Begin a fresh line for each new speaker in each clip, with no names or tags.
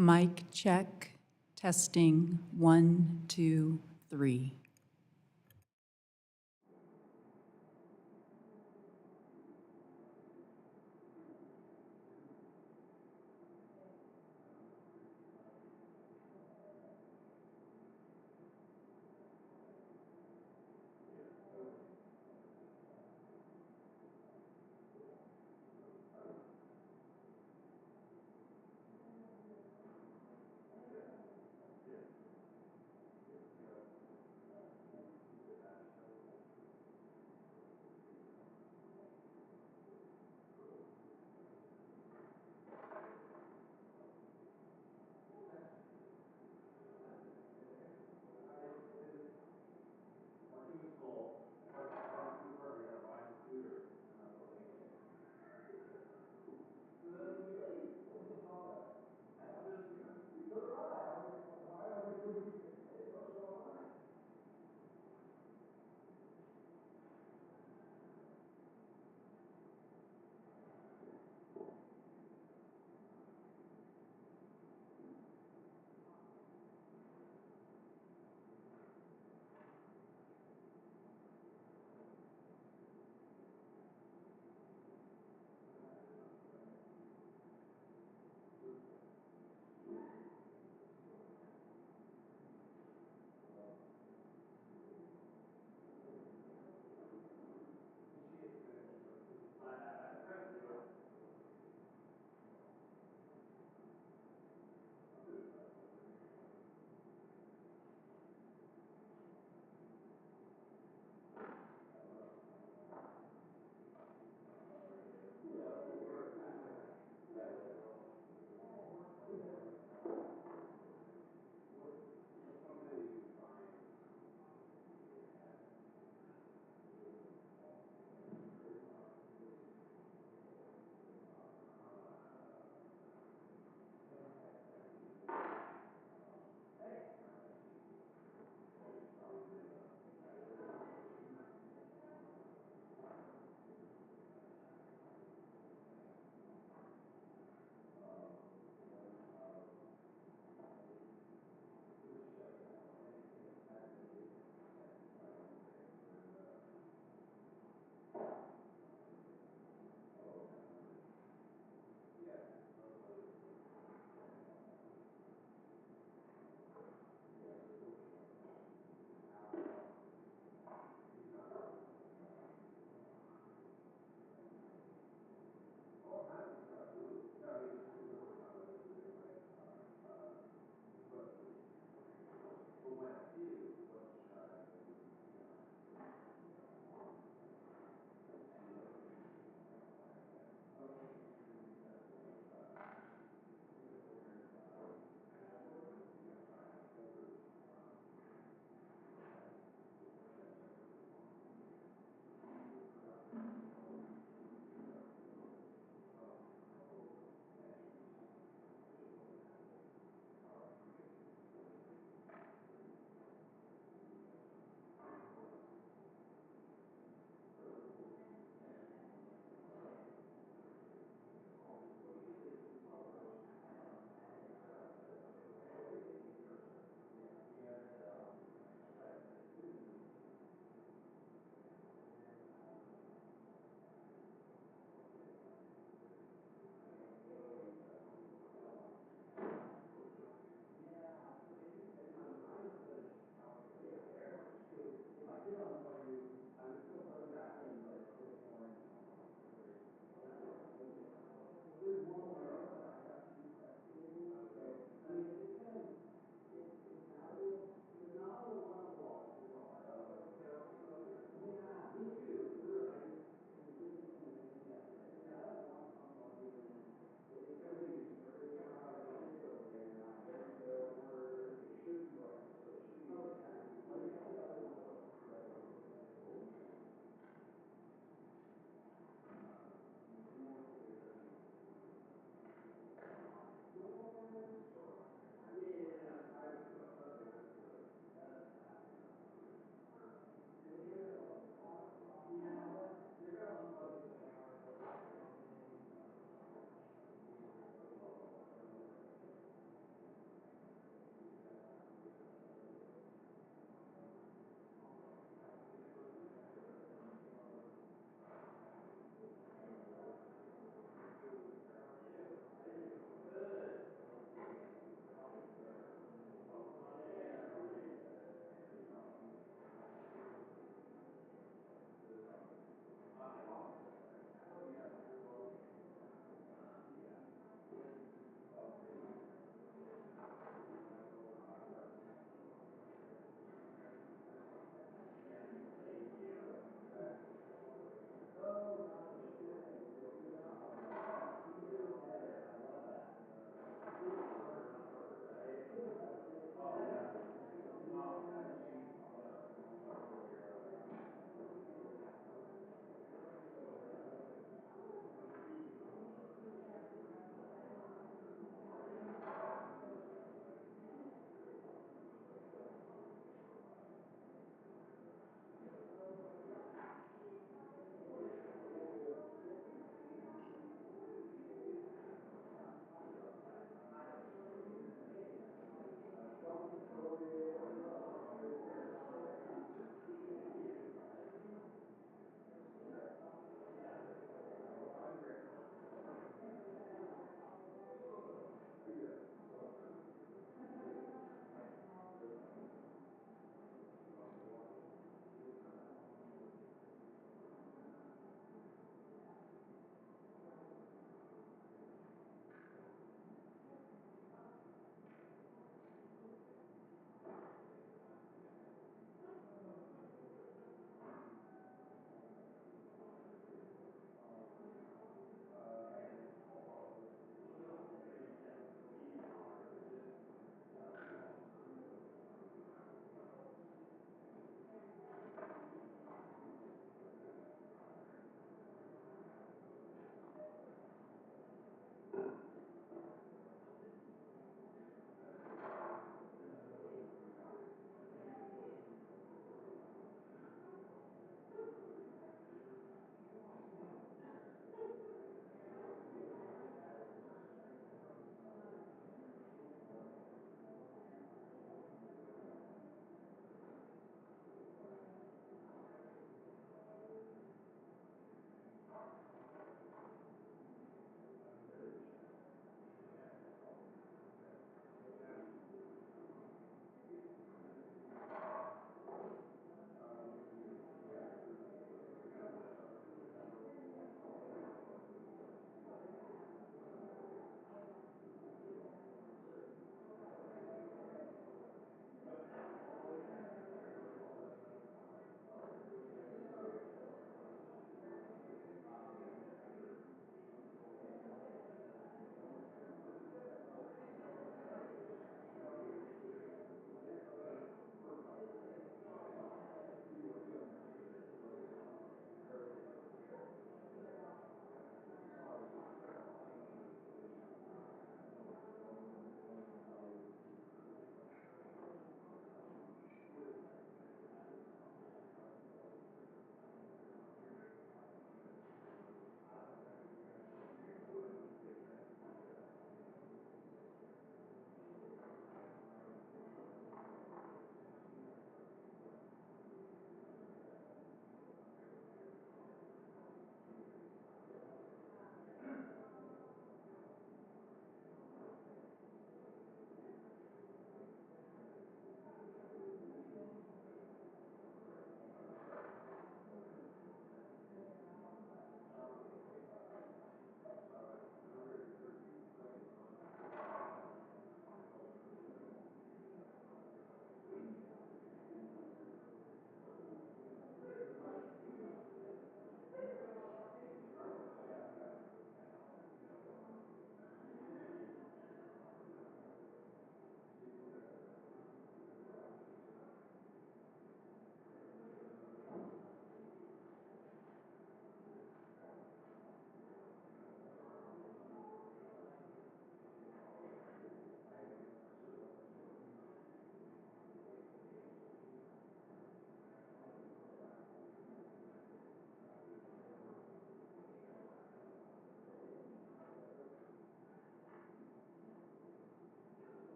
Mic check, testing, 1, 2, 3.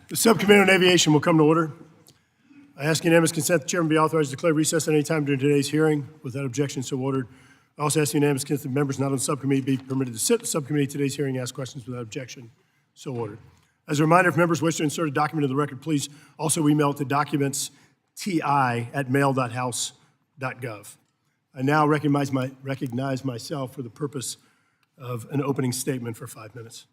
The Subcommittee on Aviation will come to order. I ask unanimous consent the chairman be authorized to declare recess at any time during today's hearing. Without objection, so ordered. I also ask unanimous consent that members not on the subcommittee be permitted to sit in the subcommittee at today's hearing and ask questions without objection. So ordered. As a reminder, if members wish to insert a document in the record, please also email it to documentsti@mail.house.gov. I now recognize myself for the purpose of an opening statement for 5 minutes.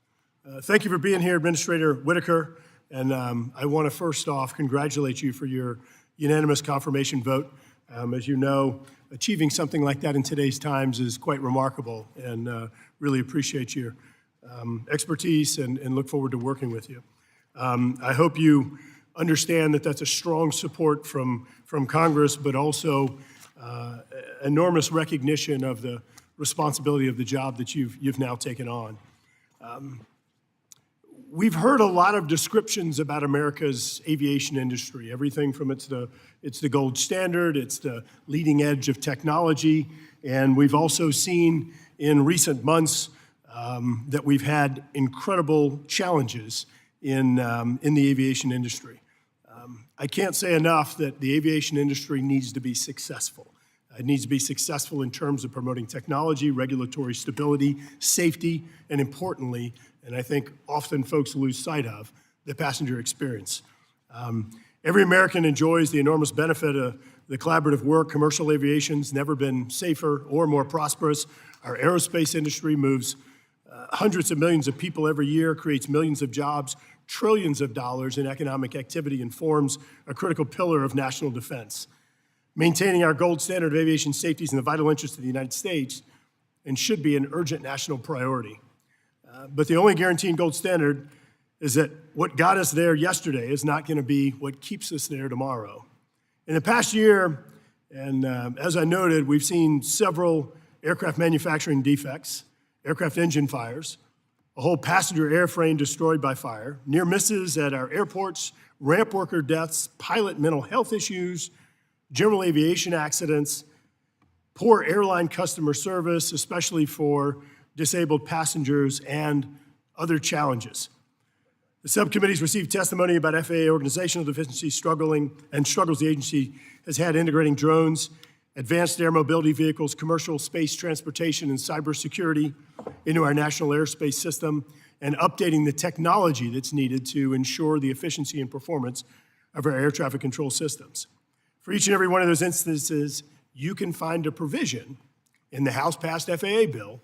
Thank you for being here, Administrator Whitaker. And I want to first off congratulate you for your unanimous confirmation vote. As you know, achieving something like that in today's times is quite remarkable, and really appreciate your expertise and look forward to working with you. I hope you understand that that's a strong support from Congress, but also enormous recognition of the responsibility of the job that you've now taken on. We've heard a lot of descriptions about America's aviation industry, everything from it's the gold standard, it's the leading edge of technology, and we've also seen in recent months that we've had incredible challenges in the aviation industry. I can't say enough that the aviation industry needs to be successful. It needs to be successful in terms of promoting technology, regulatory stability, safety, and importantly, and I think often folks lose sight of, the passenger experience. Every American enjoys the enormous benefit of the collaborative work. Commercial aviation's never been safer or more prosperous. Our aerospace industry moves hundreds of millions of people every year, creates millions of jobs, trillions of dollars in economic activity, and forms a critical pillar of national defense. Maintaining our gold standard of aviation safety is in the vital interest of the United States and should be an urgent national priority. But the only guaranteed gold standard is that what got us there yesterday is not going to be what keeps us there tomorrow. In the past year, and as I noted, we've seen several aircraft manufacturing defects, aircraft engine fires, a whole passenger airframe destroyed by fire, near misses at our airports, ramp worker deaths, pilot mental health issues, general aviation accidents, poor airline customer service, especially for disabled passengers, and other challenges. The subcommittees received testimony about FAA organizational deficiencies, struggles the agency has had integrating drones, advanced air mobility vehicles, commercial space transportation, and cybersecurity into our national airspace system, and updating the technology that's needed to ensure the efficiency and performance of our air traffic control systems. For each and every one of those instances, you can find a provision in the House-passed FAA bill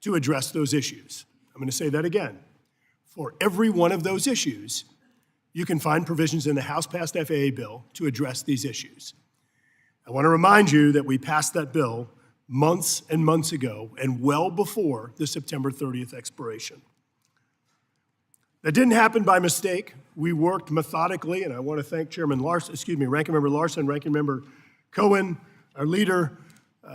to address those issues. I'm going to say that again. For every one of those issues, you can find provisions in the House-passed FAA bill to address these issues. I want to remind you that we passed that bill months and months ago and well before the September 30th expiration. That didn't happen by mistake. We worked methodically, and I want to thank Ranking Member Larsen, Ranking Member Cohen, our leader,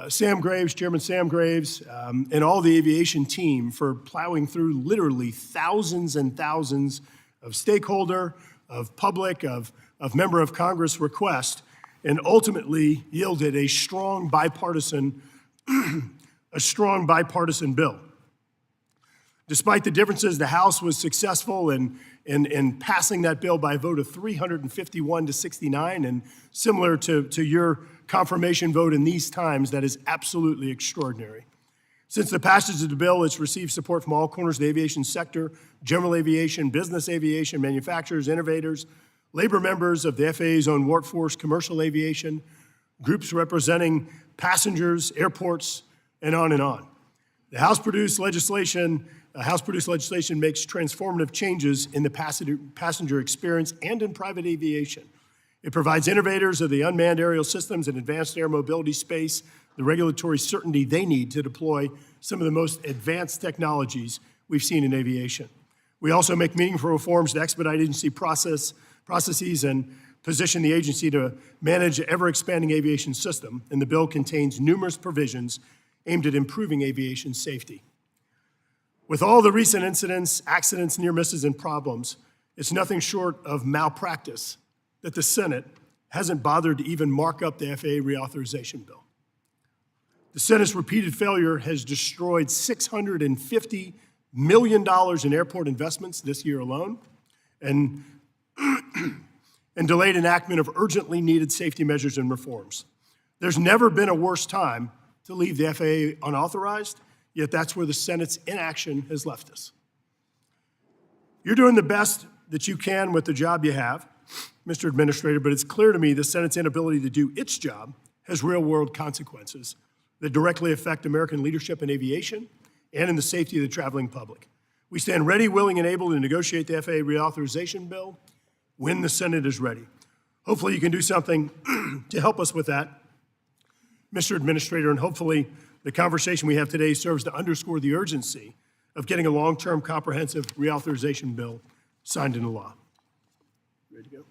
Chairman Sam Graves, and all the aviation team for plowing through literally thousands and thousands of stakeholder, of public, of member of Congress requests, and ultimately yielded a strong bipartisan bill. Despite the differences, the House was successful in passing that bill by a vote of 351 to 69, and similar to your confirmation vote in these times, that is absolutely extraordinary. Since the passage of the bill, it's received support from all corners of the aviation sector, general aviation, business aviation, manufacturers, innovators, labor members of the FAA's own workforce, commercial aviation, groups representing passengers, airports, and on and on. The House-produced legislation makes transformative changes in the passenger experience and in private aviation. It provides innovators of the unmanned aerial systems and advanced air mobility space the regulatory certainty they need to deploy some of the most advanced technologies we've seen in aviation. We also make meaningful reforms to expedite agency processes and position the agency to manage an ever-expanding aviation system, and the bill contains numerous provisions aimed at improving aviation safety. With all the recent incidents, accidents, near misses, and problems, it's nothing short of malpractice that the Senate hasn't bothered to even mark up the FAA reauthorization bill. The Senate's repeated failure has destroyed $650 million in airport investments this year alone, and and delayed enactment of urgently needed safety measures and reforms. There's never been a worse time to leave the FAA unauthorized, yet that's where the Senate's inaction has left us. You're doing the best that you can with the job you have, Mr. Administrator, but it's clear to me the Senate's inability to do its job has real-world consequences that directly affect American leadership in aviation and in the safety of the traveling public. We stand ready, willing, and able to negotiate the FAA reauthorization bill when the Senate is ready. Hopefully you can do something to help us with that, Mr. Administrator, and hopefully the conversation we have today serves to underscore the urgency of getting a long-term comprehensive reauthorization bill signed into law. Ready to go?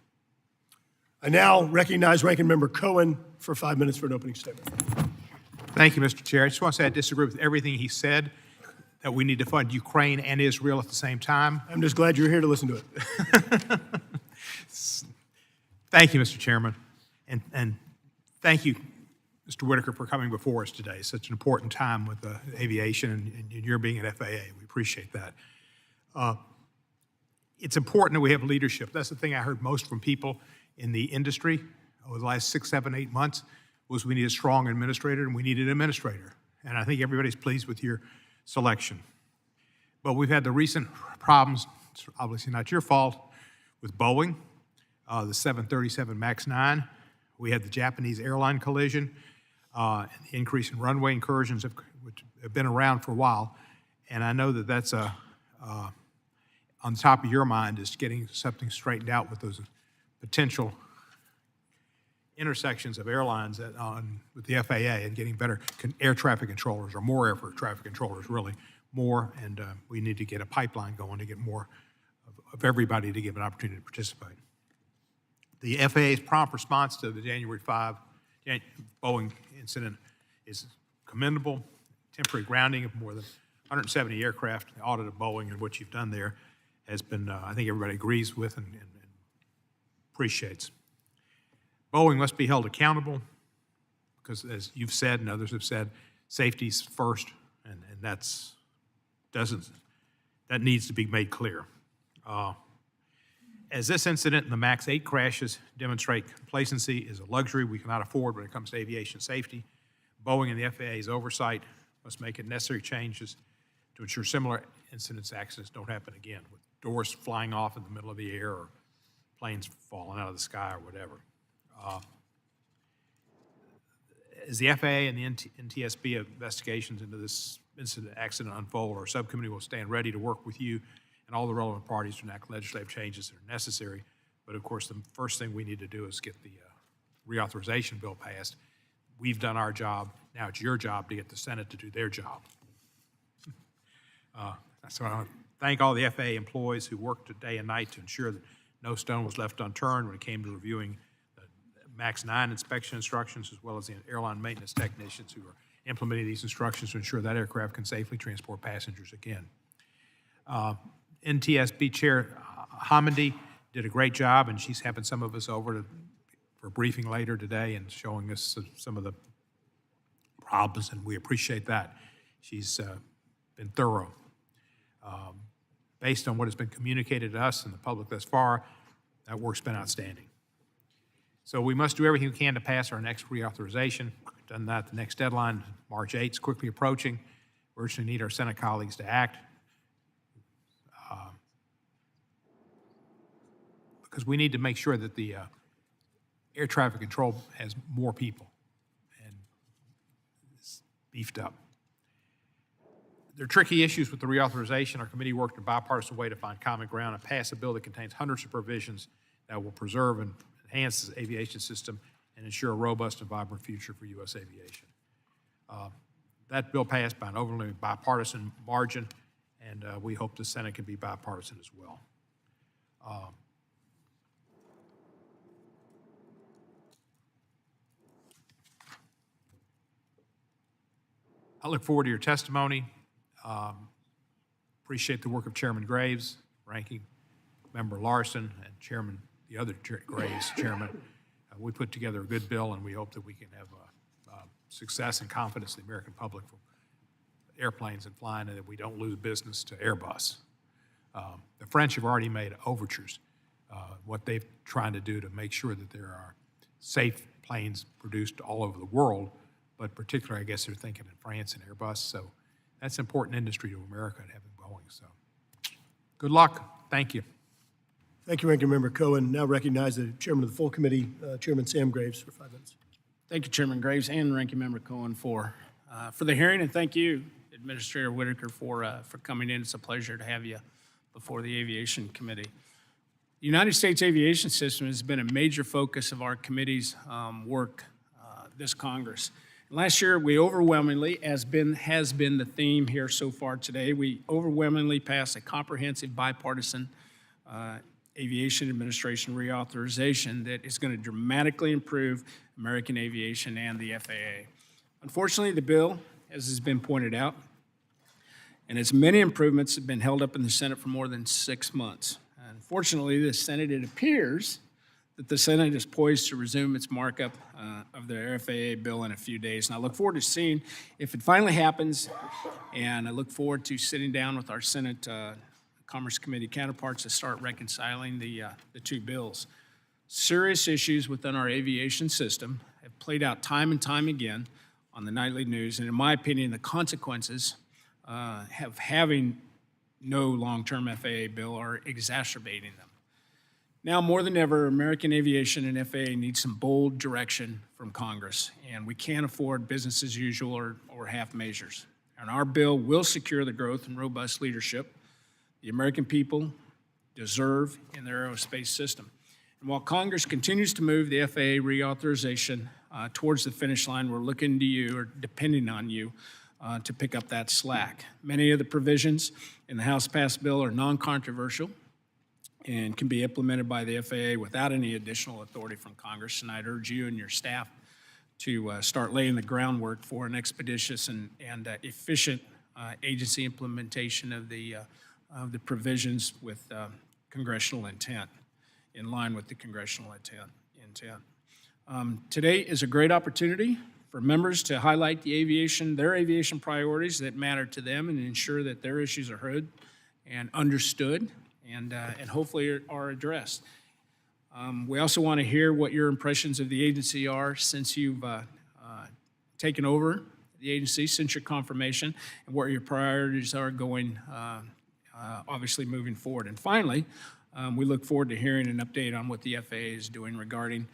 I now recognize Ranking Member Cohen for 5 minutes for an opening statement.
Thank you, Mr. Chair. I just want to say I disagree with everything he said, that we need to fund Ukraine and Israel at the same time.
I'm just glad you're here to listen to it.
Thank you, Mr. Chairman. And thank you, Mr. Whitaker, for coming before us today. Such an important time with aviation and your being at FAA. We appreciate that. It's important that we have leadership. That's the thing I heard most from people in the industry over the last 6, 7, 8 months was we need a strong administrator and we need an administrator. And I think everybody's pleased with your selection. But we've had the recent problems, it's obviously not your fault, with Boeing, the 737 MAX 9. We had the Japanese airline collision, and the increase in runway incursions, which have been around for a while. And I know that that's on the top of your mind is getting something straightened out with those potential intersections of airlines with the FAA and getting better air traffic controllers or more air traffic controllers, really more. And we need to get a pipeline going to get more of everybody to give an opportunity to participate. The FAA's prompt response to the January 5 Boeing incident is commendable. Temporary grounding of more than 170 aircraft, the audit of Boeing and what you've done there has been, I think everybody agrees with and appreciates. Boeing must be held accountable because, as you've said and others have said, safety's first, and that needs to be made clear. As this incident and the MAX 8 crashes demonstrate, complacency is a luxury we cannot afford when it comes to aviation safety. Boeing and the FAA's oversight must make necessary changes to ensure similar incidents, accidents don't happen again, with doors flying off in the middle of the air or planes falling out of the sky or whatever. As the FAA and the NTSB investigations into this incident accident unfold, our subcommittee will stand ready to work with you and all the relevant parties to enact legislative changes that are necessary. But of course, the first thing we need to do is get the reauthorization bill passed. We've done our job. Now it's your job to get the Senate to do their job. So I want to thank all the FAA employees who worked day and night to ensure that no stone was left unturned when it came to reviewing the MAX 9 inspection instructions, as well as the airline maintenance technicians who are implementing these instructions to ensure that aircraft can safely transport passengers again. NTSB Chair Hamidi did a great job, and she's having some of us over for a briefing later today and showing us some of the problems, and we appreciate that. She's been thorough. Based on what has been communicated to us and the public thus far, that work's been outstanding. So we must do everything we can to pass our next reauthorization. We've done that. The next deadline, March 8th, is quickly approaching. We urgently need our Senate colleagues to act because we need to make sure that the air traffic control has more people and is beefed up. There are tricky issues with the reauthorization. Our committee worked in a bipartisan way to find common ground and pass a bill that contains hundreds of provisions that will preserve and enhance the aviation system and ensure a robust and vibrant future for U.S. aviation. That bill passed by an overwhelming bipartisan margin, and we hope the Senate can be bipartisan as well. I look forward to your testimony. Appreciate the work of Chairman Graves, Ranking Member Larsen, and the other Graves Chairman. We put together a good bill, and we hope that we can have success and confidence in the American public for airplanes and flying, and that we don't lose business to Airbus. The French have already made overtures what they're trying to do to make sure that there are safe planes produced all over the world, but particularly, I guess they're thinking in France and Airbus. So that's an important industry to America and having Boeing. So good luck. Thank you.
Thank you, Ranking Member Cohen. Now recognize the Chairman of the full committee, Chairman Sam Graves, for 5 minutes.
Thank you, Chairman Graves and Ranking Member Cohen for the hearing, and thank you, Administrator Whitaker, for coming in. It's a pleasure to have you before the Aviation Committee. The United States aviation system has been a major focus of our committee's work this Congress. Last year, we overwhelmingly, has been the theme here so far today, we overwhelmingly passed a comprehensive bipartisan Aviation Administration reauthorization that is going to dramatically improve American aviation and the FAA. Unfortunately, the bill, as has been pointed out, and its many improvements have been held up in the Senate for more than 6 months. Unfortunately, the Senate, it appears that the Senate is poised to resume its markup of the FAA bill in a few days. And I look forward to seeing if it finally happens, and I look forward to sitting down with our Senate Commerce Committee counterparts to start reconciling the two bills. Serious issues within our aviation system have played out time and time again on the nightly news, and in my opinion, the consequences of having no long-term FAA bill are exacerbating them. Now more than ever, American aviation and FAA need some bold direction from Congress, and we can't afford business as usual or half measures. And our bill will secure the growth and robust leadership the American people deserve in their aerospace system. And while Congress continues to move the FAA reauthorization towards the finish line, we're looking to you, or depending on you, to pick up that slack. Many of the provisions in the House-passed bill are non-controversial and can be implemented by the FAA without any additional authority from Congress. And I'd urge you and your staff to start laying the groundwork for an expeditious and efficient agency implementation of the provisions with congressional intent, in line with the congressional intent. Today is a great opportunity for members to highlight their aviation priorities that matter to them and ensure that their issues are heard and understood and hopefully are addressed. We also want to hear what your impressions of the agency are since you've taken over the agency, since your confirmation, and what your priorities are going obviously moving forward. And finally, we look forward to hearing an update on what the FAA is doing regarding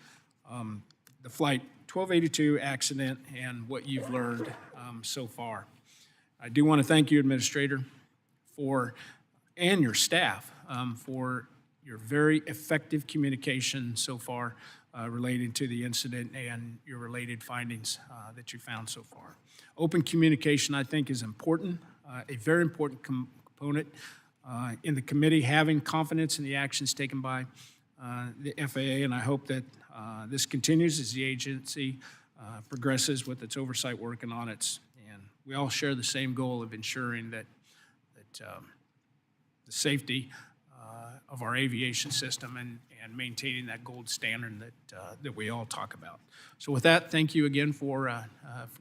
the Flight 1282 accident and what you've learned so far. I do want to thank you, Administrator, and your staff for your very effective communication so far related to the incident and your related findings that you found so far. Open communication, I think, is important, a very important component in the committee, having confidence in the actions taken by the FAA, and I hope that this continues as the agency progresses with its oversight work and audits. And we all share the same goal of ensuring that the safety of our aviation system and maintaining that gold standard that we all talk about. So with that, thank you again for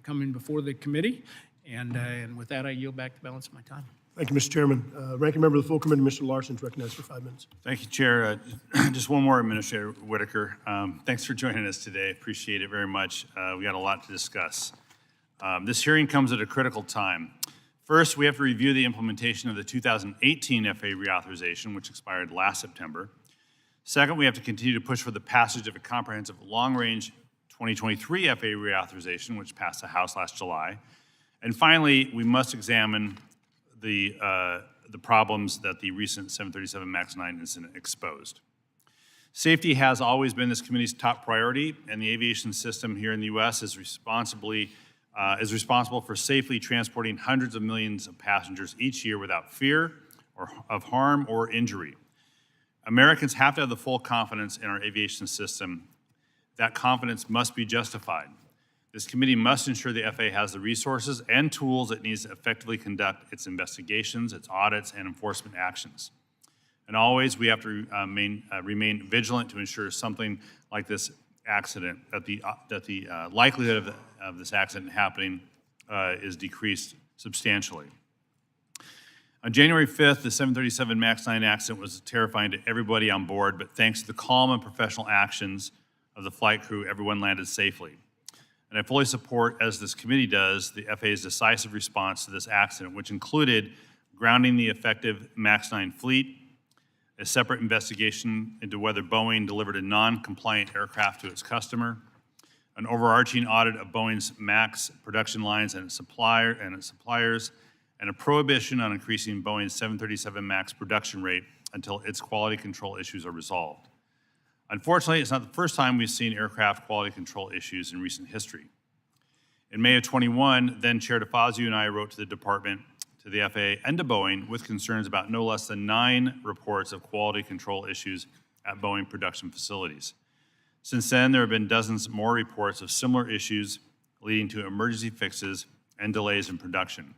coming before the committee, and with that, I yield back the balance of my time.
Thank you, Mr. Chairman. Ranking Member of the full committee, Mr. Larsen, is recognized for 5 minutes.
Thank you, Chair. Just one more, Administrator Whitaker. Thanks for joining us today. Appreciate it very much. We got a lot to discuss. This hearing comes at a critical time. First, we have to review the implementation of the 2018 FAA reauthorization, which expired last September. Second, we have to continue to push for the passage of a comprehensive long-range 2023 FAA reauthorization, which passed the House last July. And finally, we must examine the problems that the recent 737 MAX 9 incident exposed. Safety has always been this committee's top priority, and the aviation system here in the U.S. is responsible for safely transporting hundreds of millions of passengers each year without fear of harm or injury. Americans have to have the full confidence in our aviation system. That confidence must be justified. This committee must ensure the FAA has the resources and tools it needs to effectively conduct its investigations, its audits, and enforcement actions. And always, we have to remain vigilant to ensure something like this accident, that the likelihood of this accident happening is decreased substantially. On January 5th, the 737 MAX 9 accident was terrifying to everybody on board, but thanks to the calm and professional actions of the flight crew, everyone landed safely. And I fully support, as this committee does, the FAA's decisive response to this accident, which included grounding the effective MAX 9 fleet, a separate investigation into whether Boeing delivered a non-compliant aircraft to its customer, an overarching audit of Boeing's MAX production lines and its suppliers, and a prohibition on increasing Boeing's 737 MAX production rate until its quality control issues are resolved. Unfortunately, it's not the first time we've seen aircraft quality control issues in recent history. In May of 21, then Chair DeFazio and I wrote to the department, to the FAA, and to Boeing with concerns about no less than 9 reports of quality control issues at Boeing production facilities. Since then, there have been dozens more reports of similar issues leading to emergency fixes and delays in production.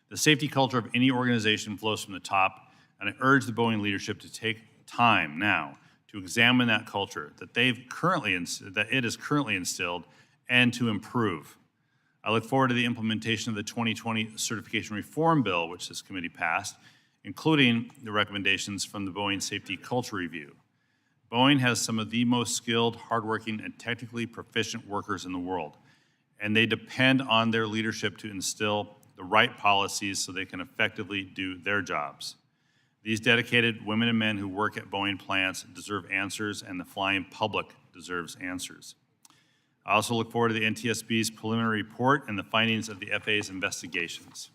The safety culture of any organization flows from the top, and I urge the Boeing leadership to take time now to examine that culture that it is currently instilled and to improve. I look forward to the implementation of the 2020 Certification Reform Bill, which this committee passed, including the recommendations from the Boeing Safety Culture Review. Boeing has some of the most skilled, hardworking, and technically proficient workers in the world, and they depend on their leadership to instill the right policies so they can effectively do their jobs. These dedicated women and men who work at Boeing plants deserve answers, and the flying public deserves answers. I also look forward to the NTSB's preliminary report and the findings of the FAA's investigations.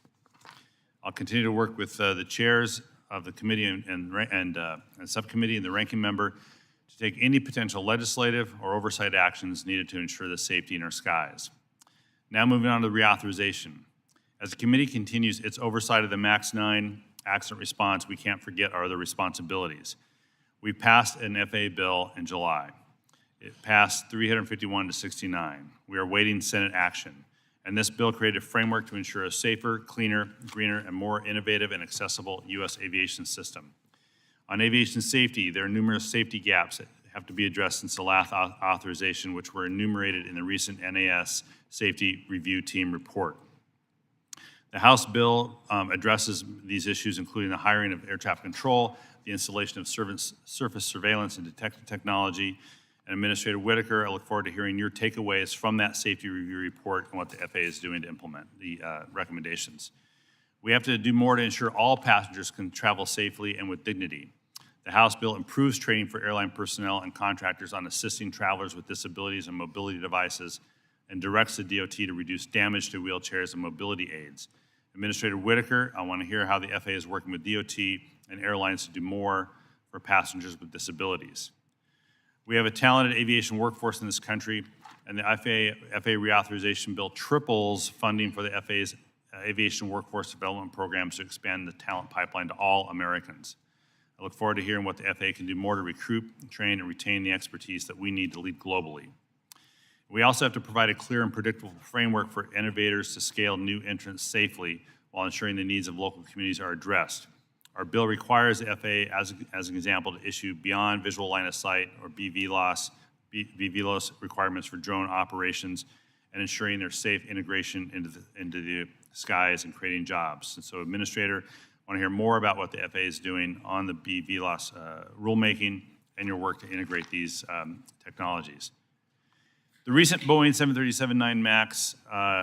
I'll continue to work with the chairs of the committee and subcommittee and the ranking member to take any potential legislative or oversight actions needed to ensure the safety in our skies. Now moving on to the reauthorization. As the committee continues its oversight of the MAX 9 accident response, we can't forget our other responsibilities. We passed an FAA bill in July. It passed 351 to 69. We are awaiting Senate action. And this bill created a framework to ensure a safer, cleaner, greener, and more innovative and accessible U.S. aviation system. On aviation safety, there are numerous safety gaps that have to be addressed since the last authorization, which were enumerated in the recent NAS Safety Review Team report. The House bill addresses these issues, including the hiring of air traffic control, the installation of surface surveillance and detective technology. And Administrator Whitaker, I look forward to hearing your takeaways from that safety review report and what the FAA is doing to implement the recommendations. We have to do more to ensure all passengers can travel safely and with dignity. The House bill improves training for airline personnel and contractors on assisting travelers with disabilities and mobility devices and directs the DOT to reduce damage to wheelchairs and mobility aids. Administrator Whitaker, I want to hear how the FAA is working with DOT and airlines to do more for passengers with disabilities. We have a talented aviation workforce in this country, and the FAA reauthorization bill triples funding for the FAA's aviation workforce development programs to expand the talent pipeline to all Americans. I look forward to hearing what the FAA can do more to recruit, train, and retain the expertise that we need to lead globally. We also have to provide a clear and predictable framework for innovators to scale new entrants safely while ensuring the needs of local communities are addressed. Our bill requires the FAA, as an example, to issue beyond visual line of sight or BVLOS requirements for drone operations and ensuring their safe integration into the skies and creating jobs. And so, Administrator, I want to hear more about what the FAA is doing on the BVLOS rulemaking and your work to integrate these technologies. The recent Boeing 737-9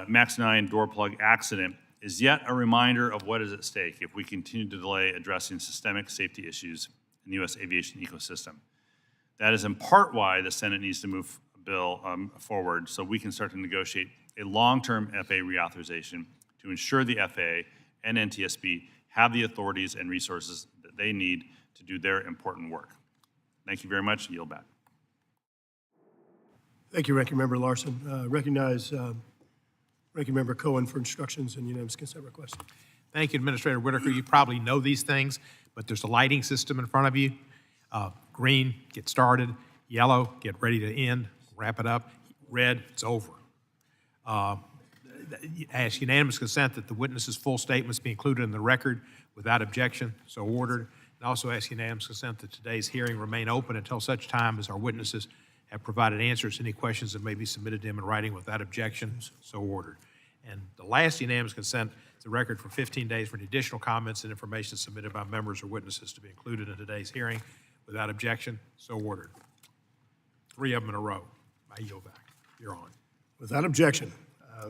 MAX 9 door plug accident is yet a reminder of what is at stake if we continue to delay addressing systemic safety issues in the U.S. aviation ecosystem. That is in part why the Senate needs to move a bill forward so we can start to negotiate a long-term FAA reauthorization to ensure the FAA and NTSB have the authorities and resources that they need to do their important work. Thank you very much, and yield back.
Thank you, Ranking Member Larsen. Recognize Ranking Member Cohen for instructions and unanimous consent request.
Thank you, Administrator Whitaker. You probably know these things, but there's a lighting system in front of you. Green, get started. Yellow, get ready to end, wrap it up. Red, it's over. I ask unanimous consent that the witness's full statements be included in the record without objection, so ordered. And also ask unanimous consent that today's hearing remain open until such time as our witnesses have provided answers to any questions that may be submitted to them in writing without objection, so ordered. And the last unanimous consent is the record for 15 days for any additional comments and information submitted by members or witnesses to be included in today's hearing. Without objection, so ordered. 3 of them in a row. I yield back. You're on.
Without objection,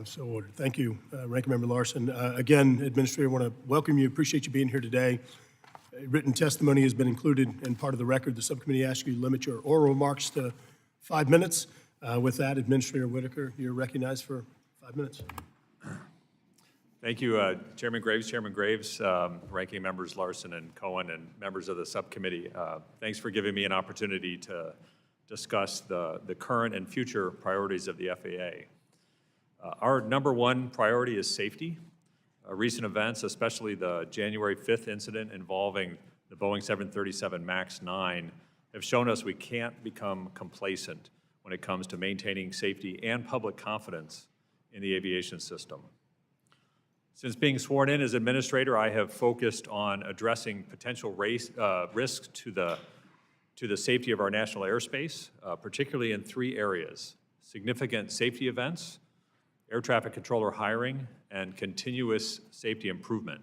so ordered. Thank you, Ranking Member Larsen. Again, Administrator, I want to welcome you. Appreciate you being here today. Written testimony has been included and part of the record. The subcommittee asks you to limit your oral remarks to 5 minutes. With that, Administrator Whitaker, you're recognized for 5 minutes.
Thank you, Chairman Graves, Ranking Members Larsen and Cohen, and members of the subcommittee. Thanks for giving me an opportunity to discuss the current and future priorities of the FAA. Our number one priority is safety. Recent events, especially the January 5th incident involving the Boeing 737 MAX 9, have shown us we can't become complacent when it comes to maintaining safety and public confidence in the aviation system. Since being sworn in as administrator, I have focused on addressing potential risks to the safety of our national airspace, particularly in 3 areas: significant safety events, air traffic controller hiring, and continuous safety improvement.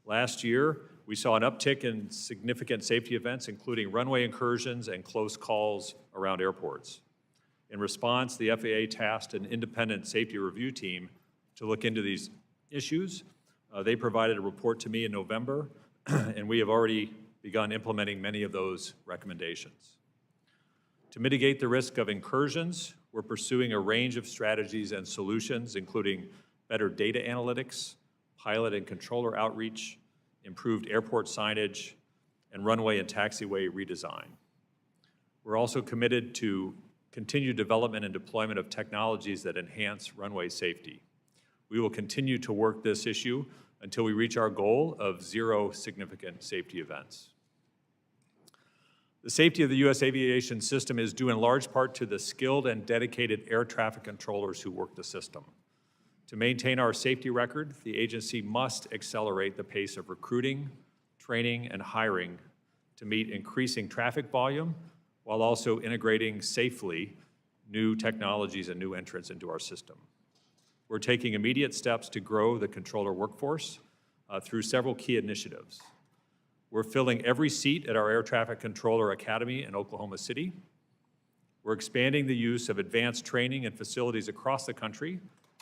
Last year, we saw an uptick in significant safety events, including runway incursions and close calls around airports. In response, the FAA tasked an independent safety review team to look into these issues. They provided a report to me in November, and we have already begun implementing many of those recommendations. To mitigate the risk of incursions, we're pursuing a range of strategies and solutions, including better data analytics, pilot and controller outreach, improved airport signage, and runway and taxiway redesign. We're also committed to continued development and deployment of technologies that enhance runway safety. We will continue to work this issue until we reach our goal of 0 significant safety events. The safety of the U.S. aviation system is due in large part to the skilled and dedicated air traffic controllers who work the system. To maintain our safety record, the agency must accelerate the pace of recruiting, training, and hiring to meet increasing traffic volume while also integrating safely new technologies and new entrants into our system. We're taking immediate steps to grow the controller workforce through several key initiatives. We're filling every seat at our Air Traffic Controller Academy in Oklahoma City. We're expanding the use of advanced training in facilities across the country,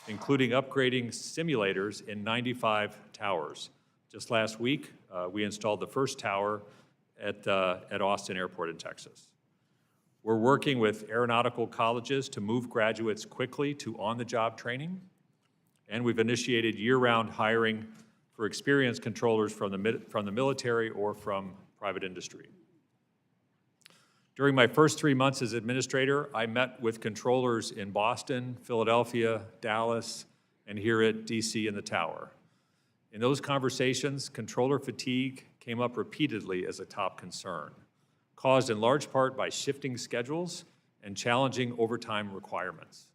including upgrading simulators in 95 towers. Just last week, we installed the first tower at Austin Airport in Texas. We're working with aeronautical colleges to move graduates quickly to on-the-job training, and we've initiated year-round hiring for experienced controllers from the military or from private industry. During my first 3 months as administrator, I met with controllers in Boston, Philadelphia, Dallas, and here at DC in the Tower. In those conversations, controller fatigue came up repeatedly as a top concern, caused in large part by shifting schedules and challenging overtime requirements.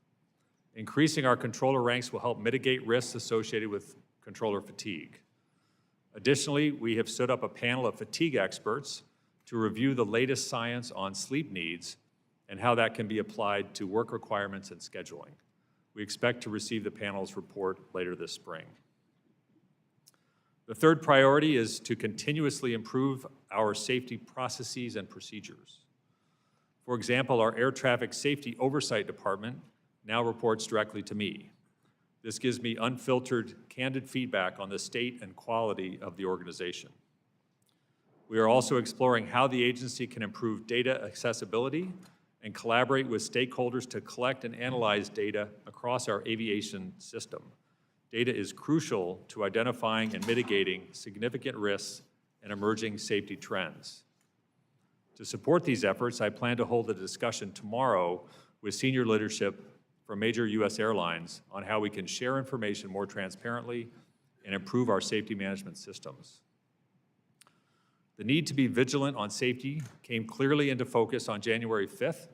Increasing our controller ranks will help mitigate risks associated with controller fatigue. Additionally, we have stood up a panel of fatigue experts to review the latest science on sleep needs and how that can be applied to work requirements and scheduling. We expect to receive the panel's report later this spring. The third priority is to continuously improve our safety processes and procedures. For example, our Air Traffic Safety Oversight Department now reports directly to me. This gives me unfiltered, candid feedback on the state and quality of the organization. We are also exploring how the agency can improve data accessibility and collaborate with stakeholders to collect and analyze data across our aviation system. Data is crucial to identifying and mitigating significant risks and emerging safety trends. To support these efforts, I plan to hold a discussion tomorrow with senior leadership from major U.S. airlines on how we can share information more transparently and improve our safety management systems. The need to be vigilant on safety came clearly into focus on January 5th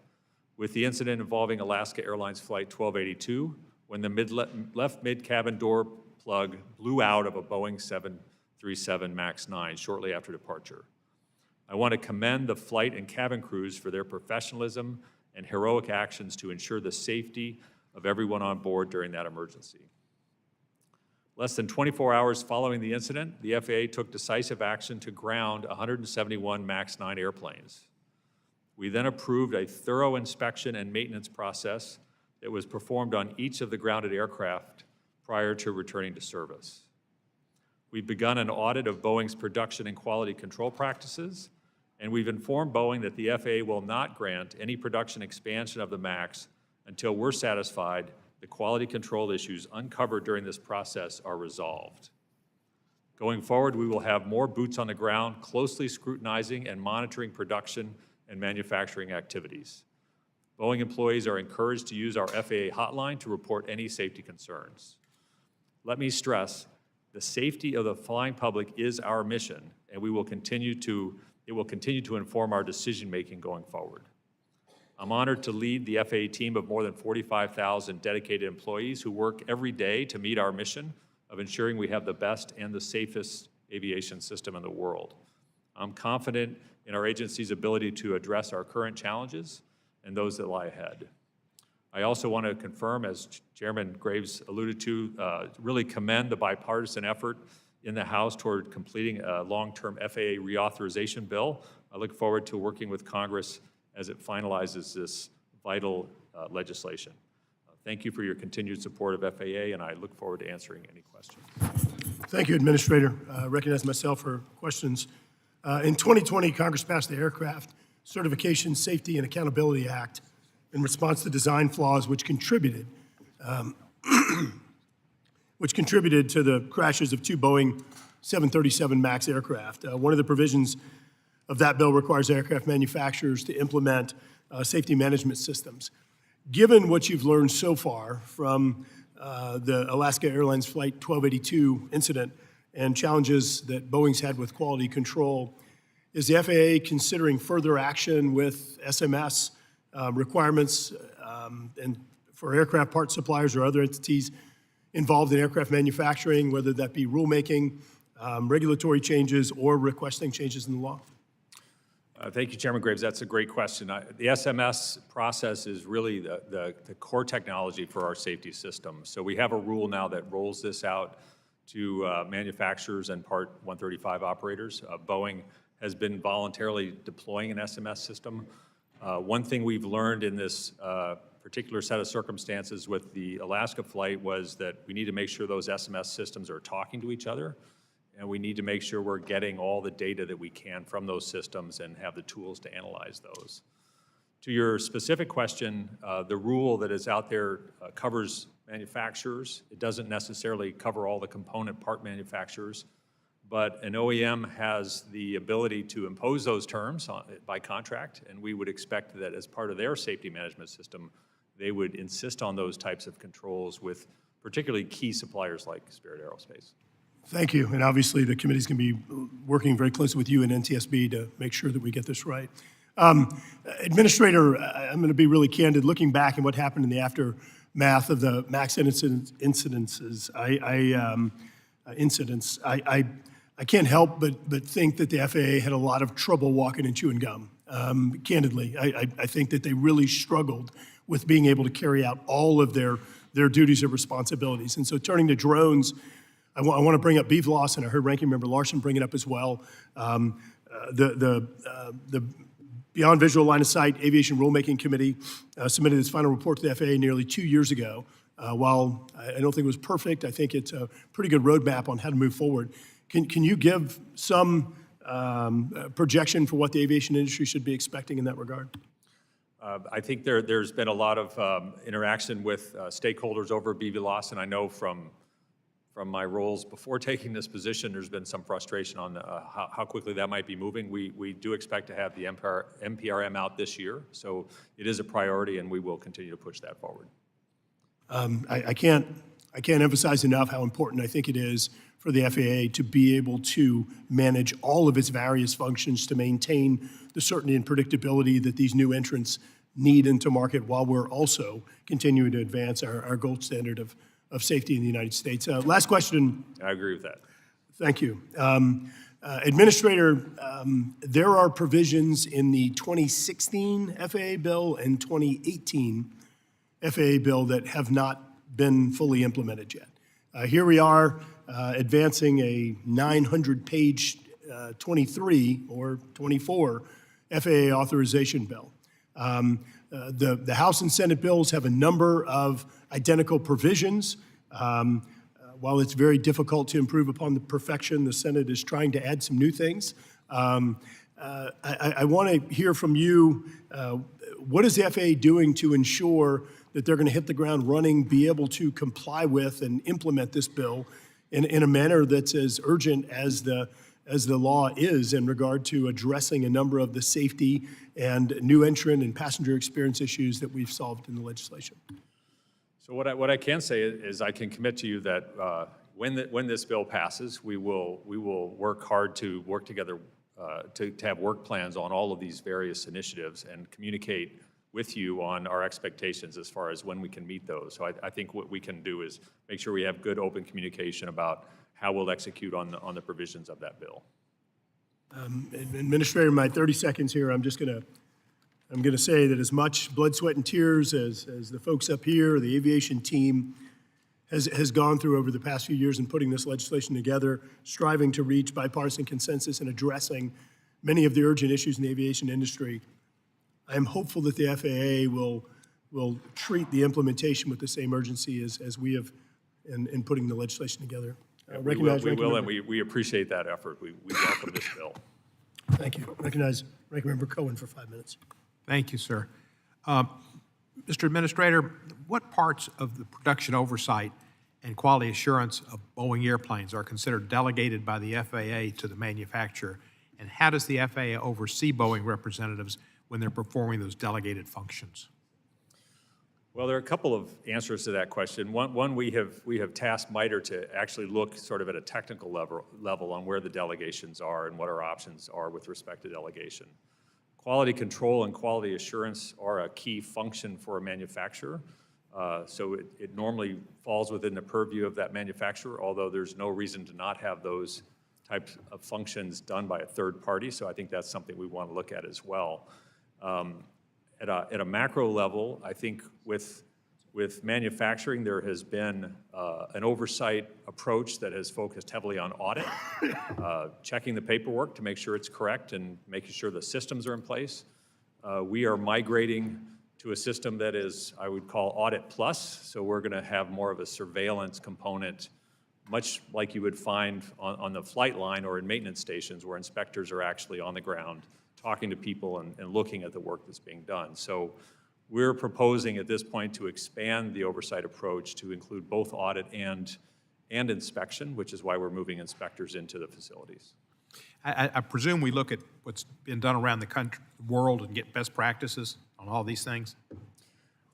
with the incident involving Alaska Airlines Flight 1282 when the left mid-cabin door plug blew out of a Boeing 737 MAX 9 shortly after departure. I want to commend the flight and cabin crews for their professionalism and heroic actions to ensure the safety of everyone on board during that emergency. Less than 24 hours following the incident, the FAA took decisive action to ground 171 MAX 9 airplanes. We then approved a thorough inspection and maintenance process that was performed on each of the grounded aircraft prior to returning to service. We've begun an audit of Boeing's production and quality control practices, and we've informed Boeing that the FAA will not grant any production expansion of the MAX until we're satisfied the quality control issues uncovered during this process are resolved. Going forward, we will have more boots on the ground, closely scrutinizing and monitoring production and manufacturing activities. Boeing employees are encouraged to use our FAA hotline to report any safety concerns. Let me stress, the safety of the flying public is our mission, and it will continue to inform our decision-making going forward. I'm honored to lead the FAA team of more than 45,000 dedicated employees who work every day to meet our mission of ensuring we have the best and the safest aviation system in the world. I'm confident in our agency's ability to address our current challenges and those that lie ahead. I also want to confirm, as Chairman Graves alluded to, really commend the bipartisan effort in the House toward completing a long-term FAA reauthorization bill. I look forward to working with Congress as it finalizes this vital legislation. Thank you for your continued support of FAA, and I look forward to answering any questions.
Thank you, Administrator. I recognize myself for questions. In 2020, Congress passed the Aircraft Certification, Safety, and Accountability Act in response to design flaws which contributed to the crashes of 2 Boeing 737 MAX aircraft. One of the provisions of that bill requires aircraft manufacturers to implement safety management systems. Given what you've learned so far from the Alaska Airlines Flight 1282 incident and challenges that Boeing's had with quality control, is the FAA considering further action with SMS requirements and for aircraft part suppliers or other entities involved in aircraft manufacturing, whether that be rulemaking, regulatory changes, or requesting changes in the law?
Thank you, Chairman Graves. That's a great question. The SMS process is really the core technology for our safety system. So we have a rule now that rolls this out to manufacturers and Part 135 operators. Boeing has been voluntarily deploying an SMS system. One thing we've learned in this particular set of circumstances with the Alaska flight was that we need to make sure those SMS systems are talking to each other, and we need to make sure we're getting all the data that we can from those systems and have the tools to analyze those. To your specific question, the rule that is out there covers manufacturers. It doesn't necessarily cover all the component part manufacturers, but an OEM has the ability to impose those terms by contract, and we would expect that as part of their safety management system, they would insist on those types of controls with particularly key suppliers like Spirit Aerospace.
Thank you, and obviously the committee's going to be working very closely with you and NTSB to make sure that we get this right. Administrator, I'm going to be really candid. Looking back at what happened in the aftermath of the MAX incidents, I can't help but think that the FAA had a lot of trouble walking and chewing gum. Candidly, I think that they really struggled with being able to carry out all of their duties and responsibilities. And so turning to drones, I want to bring up BVLOS, and I heard Ranking Member Larsen bring it up as well. The Beyond Visual Line of Sight Aviation Rulemaking Committee submitted its final report to the FAA nearly 2 years ago. While I don't think it was perfect, I think it's a pretty good roadmap on how to move forward. Can you give some projection for what the aviation industry should be expecting in that regard?
I think there's been a lot of interaction with stakeholders over BVLOS, and I know from my roles before taking this position, there's been some frustration on how quickly that might be moving. We do expect to have the MPRM out this year, so it is a priority, and we will continue to push that forward.
I can't emphasize enough how important I think it is for the FAA to be able to manage all of its various functions to maintain the certainty and predictability that these new entrants need into market while we're also continuing to advance our gold standard of safety in the United States. Last question.
I agree with that.
Thank you. Administrator, there are provisions in the 2016 FAA bill and 2018 FAA bill that have not been fully implemented yet. Here we are advancing a 900-page 23 or 24 FAA authorization bill. The House and Senate bills have a number of identical provisions. While it's very difficult to improve upon the perfection, the Senate is trying to add some new things. I want to hear from you, what is the FAA doing to ensure that they're going to hit the ground running, be able to comply with and implement this bill in a manner that's as urgent as the law is in regard to addressing a number of the safety and new entrant and passenger experience issues that we've solved in the legislation?
So what I can say is I can commit to you that when this bill passes, we will work hard to work together to have work plans on all of these various initiatives and communicate with you on our expectations as far as when we can meet those. So I think what we can do is make sure we have good open communication about how we'll execute on the provisions of that bill.
Administrator, in my 30 seconds here, I'm going to say that as much blood, sweat, and tears as the folks up here, the aviation team has gone through over the past few years in putting this legislation together, striving to reach bipartisan consensus and addressing many of the urgent issues in the aviation industry, I am hopeful that the FAA will treat the implementation with the same urgency as we have in putting the legislation together.
We will, and we appreciate that effort. We welcome this bill.
Thank you. Recognize Ranking Member Cohen for 5 minutes.
Thank you, sir. Mr. Administrator, what parts of the production oversight and quality assurance of Boeing airplanes are considered delegated by the FAA to the manufacturer, and how does the FAA oversee Boeing representatives when they're performing those delegated functions?
Well, there are a couple of answers to that question. One we have tasked MITRE to actually look sort of at a technical level on where the delegations are and what our options are with respect to delegation. Quality control and quality assurance are a key function for a manufacturer. So it normally falls within the purview of that manufacturer, although there's no reason to not have those types of functions done by a third party. So I think that's something we want to look at as well. At a macro level, I think with manufacturing, there has been an oversight approach that has focused heavily on audit, checking the paperwork to make sure it's correct and making sure the systems are in place. We are migrating to a system that is, I would call, Audit Plus, so we're going to have more of a surveillance component, much like you would find on the flight line or in maintenance stations where inspectors are actually on the ground talking to people and looking at the work that's being done. So we're proposing at this point to expand the oversight approach to include both audit and inspection, which is why we're moving inspectors into the facilities.
I presume we look at what's been done around the country, world, and get best practices on all these things?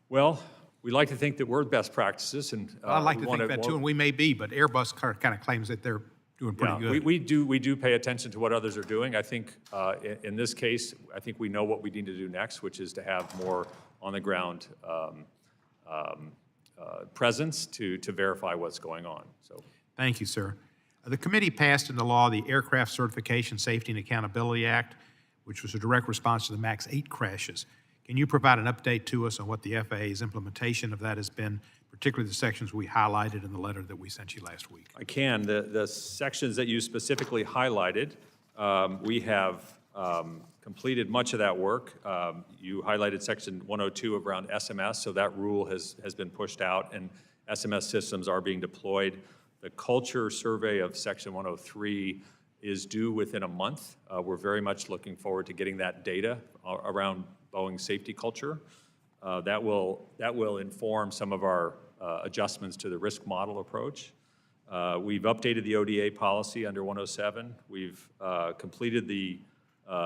Well, we like to think that we're best practices, and
I like to think that too, and we may be, but Airbus kind of claims that they're doing pretty good.
We do pay attention to what others are doing. I think in this case, I think we know what we need to do next, which is to have more on-the-ground presence to verify what's going on. So,
thank you, sir. The committee passed into law the Aircraft Certification, Safety, and Accountability Act, which was a direct response to the MAX 8 crashes. Can you provide an update to us on what the FAA's implementation of that has been, particularly the sections we highlighted in the letter that we sent you last week?
I can. The sections that you specifically highlighted, we have completed much of that work. You highlighted Section 102 around SMS, so that rule has been pushed out, and SMS systems are being deployed. The culture survey of Section 103 is due within a month. We're very much looking forward to getting that data around Boeing safety culture. That will inform some of our adjustments to the risk model approach. We've updated the ODA policy under 107. We've completed the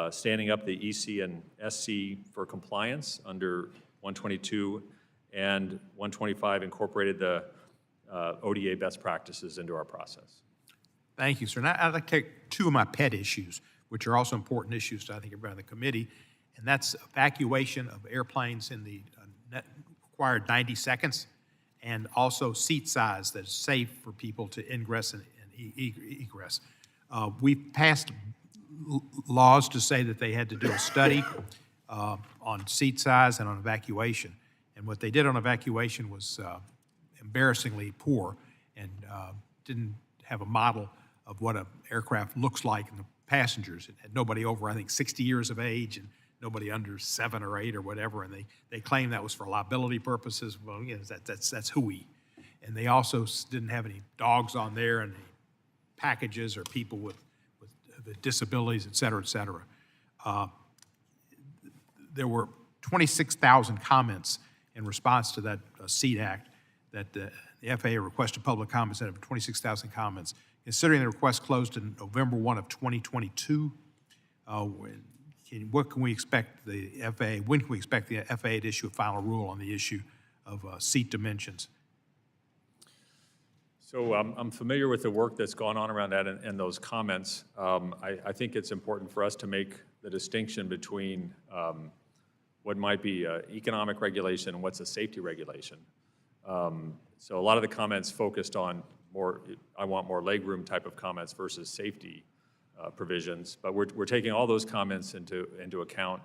standing up the EC and SC for compliance under 122, and 125 incorporated the ODA best practices into our process.
Thank you, sir. And I'd like to take two of my pet issues, which are also important issues to, I think, everybody on the committee, and that's evacuation of airplanes in the required 90 seconds, and also seat size that's safe for people to ingress and egress. We've passed laws to say that they had to do a study on seat size and on evacuation. And what they did on evacuation was embarrassingly poor. and didn't have a model of what an aircraft looks like in the passengers. It had nobody over, I think, 60 years of age and nobody under 7 or 8 or whatever, and they claimed that was for liability purposes. Well, you know, that's hooey. And they also didn't have any dogs on there and any packages or people with disabilities, et cetera, et cetera. There were 26,000 comments in response to that SEAT Act that the FAA requested public comments out of 26,000 comments. Considering the request closed in November 1 of 2022, what can we expect the FAA, when can we expect the FAA to issue a final rule on the issue of seat dimensions?
So I'm familiar with the work that's gone on around that and those comments. I think it's important for us to make the distinction between what might be economic regulation and what's a safety regulation. So a lot of the comments focused on more, I want more legroom type of comments versus safety provisions. But we're taking all those comments into account.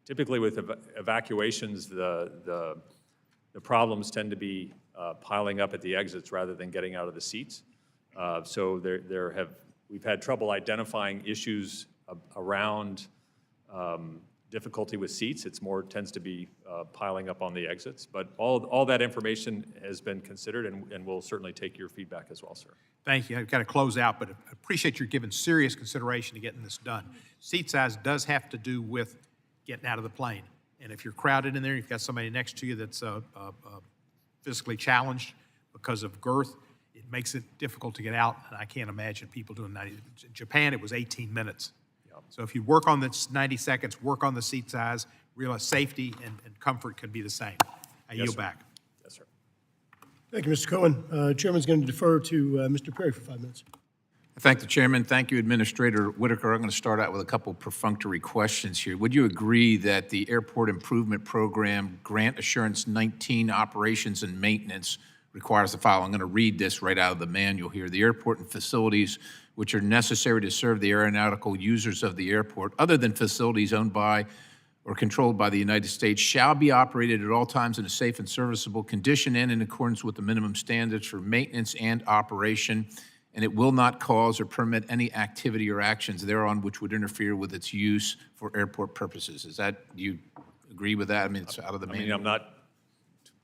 Typically with evacuations, the problems tend to be piling up at the exits rather than getting out of the seats. So we've had trouble identifying issues around difficulty with seats. It's more tends to be piling up on the exits. But all that information has been considered, and we'll certainly take your feedback as well, sir.
Thank you. I've got to close out, but I appreciate you giving serious consideration to getting this done. Seat size does have to do with getting out of the plane. And if you're crowded in there, you've got somebody next to you that's physically challenged because of girth, it makes it difficult to get out, and I can't imagine people doing 90. In Japan, it was 18 minutes. Yep. So if you work on the 90 seconds, work on the seat size, realize safety and comfort can be the same. I yield back.
Yes, sir.
Thank you, Mr. Cohen. Chairman's going to defer to Mr. Perry for 5 minutes.
Thank the Chairman. Thank you, Administrator Whitaker. I'm going to start out with a couple perfunctory questions here. Would you agree that the Airport Improvement Program Grant Assurance 19 Operations and Maintenance requires the following? I'm going to read this right out of the manual here. The airport and facilities which are necessary to serve the aeronautical users of the airport, other than facilities owned by or controlled by the United States, shall be operated at all times in a safe and serviceable condition and in accordance with the minimum standards for maintenance and operation, and it will not cause or permit any activity or actions thereon which would interfere with its use for airport purposes. Do you agree with that? I mean, it's out of the manual.
I'm not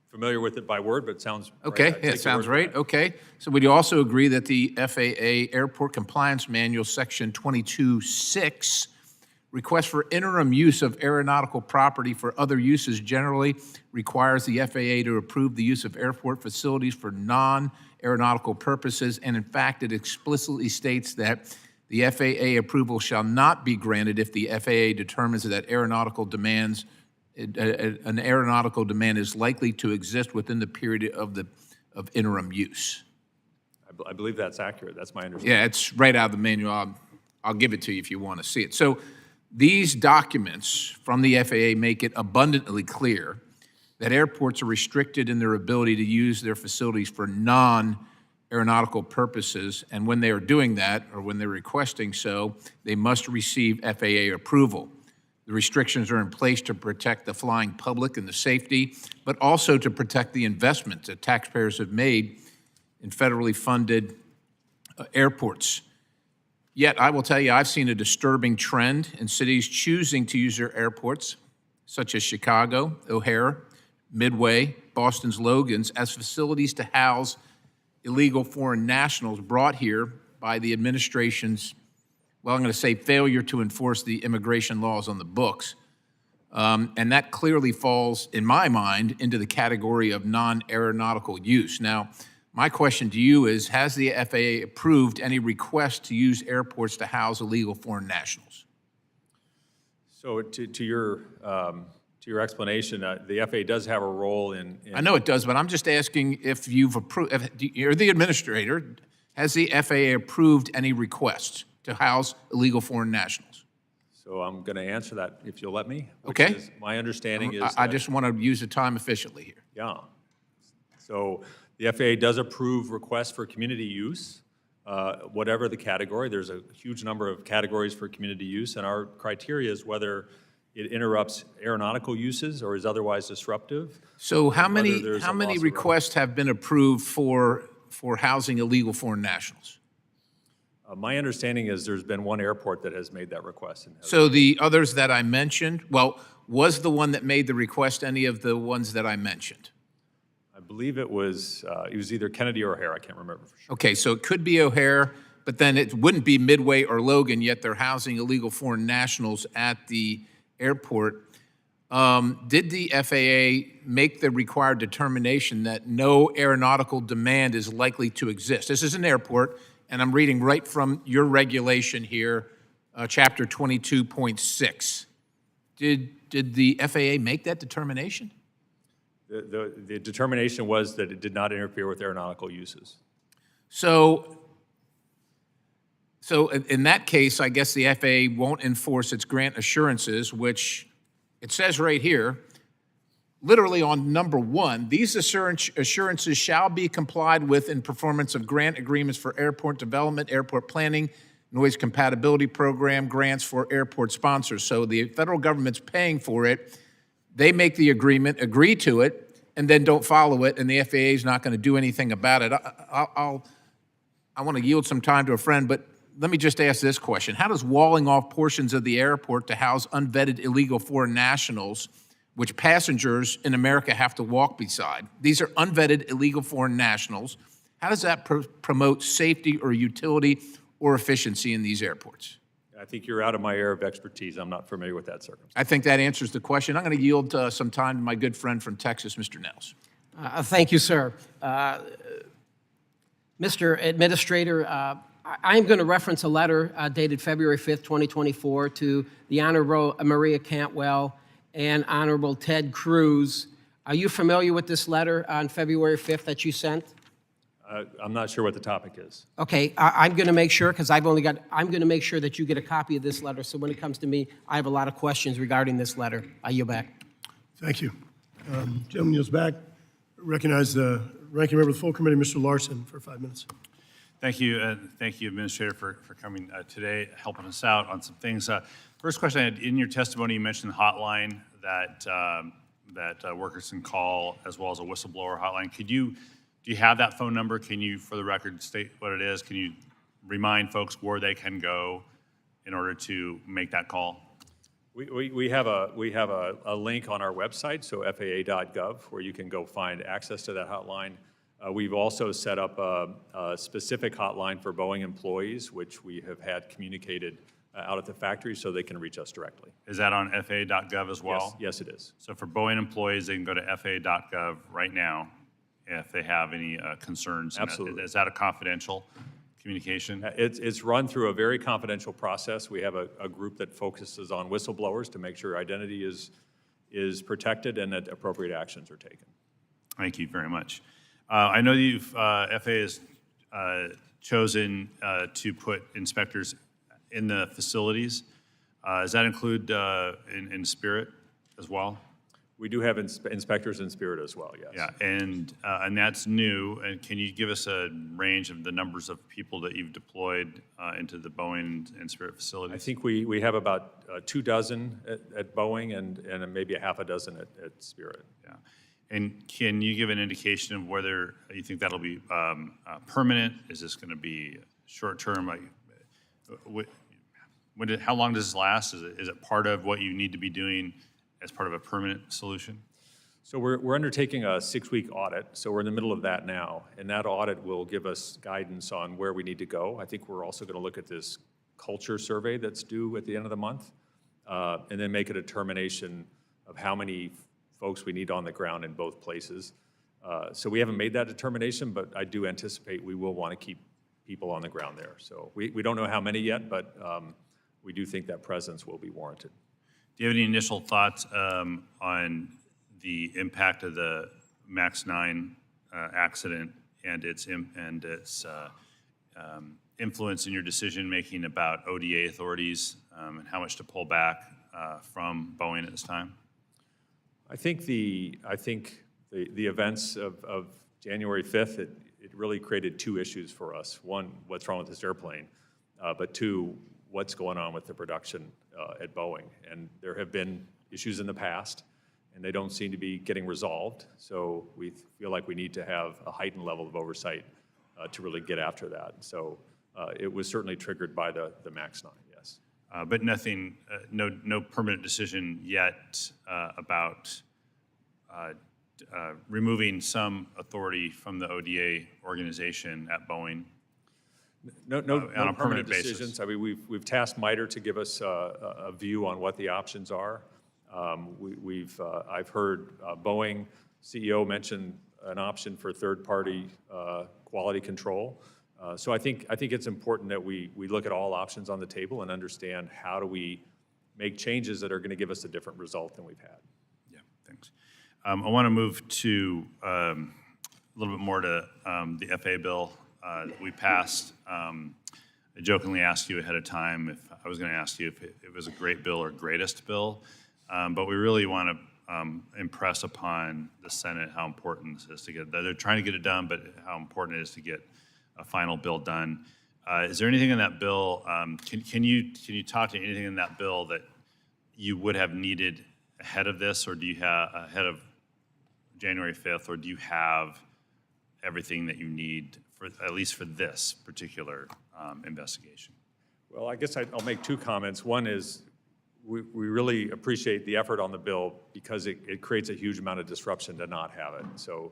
familiar with it by word, but it sounds
okay.
right.
Yeah, it sounds right. Okay. So would you also agree that the FAA Airport Compliance Manual, Section 22.6, request for interim use of aeronautical property for other uses generally requires the FAA to approve the use of airport facilities for non-aeronautical purposes, and in fact, it explicitly states that the FAA approval shall not be granted if the FAA determines that an aeronautical demand is likely to exist within the period of interim use.
I believe that's accurate. That's my understanding.
Yeah, it's right out of the manual. I'll give it to you if you want to see it. So these documents from the FAA make it abundantly clear that airports are restricted in their ability to use their facilities for non-aeronautical purposes, and when they are doing that, or when they're requesting so, they must receive FAA approval. The restrictions are in place to protect the flying public and the safety, but also to protect the investment that taxpayers have made in federally funded airports. Yet, I will tell you, I've seen a disturbing trend in cities choosing to use their airports, such as Chicago, O'Hare, Midway, Boston's Logan's, as facilities to house illegal foreign nationals brought here by the administration's, well, I'm going to say failure to enforce the immigration laws on the books. And that clearly falls, in my mind, into the category of non-aeronautical use. Now, my question to you is, has the FAA approved any request to use airports to house illegal foreign nationals?
So to your explanation, the FAA does have a role in
I know it does, but I'm just asking if you've approved, you're the administrator, has the FAA approved any requests to house illegal foreign nationals?
So I'm going to answer that if you'll let me.
Okay.
My understanding is
I
that,
just want to use the time efficiently here.
yeah. So the FAA does approve requests for community use, whatever the category. There's a huge number of categories for community use, and our criteria is whether it interrupts aeronautical uses or is otherwise disruptive.
So how
Whether
many,
there's
how
a
many
loss of
requests have been approved for housing illegal foreign nationals?
My understanding is there's been one airport that has made that request. And has-
So the others that I mentioned, well, was the one that made the request any of the ones that I mentioned?
I believe it was either Kennedy or O'Hare, I can't remember for sure.
Okay, so it could be O'Hare, but then it wouldn't be Midway or Logan, yet they're housing illegal foreign nationals at the airport. Did the FAA make the required determination that no aeronautical demand is likely to exist? This is an airport, and I'm reading right from your regulation here, chapter 22.6. Did the FAA make that determination?
The determination was that it did not interfere with aeronautical uses.
So in that case, I guess the FAA won't enforce its grant assurances, which it says right here, literally on number 1, these assurances shall be complied with in performance of grant agreements for airport development, airport planning, noise compatibility program, grants for airport sponsors. So the federal government's paying for it. They make the agreement, agree to it, and then don't follow it, and the FAA is not going to do anything about it. I want to yield some time to a friend, but let me just ask this question. How does walling off portions of the airport to house unvetted illegal foreign nationals, which passengers in America have to walk beside, these are unvetted illegal foreign nationals, how does that promote safety or utility or efficiency in these airports?
I think you're out of my area of expertise. I'm not familiar with that circumstance.
I think that answers the question. I'm going to yield some time to my good friend from Texas, Mr. Nels.
Thank you, sir. Mr. Administrator, I am going to reference a letter dated February 5th, 2024 to the Honorable Maria Cantwell and Honorable Ted Cruz. Are you familiar with this letter on February 5th that you sent?
I'm not sure what the topic is.
Okay, I'm going to make sure, because I'm going to make sure that you get a copy of this letter, so when it comes to me, I have a lot of questions regarding this letter. I yield back.
Thank you. Gentleman yields back. Recognize the ranking member of the full committee, Mr. Larsen, for 5 minutes.
Thank you, Administrator, for coming today, helping us out on some things. First question I had, in your testimony, you mentioned the hotline that workers can call, as well as a whistleblower hotline. Do you have that phone number? Can you, for the record, state what it is? Can you remind folks where they can go in order to make that call?
We have a link on our website, so FAA.gov, where you can go find access to that hotline. We've also set up a specific hotline for Boeing employees, which we have had communicated out at the factory so they can reach us directly.
Is that on FAA.gov as well?
Yes, it is.
So for Boeing employees, they can go to FAA.gov right now if they have any concerns.
Absolutely.
Is that a confidential communication?
It's run through a very confidential process. We have a group that focuses on whistleblowers to make sure identity is protected and that appropriate actions are taken.
Thank you very much. I know that FAA has chosen to put inspectors in the facilities. Does that include in Spirit as well?
We do have inspectors in Spirit as well, yes.
Yeah, and that's new. And can you give us a range of the numbers of people that you've deployed into the Boeing and Spirit facilities?
I think we have about 2 dozen at Boeing and maybe a half a dozen at Spirit.
Yeah. And can you give an indication of whether you think that'll be permanent? Is this going to be short-term? How long does this last? Is it part of what you need to be doing as part of a permanent solution?
So we're undertaking a 6-week audit, so we're in the middle of that now, and that audit will give us guidance on where we need to go. I think we're also going to look at this culture survey that's due at the end of the month, and then make a determination of how many folks we need on the ground in both places. So we haven't made that determination, but I do anticipate we will want to keep people on the ground there. So we don't know how many yet, but we do think that presence will be warranted.
Do you have any initial thoughts on the impact of the MAX 9 accident and its influence in your decision-making about ODA authorities and how much to pull back from Boeing at this time?
I think the events of January 5th, it really created 2 issues for us. One, what's wrong with this airplane? but two, what's going on with the production at Boeing. And there have been issues in the past, and they don't seem to be getting resolved. So we feel like we need to have a heightened level of oversight to really get after that. So it was certainly triggered by the MAX 9, yes.
But nothing, no permanent decision yet about removing some authority from the ODA organization at Boeing?
No
on a permanent basis.
decisions. I mean, we've tasked MITRE to give us a view on what the options are. I've heard Boeing CEO mention an option for third-party quality control. So I think it's important that we look at all options on the table and understand how do we make changes that are going to give us a different result than we've had.
Yeah, thanks. I want to move to a little bit more to the FAA bill that we passed. I jokingly asked you ahead of time if I was going to ask you if it was a great bill or greatest bill, but we really want to impress upon the Senate how important this is to get. They're trying to get it done, but how important it is to get a final bill done. Is there anything in that bill? Can you talk to anything in that bill that you would have needed ahead of this, or do you have ahead of January 5th, or do you have everything that you need for at least for this particular investigation?
Well, I guess I'll make two comments. One is we really appreciate the effort on the bill because it creates a huge amount of disruption to not have it. So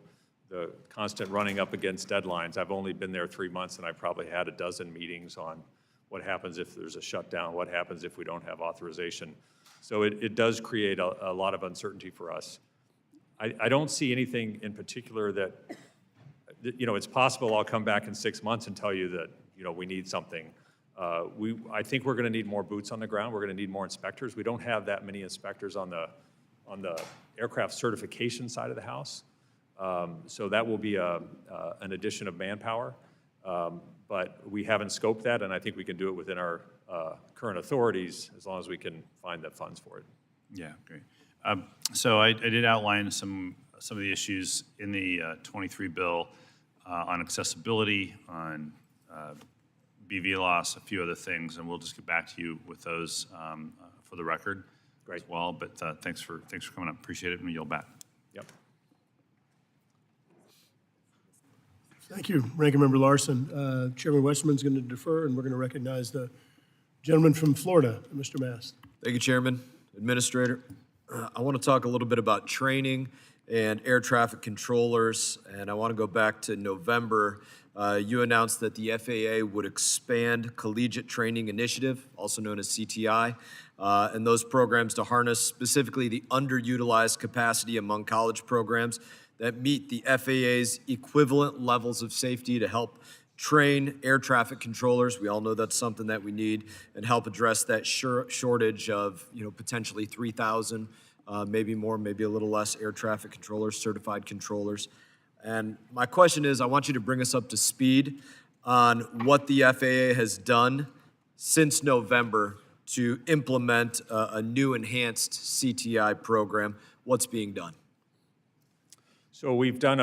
the constant running up against deadlines, I've only been there 3 months and I probably had a dozen meetings on what happens if there's a shutdown, what happens if we don't have authorization. So it does create a lot of uncertainty for us. I don't see anything in particular that, it's possible I'll come back in 6 months and tell you that, we need something. I think we're going to need more boots on the ground. We're going to need more inspectors. We don't have that many inspectors on the aircraft certification side of the house. So that will be an addition of manpower. But we haven't scoped that, and I think we can do it within our current authorities as long as we can find the funds for it.
Yeah, great. So I did outline some of the issues in the 23 bill on accessibility, on BV loss, a few other things, and we'll just get back to you with those for the record as well. But thanks for coming up. Appreciate it, and yield back.
Yep.
Thank you, Ranking Member Larsen. Chairman Westerman's going to defer, and we're going to recognize the gentleman from Florida, Mr. Mast.
Thank you, Chairman. Administrator, I want to talk a little bit about training and air traffic controllers, and I want to go back to November. You announced that the FAA would expand Collegiate Training Initiative, also known as CTI, and those programs to harness specifically the underutilized capacity among college programs that meet the FAA's equivalent levels of safety to help train air traffic controllers. We all know that's something that we need, and help address that shortage of, potentially 3,000, maybe more, maybe a little less air traffic controllers, certified controllers. And my question is, I want you to bring us up to speed on what the FAA has done since November to implement a new enhanced CTI program. What's being done?
So we've done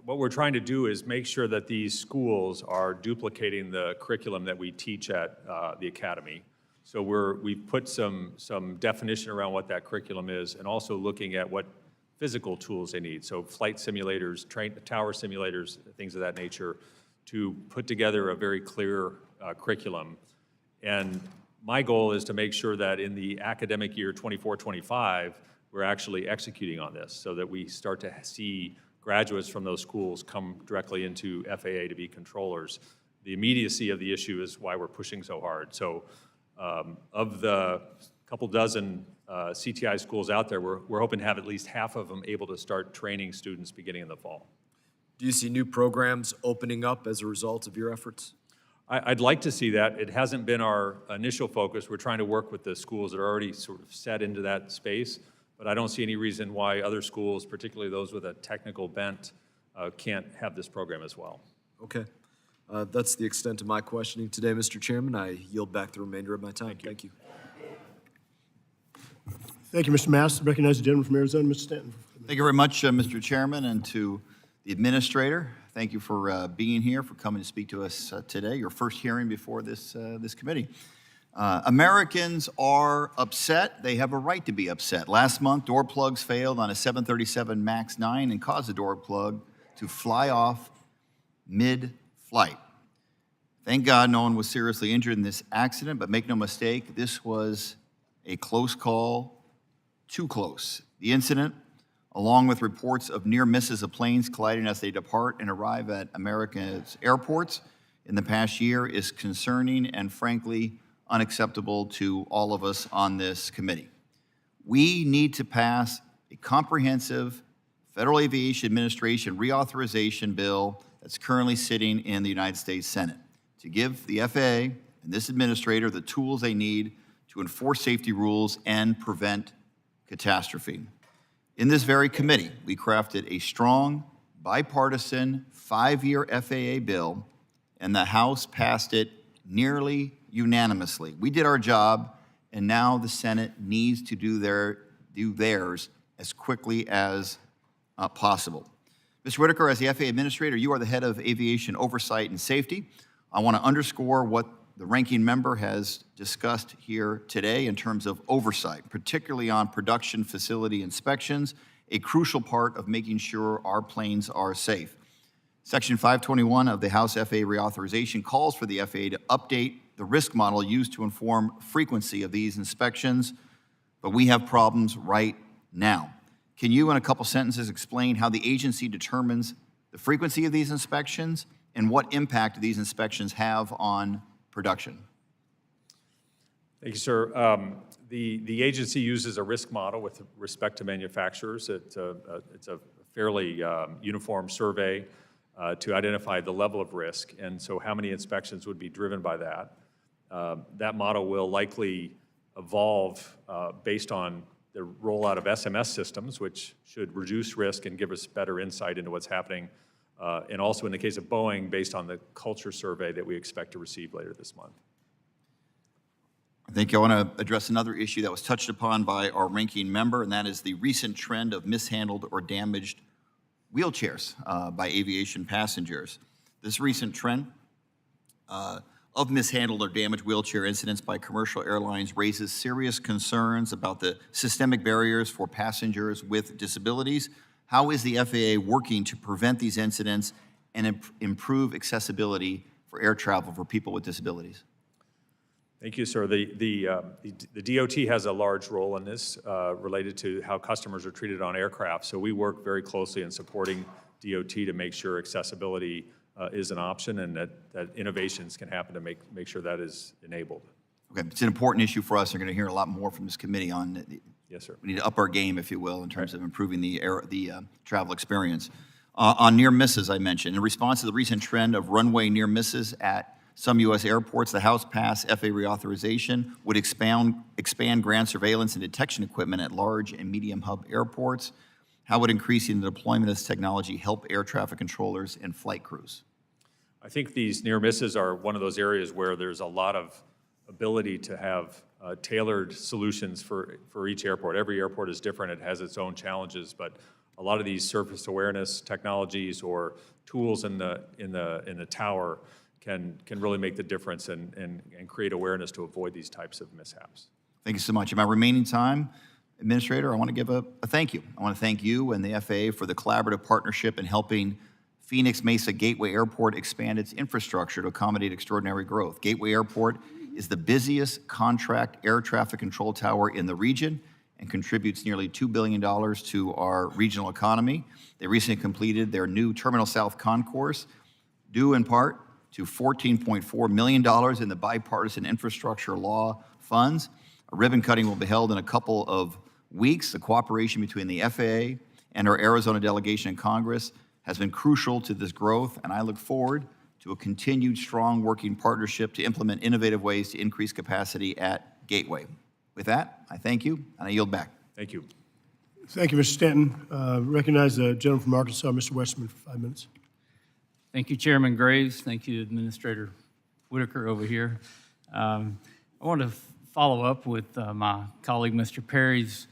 what we're trying to do is make sure that these schools are duplicating the curriculum that we teach at the academy. So we've put some definition around what that curriculum is, and also looking at what physical tools they need. So flight simulators, tower simulators, things of that nature, to put together a very clear curriculum. And my goal is to make sure that in the academic year 24-25, we're actually executing on this so that we start to see graduates from those schools come directly into FAA to be controllers. The immediacy of the issue is why we're pushing so hard. So of the couple dozen CTI schools out there, we're hoping to have at least half of them able to start training students beginning in the fall.
Do you see new programs opening up as a result of your efforts?
I'd like to see that. It hasn't been our initial focus. We're trying to work with the schools that are already sort of set into that space. But I don't see any reason why other schools, particularly those with a technical bent, can't have this program as well.
Okay. That's the extent of my questioning today, Mr. Chairman. I yield back the remainder of my time. Thank you.
Thank you, Mr. Mast. Recognize the gentleman from Arizona, Mr. Stanton.
Thank you very much, Mr. Chairman, and to The administrator, thank you for being here, for coming to speak to us today, your first hearing before this committee. Americans are upset. They have a right to be upset. Last month, door plugs failed on a 737 MAX 9 and caused the door plug to fly off mid-flight. Thank God no one was seriously injured in this accident, but make no mistake, this was a close call, too close. The incident, along with reports of near misses of planes colliding as they depart and arrive at America's airports in the past year, is concerning and frankly unacceptable to all of us on this committee. We need to pass a comprehensive Federal Aviation Administration reauthorization bill that's currently sitting in the United States Senate to give the FAA and this administrator the tools they need to enforce safety rules and prevent catastrophe. In this very committee, we crafted a strong, bipartisan, 5-year FAA bill, and the House passed it nearly unanimously. We did our job, and now the Senate needs to do theirs as quickly as possible. Mr. Whitaker, as the FAA Administrator, you are the head of Aviation Oversight and Safety. I want to underscore what the ranking member has discussed here today in terms of oversight, particularly on production facility inspections, a crucial part of making sure our planes are safe. Section 521 of the House FAA reauthorization calls for the FAA to update the risk model used to inform frequency of these inspections, but we have problems right now. Can you, in a couple sentences, explain how the agency determines the frequency of these inspections and what impact these inspections have on production?
Thank you, sir. The agency uses a risk model with respect to manufacturers. It's a fairly uniform survey to identify the level of risk, and so how many inspections would be driven by that. That model will likely evolve based on the rollout of SMS systems, which should reduce risk and give us better insight into what's happening, and also in the case of Boeing, based on the culture survey that we expect to receive later this month.
I want to address another issue that was touched upon by our ranking member, and that is the recent trend of mishandled or damaged wheelchairs by aviation passengers. This recent trend of mishandled or damaged wheelchair incidents by commercial airlines raises serious concerns about the systemic barriers for passengers with disabilities. How is the FAA working to prevent these incidents and improve accessibility for air travel for people with disabilities?
Thank you, sir. The DOT has a large role in this related to how customers are treated on aircraft. So we work very closely in supporting DOT to make sure accessibility is an option and that innovations can happen to make sure that is enabled.
Okay, it's an important issue for us. We're going to hear a lot more from this committee on.
Yes, sir.
We need to up our game, if you will, in terms of improving the travel experience. On near misses, I mentioned, in response to the recent trend of runway near misses at some U.S. airports, the House passed FAA reauthorization would expand ground surveillance and detection equipment at large and medium hub airports. How would increasing the deployment of this technology help air traffic controllers and flight crews?
I think these near misses are one of those areas where there's a lot of ability to have tailored solutions for each airport. Every airport is different. It has its own challenges, but a lot of these surface awareness technologies or tools in the tower can really make the difference and create awareness to avoid these types of mishaps.
Thank you so much. In my remaining time, Administrator, I want to give a thank you. I want to thank you and the FAA for the collaborative partnership in helping Phoenix Mesa Gateway Airport expand its infrastructure to accommodate extraordinary growth. Gateway Airport is the busiest contract air traffic control tower in the region and contributes nearly $2 billion to our regional economy. They recently completed their new Terminal South concourse, due in part to $14.4 million in the bipartisan infrastructure law funds. A ribbon cutting will be held in a couple of weeks. The cooperation between the FAA and our Arizona delegation in Congress has been crucial to this growth, and I look forward to a continued strong working partnership to implement innovative ways to increase capacity at Gateway. With that, I thank you, and I yield back.
Thank you.
Thank you, Mr. Stanton. Recognize the gentleman from Arkansas, Mr. Westerman, for 5 minutes.
Thank you, Chairman Graves. Thank you, Administrator Whitaker over here. I want to follow up with my colleague, Mr. Perry's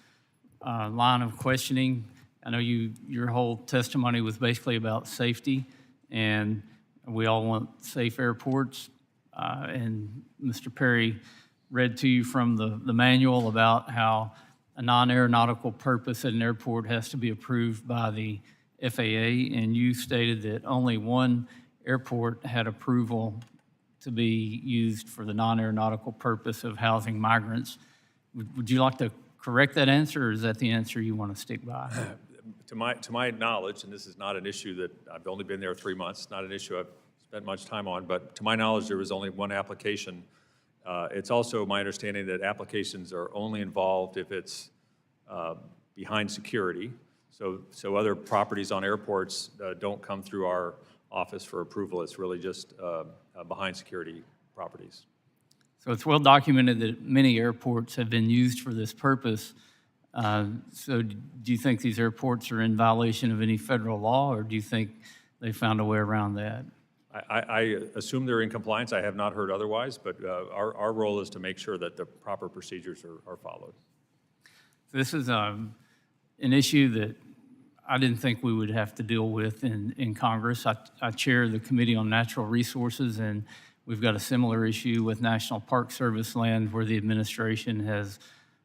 line of questioning. I know your whole testimony was basically about safety, and we all want safe airports. And Mr. Perry read to you from the manual about how a non-aeronautical purpose at an airport has to be approved by the FAA, and you stated that only one airport had approval to be used for the non-aeronautical purpose of housing migrants. Would you like to correct that answer, or is that the answer you want to stick by?
To my knowledge, and this is not an issue that I've only been there 3 months, not an issue I've spent much time on, but to my knowledge, there was only one application. It's also my understanding that applications are only involved if it's behind security. So other properties on airports don't come through our office for approval. It's really just behind security properties.
So it's well documented that many airports have been used for this purpose. So do you think these airports are in violation of any federal law, or do you think they found a way around that?
I assume they're in compliance. I have not heard otherwise, but our role is to make sure that the proper procedures are followed.
This is an issue that I didn't think we would have to deal with in Congress. I chair the Committee on Natural Resources, and we've got a similar issue with National Park Service land where the administration has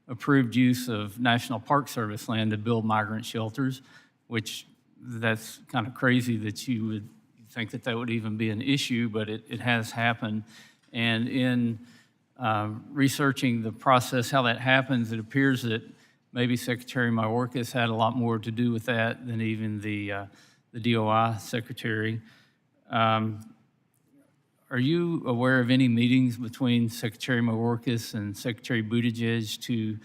approved use of National Park Service land to build migrant shelters, which that's kind of crazy that you would think that that would even be an issue, but it has happened. And in researching the process, how that happens, it appears that maybe Secretary Mayorkas had a lot more to do with that than even the DOI secretary. Are you aware of any meetings between Secretary Mayorkas and Secretary Buttigieg to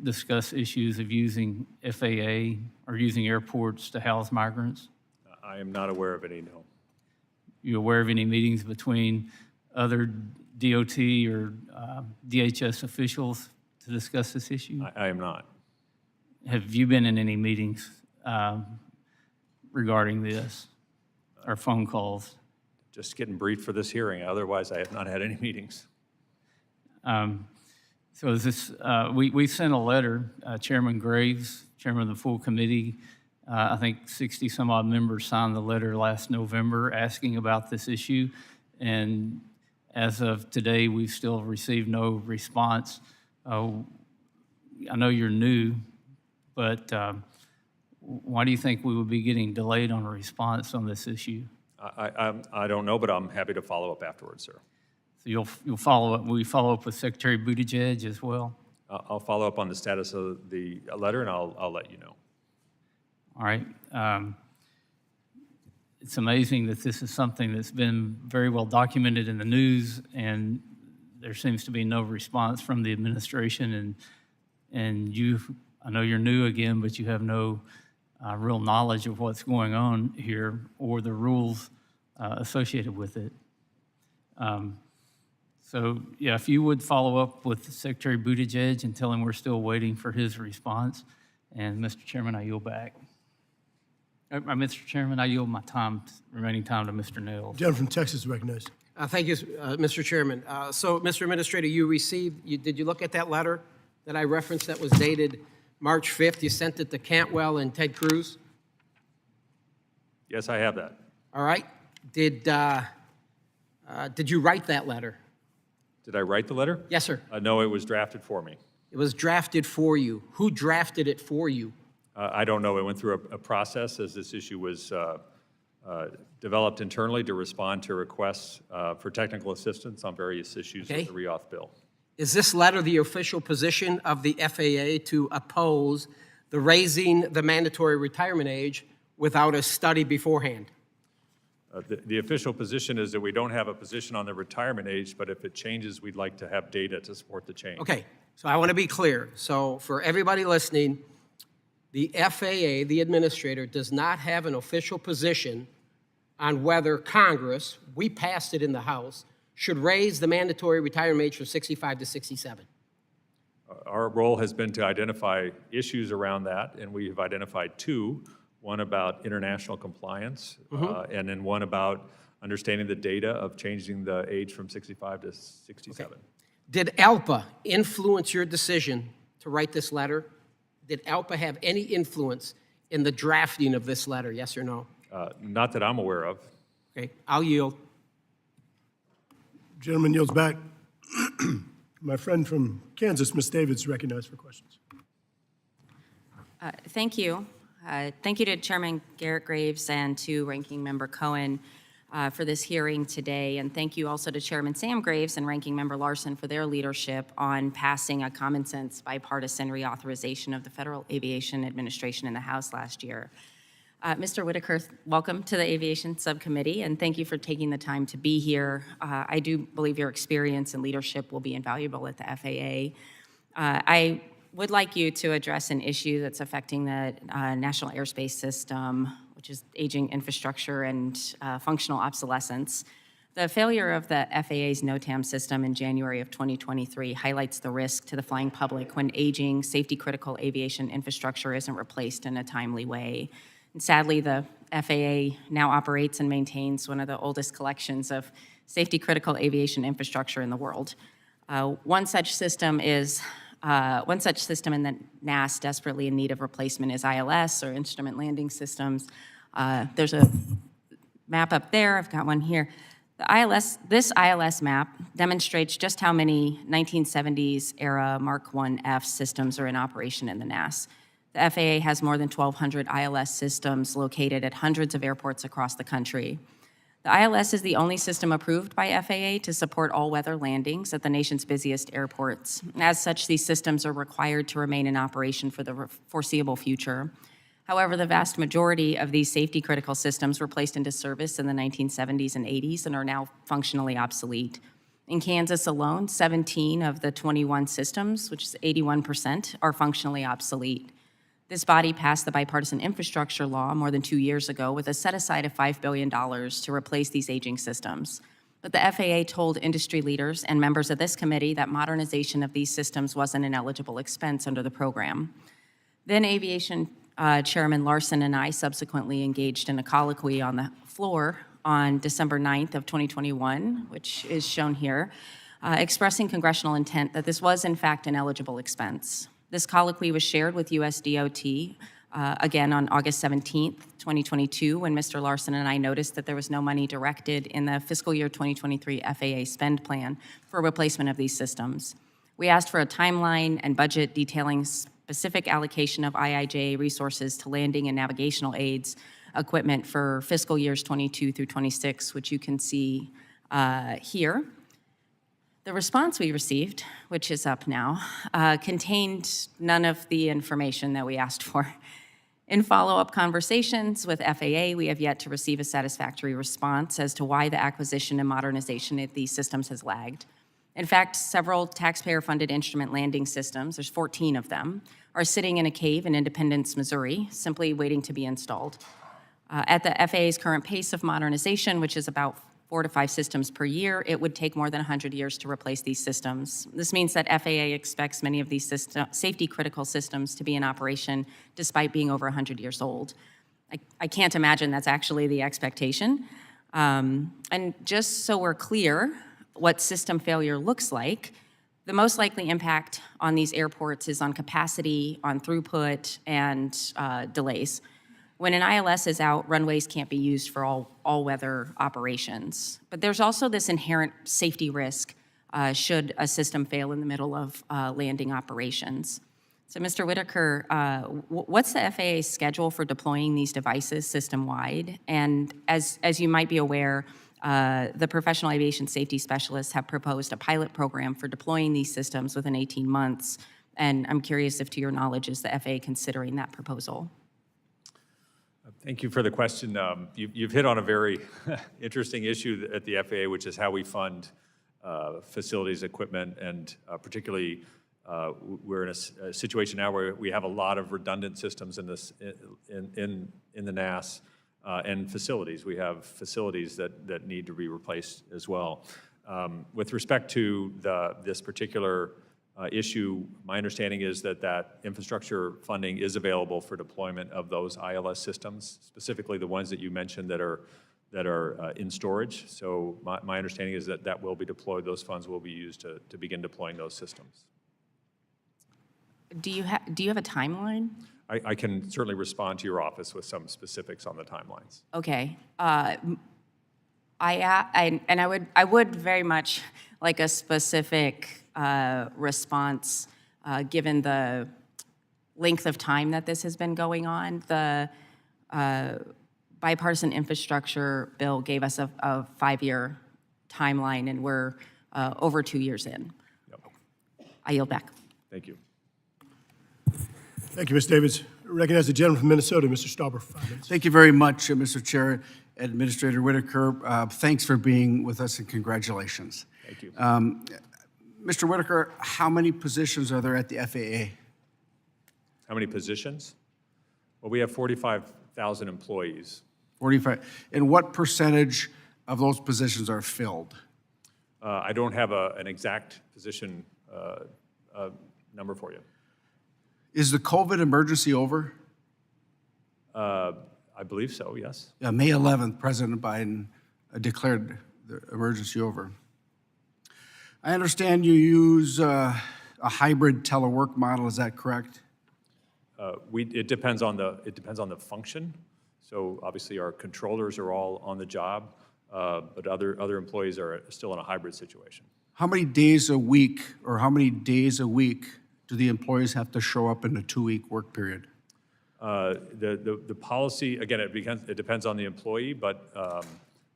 discuss issues of using FAA or using airports to house migrants?
I am not aware of any, no.
You aware of any meetings between other DOT or DHS officials to discuss this issue?
I am not.
Have you been in any meetings regarding this or phone calls?
Just getting briefed for this hearing. Otherwise, I have not had any meetings.
So is this, we sent a letter, Chairman Graves, Chairman of the full committee, I think 60 some odd members signed the letter last November asking about this issue. And as of today, we've still received no response. I know you're new, but why do you think we would be getting delayed on a response on this issue?
I don't know, but I'm happy to follow up afterwards, sir.
So you'll follow up, will you follow up with Secretary Buttigieg as well?
I'll follow up on the status of the letter, and I'll let you know.
All right. It's amazing that this is something that's been very well documented in the news, and there seems to be no response from the administration. And you, I know you're new again, but you have no real knowledge of what's going on here or the rules associated with it. So, yeah, if you would follow up with Secretary Buttigieg and tell him we're still waiting for his response. And, Mr. Chairman, I yield back. Mr. Chairman, I yield my remaining time to Mr. Nails.
Gentleman from Texas is recognized.
Thank you, Mr. Chairman. So, Mr. Administrator, did you look at that letter that I referenced that was dated March 5th? You sent it to Cantwell and Ted Cruz?
Yes, I have that.
All right. Did you write that letter?
Did I write the letter?
Yes, sir.
No, it was drafted for me.
It was drafted for you. Who drafted it for you?
I don't know. It went through a process as this issue was developed internally to respond to requests for technical assistance on various issues
Okay.
with the reauth bill.
Is this letter the official position of the FAA to oppose the raising the mandatory retirement age without a study beforehand?
The official position is that we don't have a position on the retirement age, but if it changes, we'd like to have data to support the change.
Okay, so I want to be clear. So for everybody listening, the FAA, the administrator, does not have an official position on whether Congress, we passed it in the House, should raise the mandatory retirement age from 65 to 67.
Our role has been to identify issues around that, and we have identified two. One about international compliance, and then one about understanding the data of changing the age from 65 to 67.
Okay. Did ALPA influence your decision to write this letter? Did ALPA have any influence in the drafting of this letter, yes or no?
Not that I'm aware of.
Okay, I'll yield.
Gentleman yields back. My friend from Kansas, Ms. Davids, recognized for questions.
Thank you. Thank you to Chairman Garrett Graves and to Ranking Member Cohen for this hearing today. And thank you also to Chairman Sam Graves and Ranking Member Larsen for their leadership on passing a common sense bipartisan reauthorization of the Federal Aviation Administration in the House last year. Mr. Whitaker, welcome to the Aviation Subcommittee, and thank you for taking the time to be here. I do believe your experience and leadership will be invaluable at the FAA. I would like you to address an issue that's affecting the National Airspace System, which is aging infrastructure and functional obsolescence. The failure of the FAA's NOTAM system in January of 2023 highlights the risk to the flying public when aging, safety-critical aviation infrastructure isn't replaced in a timely way. And sadly, the FAA now operates and maintains one of the oldest collections of safety-critical aviation infrastructure in the world. One such system in the NAS desperately in need of replacement is ILS, or Instrument Landing Systems. There's a map up there. I've got one here. This ILS map demonstrates just how many 1970s era Mark 1F systems are in operation in the NAS. The FAA has more than 1,200 ILS systems located at hundreds of airports across the country. The ILS is the only system approved by FAA to support all-weather landings at the nation's busiest airports. As such, these systems are required to remain in operation for the foreseeable future. However, the vast majority of these safety-critical systems were placed into service in the 1970s and 80s and are now functionally obsolete. In Kansas alone, 17 of the 21 systems, which is 81%, are functionally obsolete. This body passed the bipartisan infrastructure law more than 2 years ago with a set-aside of $5 billion to replace these aging systems. But the FAA told industry leaders and members of this committee that modernization of these systems wasn't an eligible expense under the program. Then Aviation Chairman Larsen and I subsequently engaged in a colloquy on the floor on December 9th of 2021, which is shown here, expressing congressional intent that this was in fact an eligible expense. This colloquy was shared with US DOT again on August 17th, 2022, when Mr. Larsen and I noticed that there was no money directed in the fiscal year 2023 FAA spend plan for replacement of these systems. We asked for a timeline and budget detailing specific allocation of IIJA resources to landing and navigational aids equipment for fiscal years 22 through 26, which you can see here. The response we received, which is up now, contained none of the information that we asked for. In follow-up conversations with FAA, we have yet to receive a satisfactory response as to why the acquisition and modernization of these systems has lagged. In fact, several taxpayer-funded instrument landing systems, there's 14 of them, are sitting in a cave in Independence, Missouri, simply waiting to be installed. At the FAA's current pace of modernization, which is about 4 to 5 systems per year, it would take more than 100 years to replace these systems. This means that FAA expects many of these safety-critical systems to be in operation despite being over 100 years old. I can't imagine that's actually the expectation. And just so we're clear what system failure looks like, the most likely impact on these airports is on capacity, on throughput, and delays. When an ILS is out, runways can't be used for all-weather operations. But there's also this inherent safety risk should a system fail in the middle of landing operations. So, Mr. Whitaker, what's the FAA's schedule for deploying these devices system-wide? And as you might be aware, the professional aviation safety specialists have proposed a pilot program for deploying these systems within 18 months. And I'm curious if, to your knowledge, is the FAA considering that proposal?
Thank you for the question. You've hit on a very interesting issue at the FAA, which is how we fund facilities, equipment, and particularly we're in a situation now where we have a lot of redundant systems in the NAS and facilities. We have facilities that need to be replaced as well. With respect to this particular issue, my understanding is that infrastructure funding is available for deployment of those ILS systems, specifically the ones that you mentioned that are in storage. So my understanding is that will be deployed. Those funds will be used to begin deploying those systems.
Do you have a timeline?
I can certainly respond to your office with some specifics on the timelines.
Okay. I would very much like a specific response, given the length of time that this has been going on. The bipartisan infrastructure bill gave us a 5-year timeline, and we're over 2 years in.
Yep.
I yield back.
Thank you.
Thank you, Ms. Davids. I recognize the gentleman from Minnesota, Mr. Stauber, for 5 minutes.
Thank you very much, Mr. Chair. Administrator Whitaker, thanks for being with us and congratulations.
Thank you.
Mr. Whitaker, how many positions are there at the FAA?
How many positions? Well, we have 45,000 employees.
45. And what percentage of those positions are filled?
I don't have an exact position number for you.
Is the COVID emergency over?
I believe so, yes.
Yeah, May 11th, President Biden declared the emergency over. I understand you use a hybrid telework model, is that correct?
It depends on the function. So obviously our controllers are all on the job, but other employees are still in a hybrid situation.
How many days a week do the employees have to show up in a 2-week work period?
The policy, again, it depends on the employee, but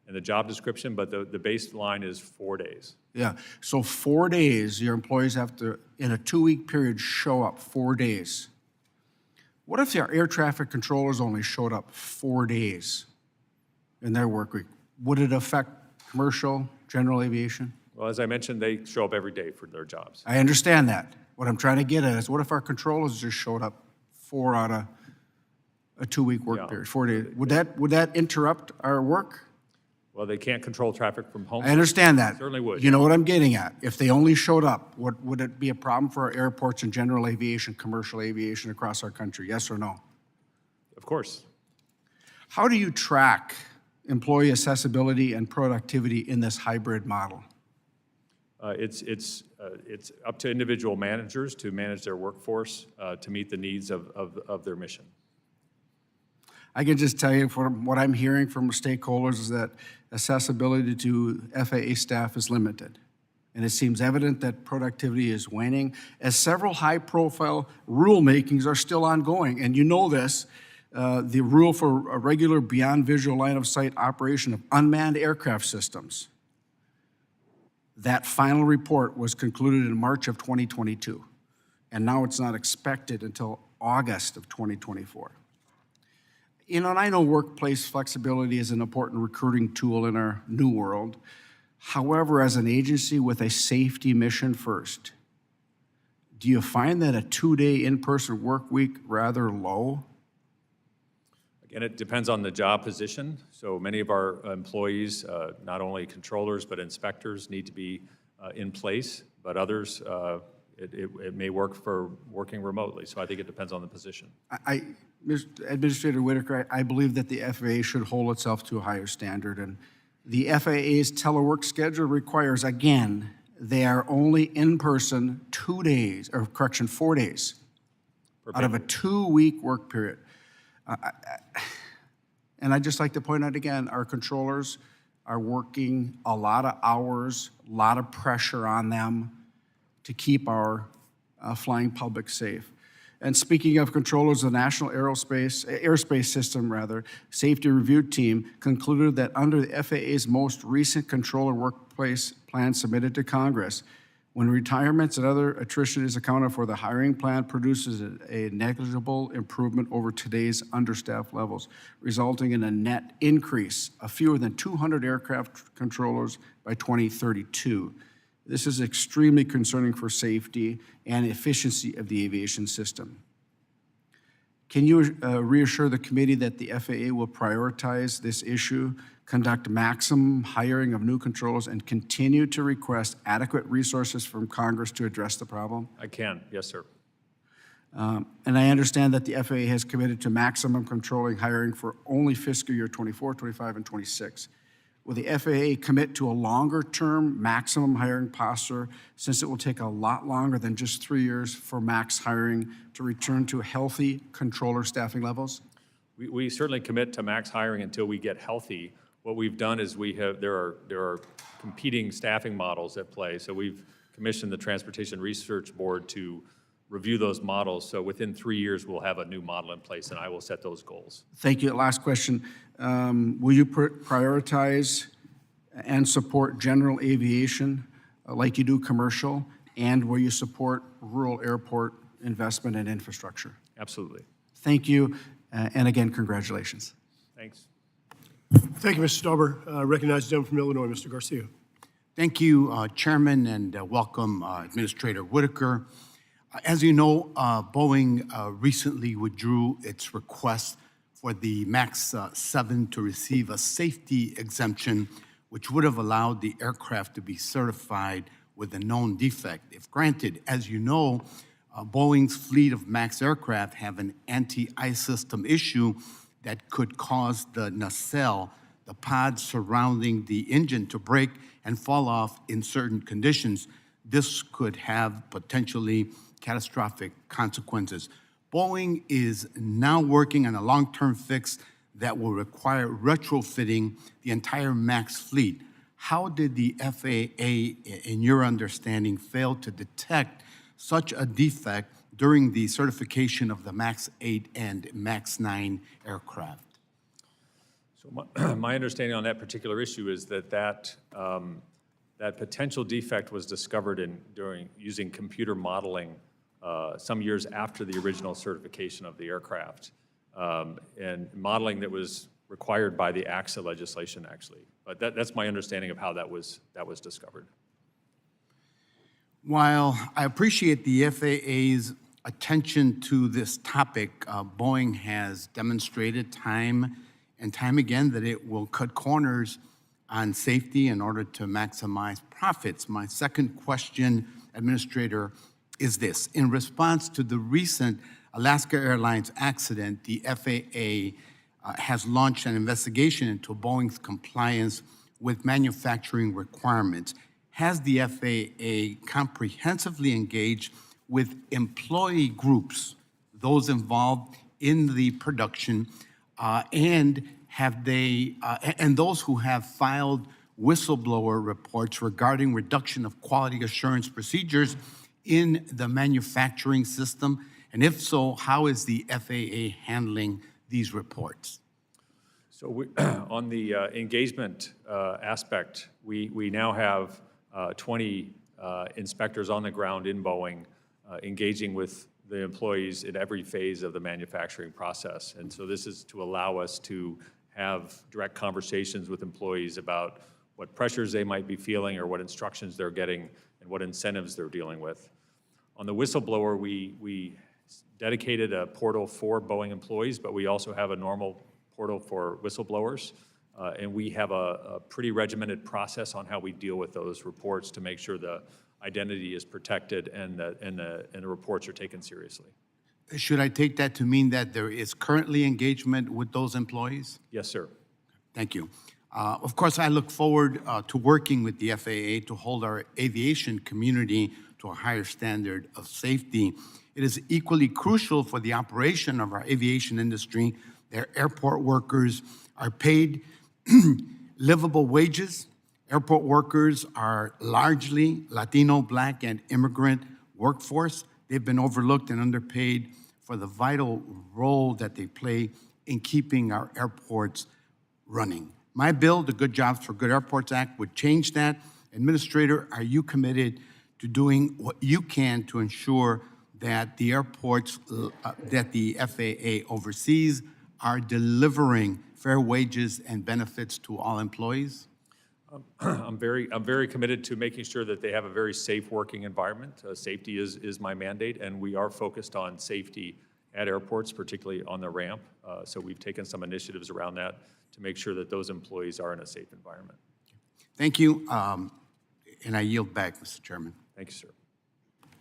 and the job description, but the baseline is 4 days.
Yeah, so 4 days, your employees have to, in a 2-week period, show up 4 days. What if our air traffic controllers only showed up 4 days in their work week? Would it affect commercial, general aviation?
Well, as I mentioned, they show up every day for their jobs.
I understand that. What I'm trying to get at is, what if our controllers just showed up 4 out of a 2-week work
Yeah.
period, 4 days? Would that interrupt our work?
Well, they can't control traffic from home.
I understand that.
Certainly would.
You know what I'm getting at. If they only showed up, would it be a problem for our airports and general aviation, commercial aviation across our country? Yes or no?
Of course.
How do you track employee accessibility and productivity in this hybrid model?
It's up to individual managers to manage their workforce to meet the needs of their mission.
I can just tell you from what I'm hearing from stakeholders is that accessibility to FAA staff is limited. And it seems evident that productivity is waning as several high-profile rulemakings are still ongoing. And you know this, the rule for a regular beyond visual line of sight operation of unmanned aircraft systems. That final report was concluded in March of 2022. And now it's not expected until August of 2024. You know, and I know workplace flexibility is an important recruiting tool in our new world. However, as an agency with a safety mission first, do you find that a 2-day in-person work week rather low?
Again, it depends on the job position. So many of our employees, not only controllers, but inspectors need to be in place, but others, it may work for working remotely. So I think it depends on the position.
Mr. Administrator Whitaker, I believe that the FAA should hold itself to a higher standard. And the FAA's telework schedule requires, again, they are only in person 2 days, or correction, 4 days out of a 2-week work period. And I'd just like to point out again, our controllers are working a lot of hours, a lot of pressure on them to keep our flying public safe. And speaking of controllers, the National Airspace System Safety Review Team concluded that under the FAA's most recent controller workplace plan submitted to Congress, when retirements and other attrition is accounted for, the hiring plan produces a negligible improvement over today's understaffed levels, resulting in a net increase of fewer than 200 aircraft controllers by 2032. This is extremely concerning for safety and efficiency of the aviation system. Can you reassure the committee that the FAA will prioritize this issue, conduct maximum hiring of new controllers, and continue to request adequate resources from Congress to address the problem?
I can, yes, sir.
And I understand that the FAA has committed to maximum controlling hiring for only fiscal year 24, 25, and 26. Will the FAA commit to a longer-term maximum hiring posture, since it will take a lot longer than just 3 years for max hiring to return to healthy controller staffing levels?
We certainly commit to max hiring until we get healthy. What we've done is there are competing staffing models at play. So we've commissioned the Transportation Research Board to review those models. So within 3 years, we'll have a new model in place, and I will set those goals.
Thank you. Last question. Will you prioritize and support general aviation like you do commercial? And will you support rural airport investment and infrastructure?
Absolutely.
Thank you. And again, congratulations.
Thanks.
Thank you, Mr. Stauber. Recognize the gentleman from Illinois, Mr. Garcia.
Thank you, Chairman, and welcome Administrator Whitaker. As you know, Boeing recently withdrew its request for the MAX 7 to receive a safety exemption, which would have allowed the aircraft to be certified with a known defect. If granted, as you know, Boeing's fleet of MAX aircraft have an anti-ice system issue that could cause the nacelle, the pod surrounding the engine, to break and fall off in certain conditions. This could have potentially catastrophic consequences. Boeing is now working on a long-term fix that will require retrofitting the entire MAX fleet. How did the FAA, in your understanding, fail to detect such a defect during the certification of the MAX 8 and MAX 9 aircraft?
So my understanding on that particular issue is that potential defect was discovered during using computer modeling some years after the original certification of the aircraft, and modeling that was required by the AXA legislation, actually. But that's my understanding of how that was discovered.
While I appreciate the FAA's attention to this topic, Boeing has demonstrated time and time again that it will cut corners on safety in order to maximize profits. My second question, Administrator, is this. In response to the recent Alaska Airlines accident, the FAA has launched an investigation into Boeing's compliance with manufacturing requirements. Has the FAA comprehensively engaged with employee groups, those involved in the production, and those who have filed whistleblower reports regarding reduction of quality assurance procedures in the manufacturing system? And if so, how is the FAA handling these reports?
So on the engagement aspect, we now have 20 inspectors on the ground in Boeing engaging with the employees in every phase of the manufacturing process. And so this is to allow us to have direct conversations with employees about what pressures they might be feeling or what instructions they're getting and what incentives they're dealing with. On the whistleblower, we dedicated a portal for Boeing employees, but we also have a normal portal for whistleblowers. And we have a pretty regimented process on how we deal with those reports to make sure the identity is protected and the reports are taken seriously.
Should I take that to mean that there is currently engagement with those employees?
Yes, sir.
Thank you. Of course, I look forward to working with the FAA to hold our aviation community to a higher standard of safety. It is equally crucial for the operation of our aviation industry that airport workers are paid livable wages. Airport workers are largely Latino, Black, and immigrant workforce. They've been overlooked and underpaid for the vital role that they play in keeping our airports running. My bill, the Good Jobs for Good Airports Act, would change that. Administrator, are you committed to doing what you can to ensure that the airports that the FAA oversees are delivering fair wages and benefits to all employees?
I'm very committed to making sure that they have a very safe working environment. Safety is my mandate, and we are focused on safety at airports, particularly on the ramp. So we've taken some initiatives around that to make sure that those employees are in a safe environment.
Thank you, and I yield back, Mr. Chairman.
Thank you, sir.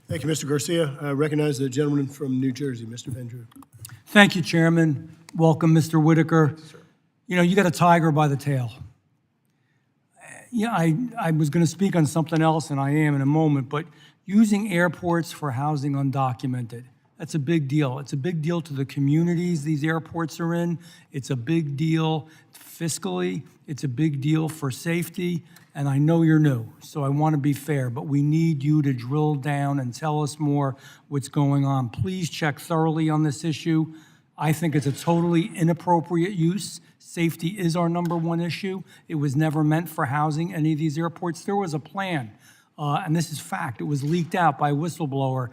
Thank you, Mr. Garcia. I recognize the gentleman from New Jersey, Mr. Van Drew.
Thank you, Chairman. Welcome, Mr. Whitaker.
Sir.
You know, you got a tiger by the tail. Yeah, I was going to speak on something else, and I am in a moment, but using airports for housing undocumented, that's a big deal. It's a big deal to the communities these airports are in. It's a big deal fiscally. It's a big deal for safety. And I know you're new, so I want to be fair, but we need you to drill down and tell us more what's going on. Please check thoroughly on this issue. I think it's a totally inappropriate use. Safety is our #1 issue. It was never meant for housing any of these airports. There was a plan, and this is fact. It was leaked out by a whistleblower,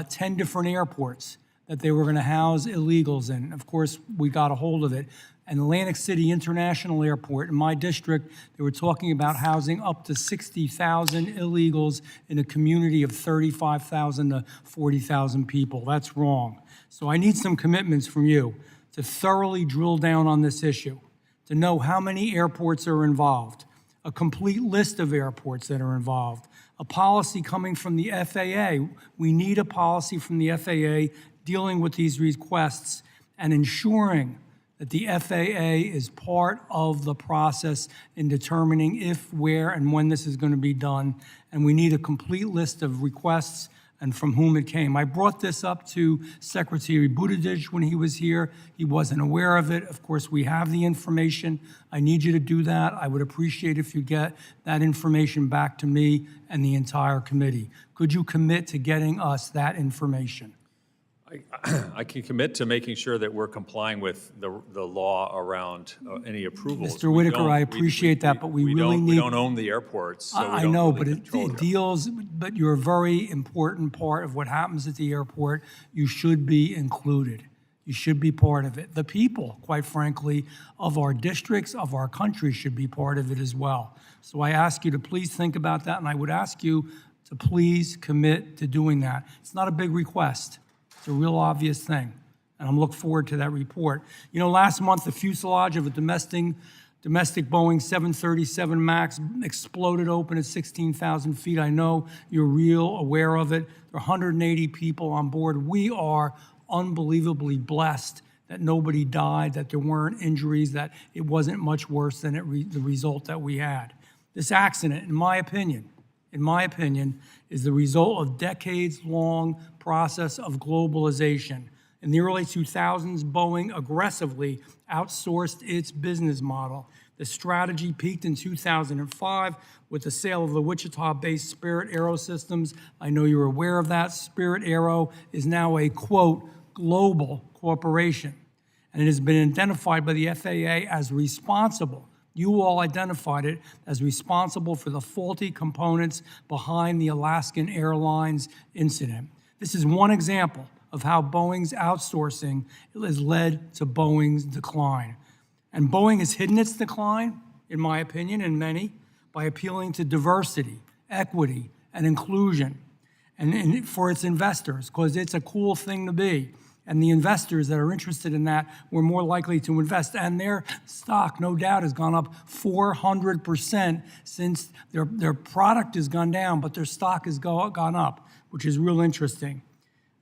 10 different airports that they were going to house illegals in. Of course, we got a hold of it. And Atlantic City International Airport, in my district, they were talking about housing up to 60,000 illegals in a community of 35,000 to 40,000 people. That's wrong. So I need some commitments from you to thoroughly drill down on this issue, to know how many airports are involved, a complete list of airports that are involved, a policy coming from the FAA. We need a policy from the FAA dealing with these requests and ensuring that the FAA is part of the process in determining if, where, and when this is going to be done. And we need a complete list of requests and from whom it came. I brought this up to Secretary Buttigieg when he was here. He wasn't aware of it. Of course, we have the information. I need you to do that. I would appreciate if you get that information back to me and the entire committee. Could you commit to getting us that information?
I can commit to making sure that we're complying with the law around any approvals.
Mr. Whitaker, I appreciate that, but we really need...
We don't own the airports, so we
I
don't
know,
really
but
control
it deals, but you're a very important part of what happens at the airport. You should be included. You should be part of it. The people, quite frankly, of our districts, of our country should be part of it as well. So I ask you to please think about that, and I would ask you to please commit to doing that. It's not a big request. It's a real obvious thing, and I'm looking forward to that report. You know, last month, the fuselage of a domestic Boeing 737 MAX exploded open at 16,000 feet. I know you're real aware of it. There are 180 people on board. We are unbelievably blessed that nobody died, that there weren't injuries, that it wasn't much worse than the result that we had. This accident, in my opinion, is the result of decades-long process of globalization. In the early 2000s, Boeing aggressively outsourced its business model. The strategy peaked in 2005 with the sale of the Wichita-based Spirit Aerosystems. I know you're aware of that. Spirit Aero is now a, quote, global corporation, and it has been identified by the FAA as responsible. You all identified it as responsible for the faulty components behind the Alaskan Airlines incident. This is one example of how Boeing's outsourcing has led to Boeing's decline. And Boeing has hidden its decline, in my opinion, and many, by appealing to diversity, equity, and inclusion, and for its investors, because it's a cool thing to be. And the investors that are interested in that were more likely to invest. And their stock, no doubt, has gone up 400% since their product has gone down, but their stock has gone up, which is real interesting.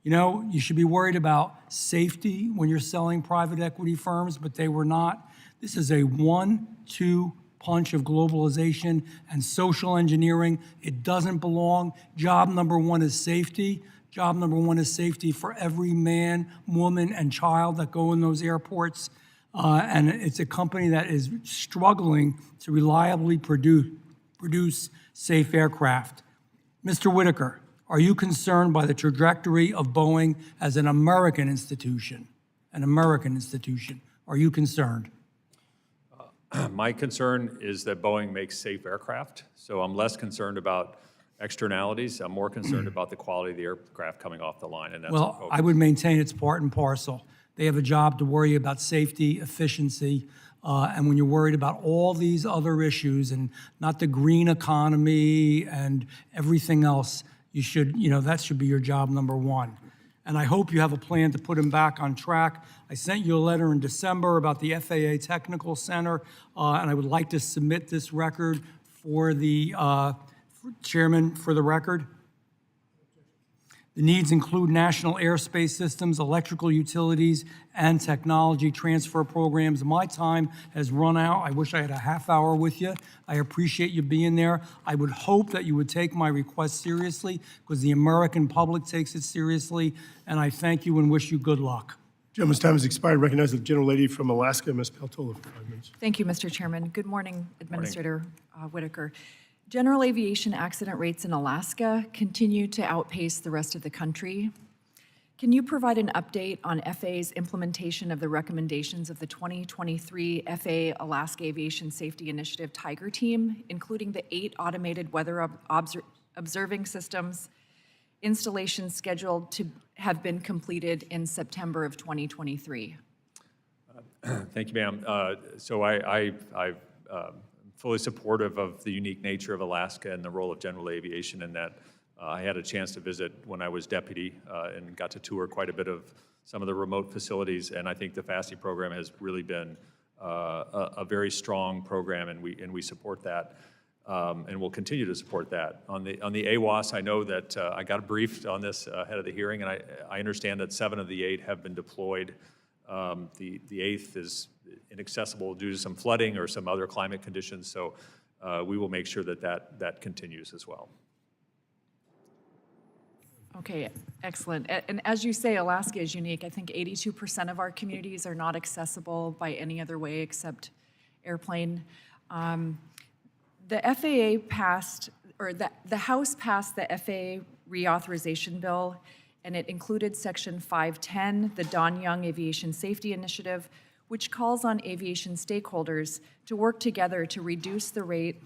You know, you should be worried about safety when you're selling private equity firms, but they were not. This is a 1-2 punch of globalization and social engineering. It doesn't belong. Job #1 is safety. Job #1 is safety for every man, woman, and child that go in those airports. And it's a company that is struggling to reliably produce safe aircraft. Mr. Whitaker, are you concerned by the trajectory of Boeing as an American institution? An American institution. Are you concerned?
My concern is that Boeing makes safe aircraft, so I'm less concerned about externalities. I'm more concerned about the quality of the aircraft coming off the line, and that's our
Well,
focus.
I would maintain it's part and parcel. They have a job to worry about safety, efficiency, and when you're worried about all these other issues and not the green economy and everything else, you should, that should be your job #1. And I hope you have a plan to put them back on track. I sent you a letter in December about the FAA Technical Center, and I would like to submit this record for the Chairman, for the record. The needs include national airspace systems, electrical utilities, and technology transfer programs. My time has run out. I wish I had a half hour with you. I appreciate you being there. I would hope that you would take my request seriously because the American public takes it seriously, and I thank you and wish you good luck.
Gentleman's time has expired. Recognize the gentle lady from Alaska, Ms. Peltola, for 5 minutes.
Thank you, Mr. Chairman. Good morning, Administrator Whitaker. General aviation accident rates in Alaska continue to outpace the rest of the country. Can you provide an update on FAA's implementation of the recommendations of the 2023 FAA Alaska Aviation Safety Initiative Tiger Team, including the 8 automated weather observing systems installations scheduled to have been completed in September of 2023?
Thank you, ma'am. So I'm fully supportive of the unique nature of Alaska and the role of general aviation in that. I had a chance to visit when I was deputy and got to tour quite a bit of some of the remote facilities, and I think the FAST program has really been a very strong program, and we support that, and we'll continue to support that. On the AWAS, I know that I got briefed on this ahead of the hearing, and I understand that 7 of the 8 have been deployed. The 8th is inaccessible due to some flooding or some other climate conditions, so we will make sure that continues as well.
Okay, excellent. And as you say, Alaska is unique. I think 82% of our communities are not accessible by any other way except airplane. The FAA passed, or the House passed the FAA reauthorization bill, and it included Section 510, the Don Young Aviation Safety Initiative, which calls on aviation stakeholders to work together to reduce the rate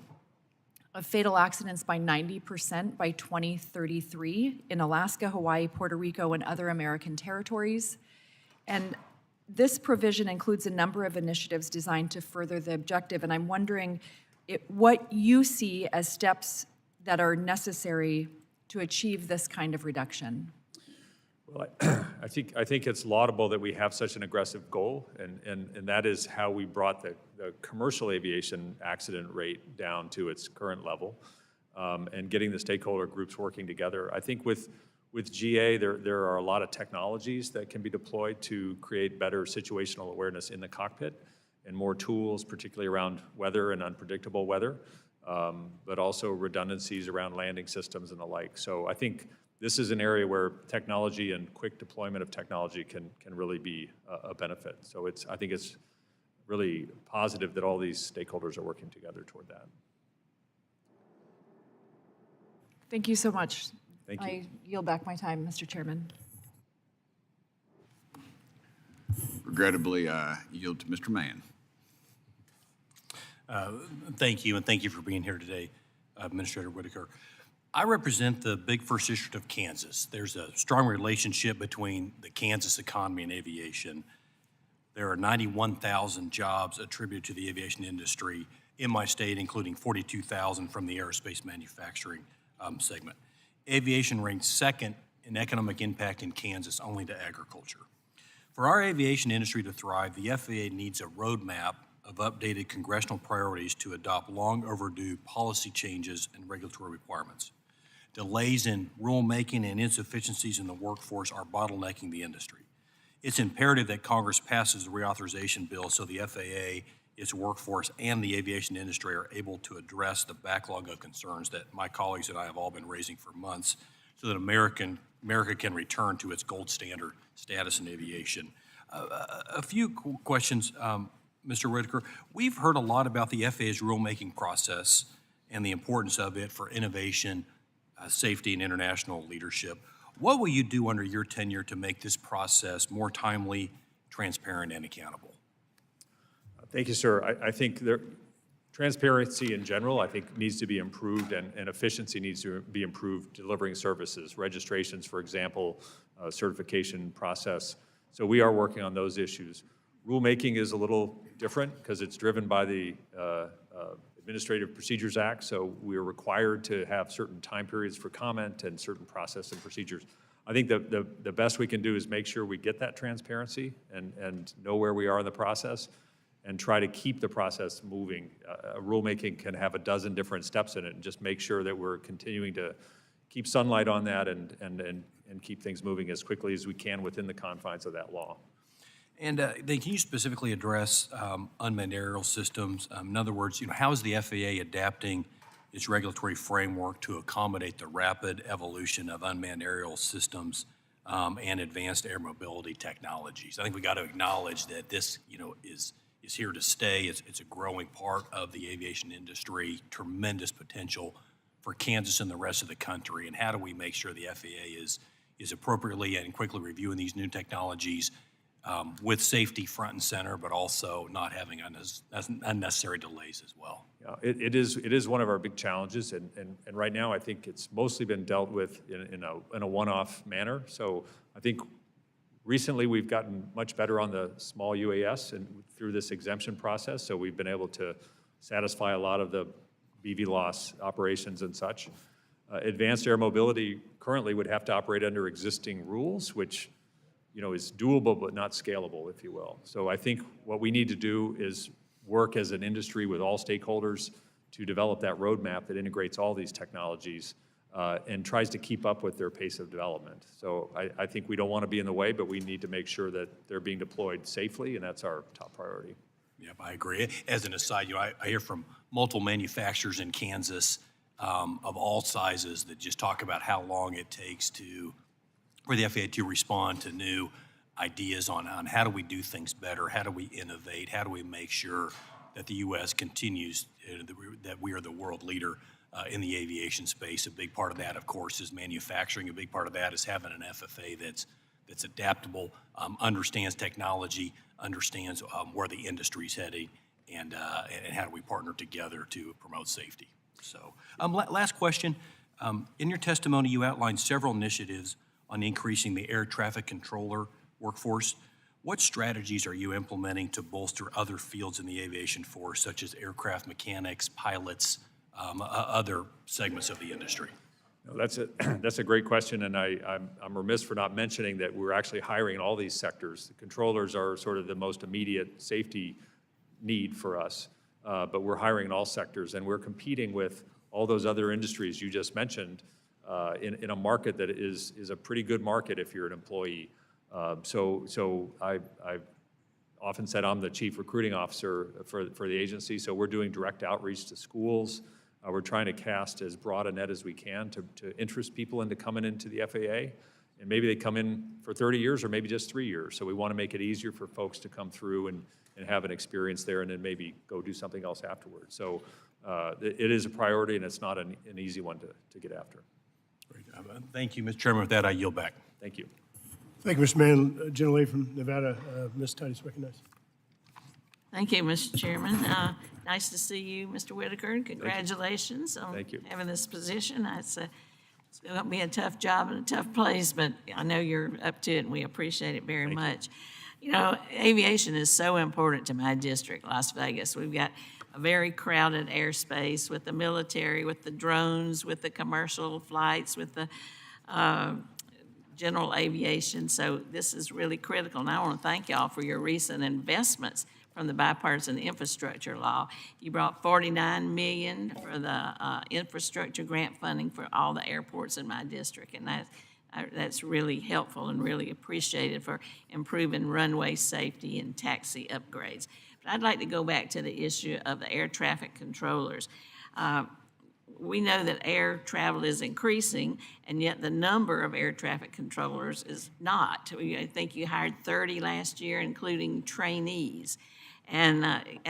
of fatal accidents by 90% by 2033 in Alaska, Hawaii, Puerto Rico, and other American territories. And this provision includes a number of initiatives designed to further the objective, and I'm wondering what you see as steps that are necessary to achieve this kind of reduction.
Well, I think it's laudable that we have such an aggressive goal, and that is how we brought the commercial aviation accident rate down to its current level, and getting the stakeholder groups working together. I think with GA, there are a lot of technologies that can be deployed to create better situational awareness in the cockpit, and more tools, particularly around weather and unpredictable weather, but also redundancies around landing systems and the like. So I think this is an area where technology and quick deployment of technology can really be a benefit. So I think it's really positive that all these stakeholders are working together toward that.
Thank you so much.
Thank you.
I yield back my time, Mr. Chairman.
Regrettably, I yield to Mr. Mann.
Thank you, and thank you for being here today, Administrator Whitaker. I represent the big first district of Kansas. There's a strong relationship between the Kansas economy and aviation. There are 91,000 jobs attributed to the aviation industry in my state, including 42,000 from the aerospace manufacturing segment. Aviation ranks second in economic impact in Kansas, only to agriculture. For our aviation industry to thrive, the FAA needs a roadmap of updated congressional priorities to adopt long overdue policy changes and regulatory requirements. Delays in rulemaking and insufficiencies in the workforce are bottlenecking the industry. It's imperative that Congress passes the reauthorization bill so the FAA, its workforce, and the aviation industry are able to address the backlog of concerns that my colleagues and I have all been raising for months so that America can return to its gold standard status in aviation. A few questions, Mr. Whitaker. We've heard a lot about the FAA's rulemaking process and the importance of it for innovation, safety, and international leadership. What will you do under your tenure to make this process more timely, transparent, and accountable?
Thank you, sir. I think transparency in general, I think, needs to be improved, and efficiency needs to be improved, delivering services, registrations, for example, certification process. So we are working on those issues. Rulemaking is a little different because it's driven by the Administrative Procedures Act, so we are required to have certain time periods for comment and certain process and procedures. I think the best we can do is make sure we get that transparency and know where we are in the process and try to keep the process moving. Rulemaking can have a dozen different steps in it, and just make sure that we're continuing to keep sunlight on that and keep things moving as quickly as we can within the confines of that law.
And then can you specifically address unmanned aerial systems? In other words, how is the FAA adapting its regulatory framework to accommodate the rapid evolution of unmanned aerial systems and advanced air mobility technologies? I think we got to acknowledge that this, is here to stay. It's a growing part of the aviation industry, tremendous potential for Kansas and the rest of the country. And how do we make sure the FAA is appropriately and quickly reviewing these new technologies with safety front and center, but also not having unnecessary delays as well?
Yeah, it is one of our big challenges, and right now I think it's mostly been dealt with in a one-off manner. So I think recently we've gotten much better on the small UAS and through this exemption process. So we've been able to satisfy a lot of the BVLOS operations and such. Advanced air mobility currently would have to operate under existing rules, which is doable but not scalable, if you will. So I think what we need to do is work as an industry with all stakeholders to develop that roadmap that integrates all these technologies and tries to keep up with their pace of development. So I think we don't want to be in the way, but we need to make sure that they're being deployed safely, and that's our top priority.
Yep, I agree. As an aside, I hear from multiple manufacturers in Kansas of all sizes that just talk about how long it takes for the FAA to respond to new ideas on how do we do things better, how do we innovate, how do we make sure that the U.S. continues, that we are the world leader in the aviation space. A big part of that, of course, is manufacturing. A big part of that is having an FFA that's adaptable, understands technology, understands where the industry's heading, and how do we partner together to promote safety. So, last question. In your testimony, you outlined several initiatives on increasing the air traffic controller workforce. What strategies are you implementing to bolster other fields in the aviation force, such as aircraft mechanics, pilots, other segments of the industry?
No, that's a great question, and I'm remiss for not mentioning that we're actually hiring in all these sectors. The controllers are sort of the most immediate safety need for us, but we're hiring in all sectors, and we're competing with all those other industries you just mentioned in a market that is a pretty good market if you're an employee. So I've often said I'm the chief recruiting officer for the agency, so we're doing direct outreach to schools. We're trying to cast as broad a net as we can to interest people into coming into the FAA. And maybe they come in for 30 years or maybe just 3 years. So we want to make it easier for folks to come through and have an experience there and then maybe go do something else afterwards. So it is a priority, and it's not an easy one to get after.
Great. Thank you, Mr. Chairman. With that, I yield back.
Thank you.
Thank you, Mr. Mann. Gentlelady from Nevada, Ms. Titus, recognized.
Thank you, Mr. Chairman. Nice to see you, Mr. Whitaker, and congratulations on having this position. It's going to be a tough job and a tough place, but I know you're up to it, and we appreciate it very much. Aviation is so important to my district, Las Vegas. We've got a very crowded airspace with the military, with the drones, with the commercial flights, with the general aviation. So this is really critical, and I want to thank y'all for your recent investments from the bipartisan infrastructure law. You brought $49 million for the infrastructure grant funding for all the airports in my district, and that's really helpful and really appreciated for improving runway safety and taxi upgrades. But I'd like to go back to the issue of the air traffic controllers. We know that air travel is increasing, and yet the number of air traffic controllers is not. I think you hired 30 last year, including trainees. And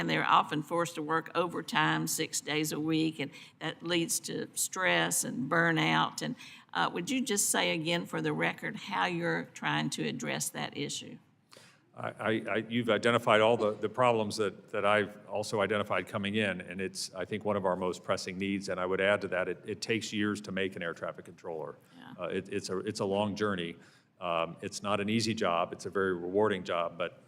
they're often forced to work overtime 6 days a week, and that leads to stress and burnout. And would you just say again for the record how you're trying to address that issue?
You've identified all the problems that I've also identified coming in, and it's, I think, one of our most pressing needs. And I would add to that, it takes years to make an air traffic controller. Yeah. It's a long journey. It's not an easy job. It's a very rewarding job, but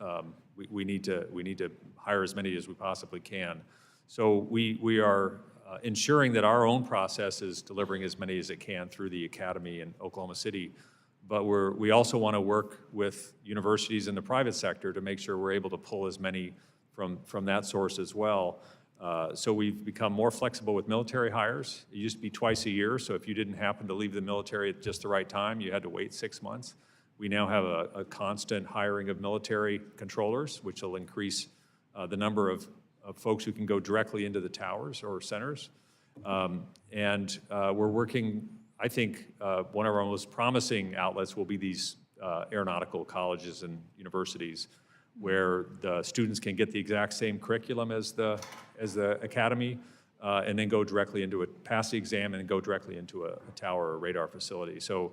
we need to hire as many as we possibly can. So we are ensuring that our own process is delivering as many as it can through the academy in Oklahoma City. But we also want to work with universities in the private sector to make sure we're able to pull as many from that source as well. So we've become more flexible with military hires. It used to be twice a year, so if you didn't happen to leave the military at just the right time, you had to wait 6 months. We now have a constant hiring of military controllers, which will increase the number of folks who can go directly into the towers or centers. We're working, I think, one of our most promising outlets will be these aeronautical colleges and universities, where the students can get the exact same curriculum as the academy, and then go directly into it, pass the exam, and go directly into a tower or radar facility. So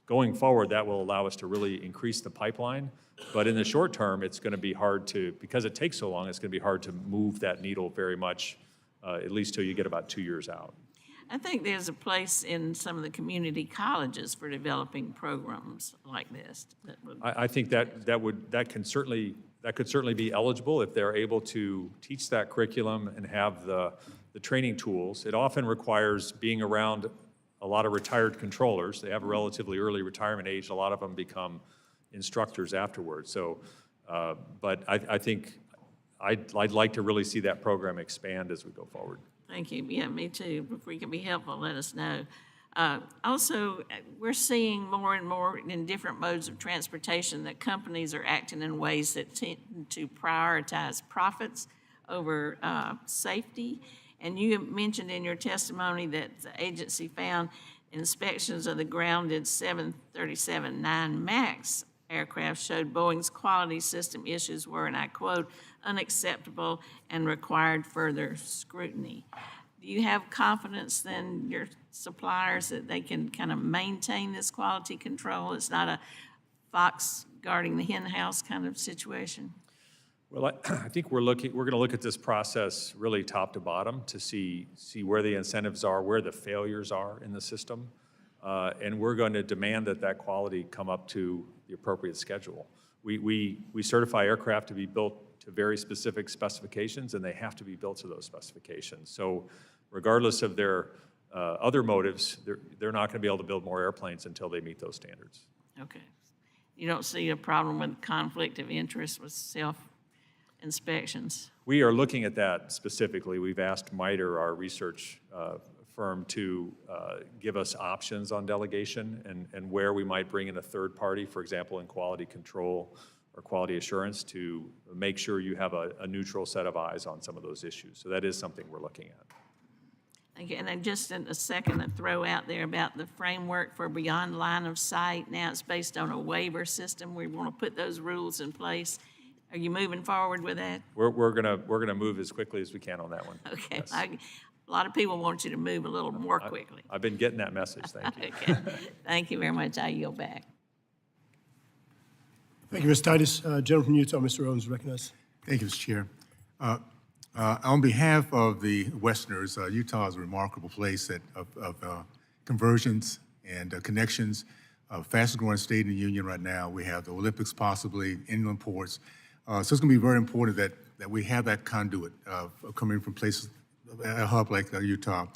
going forward, that will allow us to really increase the pipeline. But in the short term, it's going to be hard to, because it takes so long, it's going to be hard to move that needle very much, at least till you get about 2 years out.
I think there's a place in some of the community colleges for developing programs like this.
I think that could certainly be eligible if they're able to teach that curriculum and have the training tools. It often requires being around a lot of retired controllers. They have a relatively early retirement age. A lot of them become instructors afterwards. So, but I think I'd like to really see that program expand as we go forward.
Thank you. Yeah, me too. If we can be helpful, let us know. Also, we're seeing more and more in different modes of transportation that companies are acting in ways that tend to prioritize profits over safety. And you mentioned in your testimony that the agency found inspections of the grounded 737-9 MAX aircraft showed Boeing's quality system issues were, and I quote, unacceptable and required further scrutiny. Do you have confidence then your suppliers that they can kind of maintain this quality control? It's not a fox guarding the hen house kind of situation?
Well, I think we're going to look at this process really top to bottom to see where the incentives are, where the failures are in the system, and we're going to demand that quality come up to the appropriate schedule. We certify aircraft to be built to very specific specifications, and they have to be built to those specifications. So regardless of their other motives, they're not going to be able to build more airplanes until they meet those standards.
Okay. You don't see a problem with conflict of interest with self-inspections?
We are looking at that specifically. We've asked MITRE, our research firm, to give us options on delegation and where we might bring in a third party, for example, in quality control or quality assurance, to make sure you have a neutral set of eyes on some of those issues. So that is something we're looking at.
Okay, and then just in a second to throw out there about the framework for beyond line of sight. Now it's based on a waiver system. We want to put those rules in place. Are you moving forward with that?
We're gonna move as quickly as we can on that one.
Okay,
Yes.
a lot of people want you to move a little more quickly.
I've been getting that message. Thank you.
Okay, thank you very much. I yield back.
Thank you, Ms. Titus. Gentleman from Utah, Mr. Owens, recognized.
Thank you, Mr. Chair. On behalf of the Westerners, Utah is a remarkable place of conversions and connections. Fastest growing state in the union right now. We have the Olympics possibly, inland ports. So it's going to be very important that we have that conduit coming from places, a hub like Utah.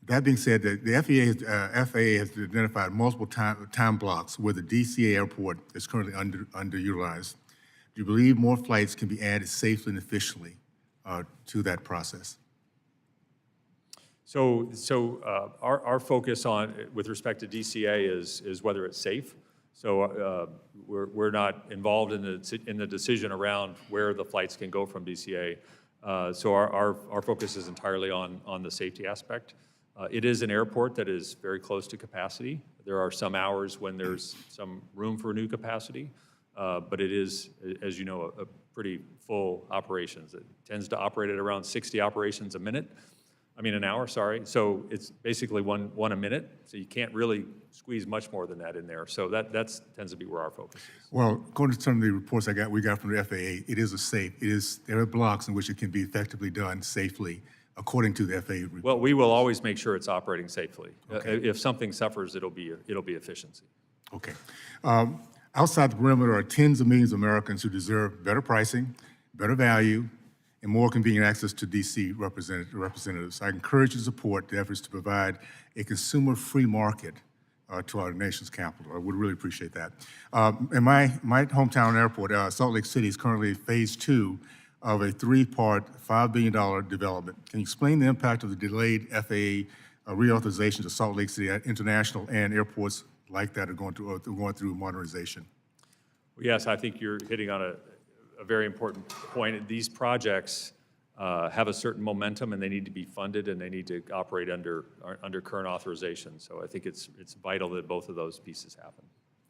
That being said, the FAA has identified multiple time blocks where the DCA airport is currently underutilized. Do you believe more flights can be added safely and efficiently to that process?
So our focus with respect to DCA is whether it's safe. So we're not involved in the decision around where the flights can go from DCA. So our focus is entirely on the safety aspect. It is an airport that is very close to capacity. There are some hours when there's some room for new capacity, but it is, as you know, a pretty full operations. It tends to operate at around 60 operations an hour, sorry. So it's basically one a minute. So you can't really squeeze much more than that in there. So that tends to be where our focus is.
Well, according to some of the reports we got from the FAA, there are blocks in which it can be effectively done safely, according to the FAA report.
Well, we will always make sure it's operating safely.
Okay.
If something suffers, it'll be efficiency.
Okay. Outside the perimeter are tens of millions of Americans who deserve better pricing, better value, and more convenient access to D.C. representatives. I encourage you to support the efforts to provide a consumer-free market to our nation's capital. I would really appreciate that. In my hometown airport, Salt Lake City, is currently phase 2 of a three-part, $5 billion development. Can you explain the impact of the delayed FAA reauthorization to Salt Lake City International and airports like that are going through modernization?
Yes, I think you're hitting on a very important point. These projects have a certain momentum, and they need to be funded, and they need to operate under current authorization. So I think it's vital that both of those pieces happen.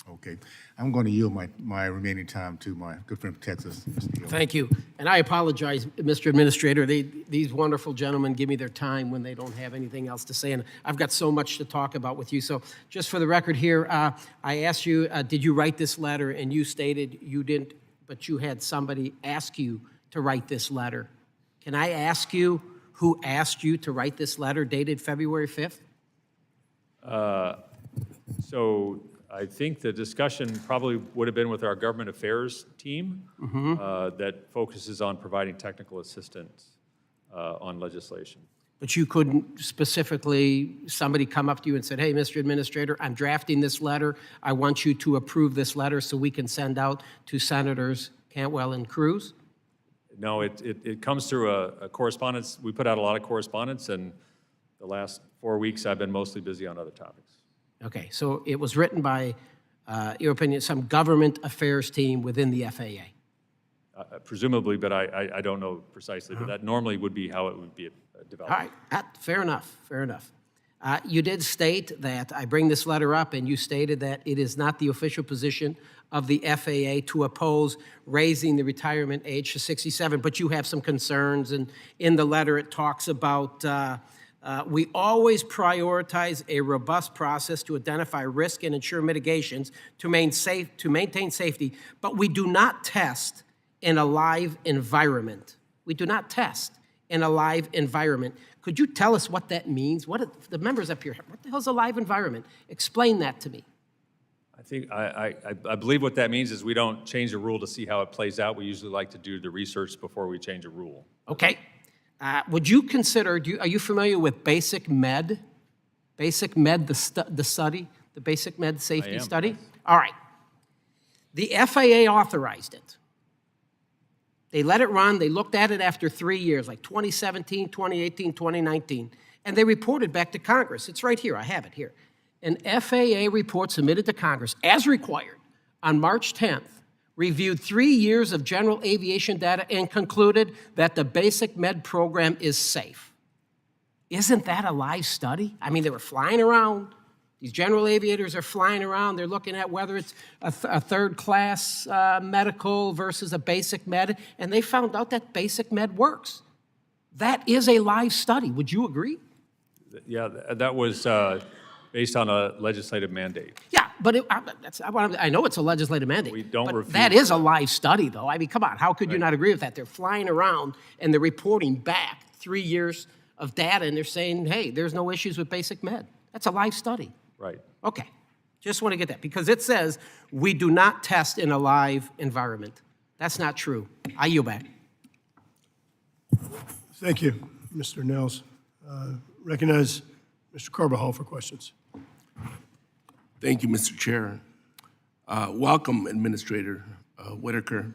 Okay. I'm going to yield my remaining time to my good friend from Texas, Mr. Hill.
Thank you. And I apologize, Mr. Administrator. These wonderful gentlemen give me their time when they don't have anything else to say. And I've got so much to talk about with you. So just for the record here, I asked you, did you write this letter? And you stated you didn't, but you had somebody ask you to write this letter. Can I ask you who asked you to write this letter dated February 5th?
So I think the discussion probably would have been with our government affairs team that focuses on providing technical assistance on legislation.
But you couldn't specifically, somebody come up to you and said, hey, Mr. Administrator, I'm drafting this letter. I want you to approve this letter so we can send out to Senators Cantwell and Cruz?
No, it comes through a correspondence. We put out a lot of correspondence, and the last 4 weeks I've been mostly busy on other topics.
Okay, so it was written by, your opinion, some government affairs team within the FAA?
Presumably, but I don't know precisely, but that normally would be how it would be developed.
All right, fair enough, fair enough. You did state that, I bring this letter up, and you stated that it is not the official position of the FAA to oppose raising the retirement age to 67, but you have some concerns, and in the letter it talks about we always prioritize a robust process to identify risk and ensure mitigations to maintain safety, but we do not test in a live environment. We do not test in a live environment. Could you tell us what that means? The members up here, what the hell's a live environment? Explain that to me.
I think I believe what that means is we don't change a rule to see how it plays out. We usually like to do the research before we change a rule.
Okay. Would you consider, are you familiar with Basic Med? Basic Med, the study, the Basic Med safety study?
Yes.
All right. The FAA authorized it. They let it run. They looked at it after 3 years, like 2017, 2018, 2019, and they reported back to Congress. It's right here. I have it here. An FAA report submitted to Congress, as required, on March 10th, reviewed 3 years of general aviation data and concluded that the Basic Med program is safe. Isn't that a live study? I mean, they were flying around. These general aviators are flying around. They're looking at whether it's a third-class medical versus a Basic Med, and they found out that Basic Med works. That is a live study. Would you agree?
Yeah, that was based on a legislative mandate.
Yeah, but I know it's a legislative mandate.
We don't
but
refuse
that is a live study, though. I mean, come on, how could you not agree with that? They're flying around and they're reporting back 3 years of data, and they're saying, hey, there's no issues with Basic Med. That's a live study.
Right.
Okay, just want to get that, because it says we do not test in a live environment. That's not true. I yield back.
Thank you, Mr. Nels. Recognize Mr. Carbajal for questions.
Thank you, Mr. Chair. Welcome, Administrator Whitaker.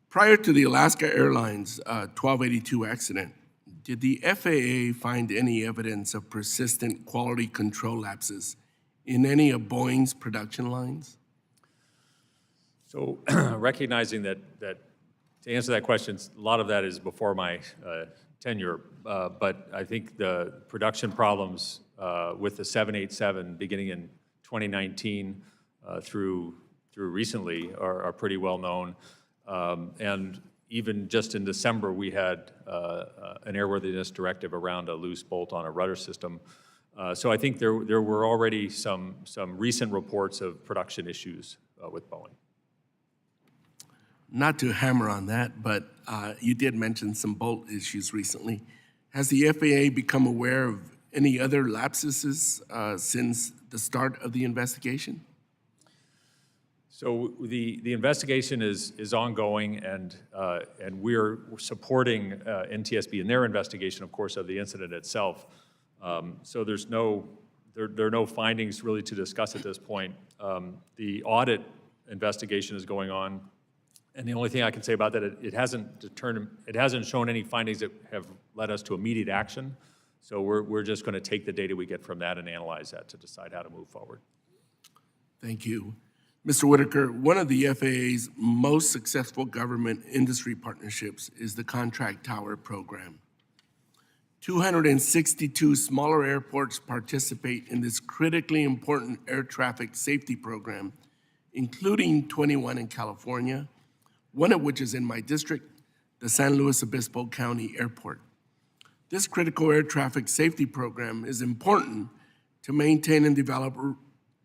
Prior to the Alaska Airlines 1282 accident, did the FAA find any evidence of persistent quality control lapses in any of Boeing's production lines?
So recognizing that to answer that question, a lot of that is before my tenure, but I think the production problems with the 787 beginning in 2019 through recently are pretty well known. And even just in December, we had an airworthiness directive around a loose bolt on a rudder system. So I think there were already some recent reports of production issues with Boeing.
Not to hammer on that, but you did mention some bolt issues recently. Has the FAA become aware of any other lapses since the start of the investigation?
So the investigation is ongoing, and we're supporting NTSB in their investigation, of course, of the incident itself. So there are no findings really to discuss at this point. The audit investigation is going on, And the only thing I can say about that, it hasn't shown any findings that have led us to immediate action. So we're just going to take the data we get from that and analyze that to decide how to move forward.
Thank you. Mr. Whitaker, one of the FAA's most successful government industry partnerships is the Contract Tower Program. 262 smaller airports participate in this critically important air traffic safety program, including 21 in California, one of which is in my district, the San Luis Obispo County Airport. This critical air traffic safety program is important to maintain and develop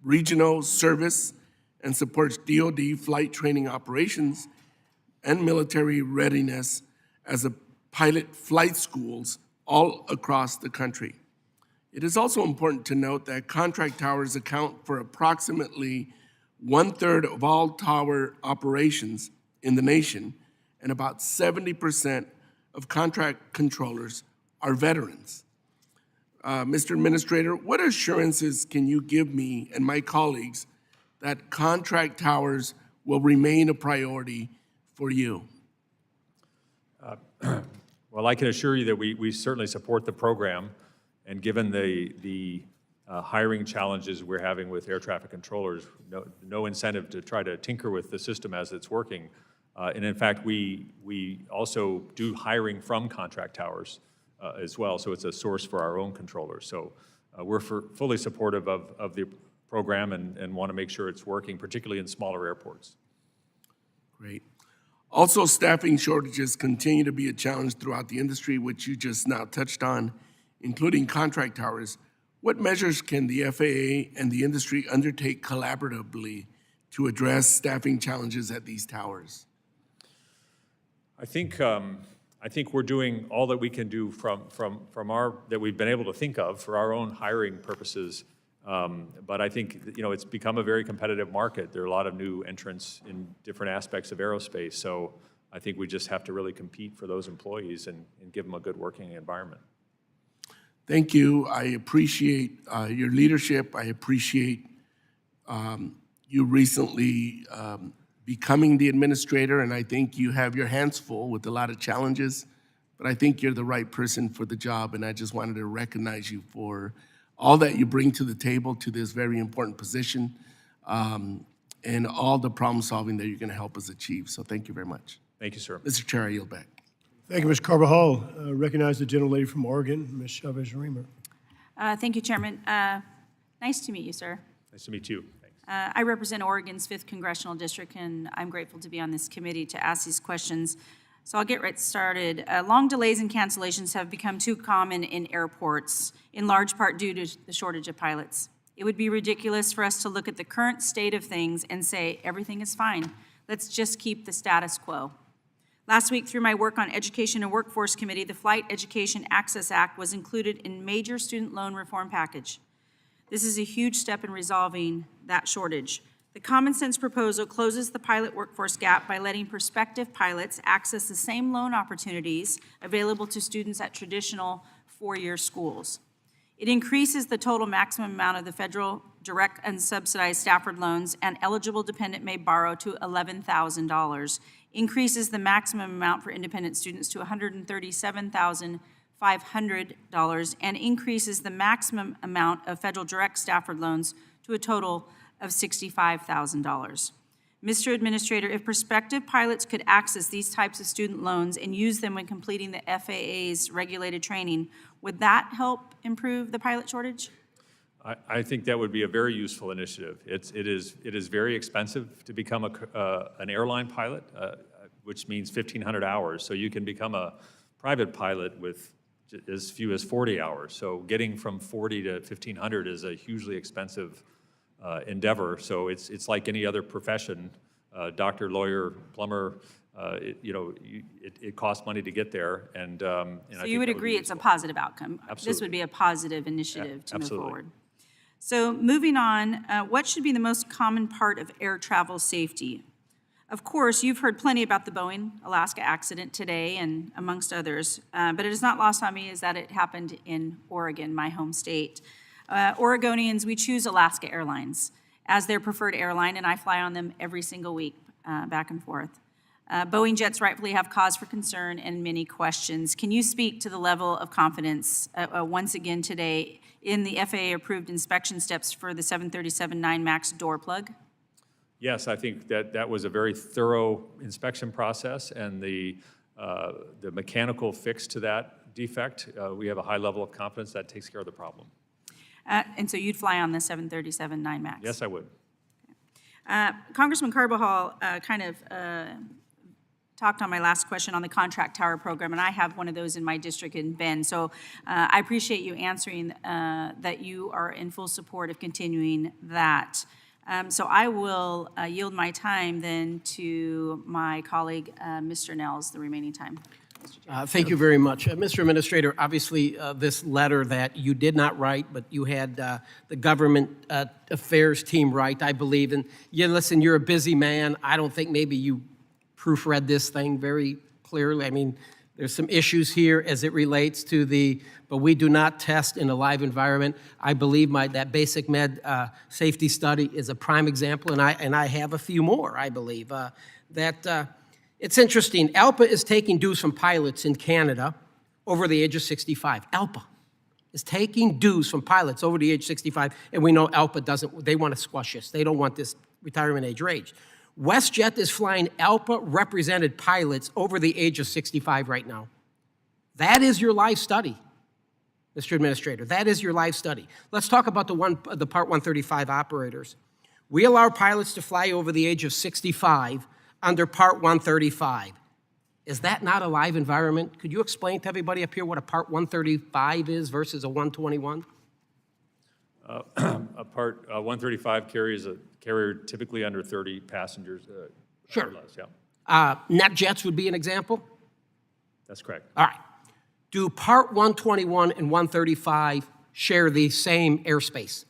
regional service and supports DoD flight training operations and military readiness as a pilot flight schools all across the country. It is also important to note that contract towers account for approximately 1/3 of all tower operations in the nation, and about 70% of contract controllers are veterans. Mr. Administrator, what assurances can you give me and my colleagues that contract towers will remain a priority for you?
Well, I can assure you that we certainly support the program, and given the hiring challenges we're having with air traffic controllers, no incentive to try to tinker with the system as it's working. And in fact, we also do hiring from contract towers as well, so it's a source for our own controllers. So we're fully supportive of the program and want to make sure it's working, particularly in smaller airports.
Great. Also, staffing shortages continue to be a challenge throughout the industry, which you just now touched on, including contract towers. What measures can the FAA and the industry undertake collaboratively to address staffing challenges at these towers?
I think we're doing all that we can do from that we've been able to think of for our own hiring purposes. But I think, it's become a very competitive market. There are a lot of new entrants in different aspects of aerospace. So I think we just have to really compete for those employees and give them a good working environment.
Thank you. I appreciate your leadership. I appreciate you recently becoming the administrator, and I think you have your hands full with a lot of challenges, but I think you're the right person for the job, and I just wanted to recognize you for all that you bring to the table to this very important position, and all the problem solving that you're going to help us achieve. So thank you very much.
Thank you, sir.
Mr. Chair, I yield back.
Thank you, Ms. Carbajal. Recognize the gentlelady from Oregon, Ms. Chavez-Remer.
Thank you, Chairman. Nice to meet you, sir.
Nice to meet you.
I represent Oregon's 5th Congressional District, and I'm grateful to be on this committee to ask these questions. So I'll get right started. Long delays and cancellations have become too common in airports, in large part due to the shortage of pilots. It would be ridiculous for us to look at the current state of things and say, everything is fine. Let's just keep the status quo. Last week, through my work on Education and Workforce Committee, the Flight Education Access Act was included in major student loan reform package. This is a huge step in resolving that shortage. The common sense proposal closes the pilot workforce gap by letting prospective pilots access the same loan opportunities available to students at traditional four-year schools. It increases the total maximum amount of the federal direct unsubsidized Stafford loans an eligible dependent may borrow to $11,000, increases the maximum amount for independent students to $137,500, and increases the maximum amount of federal direct Stafford loans to a total of $65,000. Mr. Administrator, if prospective pilots could access these types of student loans and use them when completing the FAA's regulated training, would that help improve the pilot shortage?
I think that would be a very useful initiative. It is very expensive to become an airline pilot, which means 1,500 hours. So you can become a private pilot with as few as 40 hours. So getting from 40 to 1,500 is a hugely expensive endeavor. So it's like any other profession, doctor, lawyer, plumber. It costs money to get there, and
so you would agree it's a positive outcome.
Absolutely.
This would be a positive initiative to
Absolutely.
move forward. So moving on, what should be the most common part of air travel safety? Of course, you've heard plenty about the Boeing Alaska accident today, and amongst others, but it is not lost on me is that it happened in Oregon, my home state. Oregonians, we choose Alaska Airlines as their preferred airline, and I fly on them every single week, back and forth. Boeing jets rightfully have cause for concern and many questions. Can you speak to the level of confidence, once again today, in the FAA-approved inspection steps for the 737-9 MAX door plug?
Yes, I think that was a very thorough inspection process, and the mechanical fix to that defect, we have a high level of confidence that takes care of the problem.
And so you'd fly on the 737-9 MAX?
Yes, I would.
Congressman Carbajal talked on my last question on the contract tower program, and I have one of those in my district in Bend. So I appreciate you answering that you are in full support of continuing that. So I will yield my time then to my colleague, Mr. Nels, the remaining time.
Thank you very much. Mr. Administrator, obviously this letter that you did not write, but you had the government affairs team write, I believe. And yeah, listen, you're a busy man. I don't think maybe you proofread this thing very clearly. I mean, there's some issues here as it relates to but we do not test in a live environment. I believe that basic med safety study is a prime example, and I have a few more, I believe. It's interesting. ALPA is taking dues from pilots in Canada over the age of 65. ALPA is taking dues from pilots over the age of 65, and we know ALPA they want to squash us. They don't want this retirement age range. WestJet is flying ALPA-represented pilots over the age of 65 right now. That is your live study, Mr. Administrator. That is your live study. Let's talk about the Part 135 operators. We allow pilots to fly over the age of 65 under Part 135. Is that not a live environment? Could you explain to everybody up here what a Part 135 is versus a 121?
A Part 135 carries a carrier typically under 30 passengers.
Sure.
Or less, yeah.
NetJets would be an example?
That's correct.
All right. Do Part 121 and 135 share the same airspace?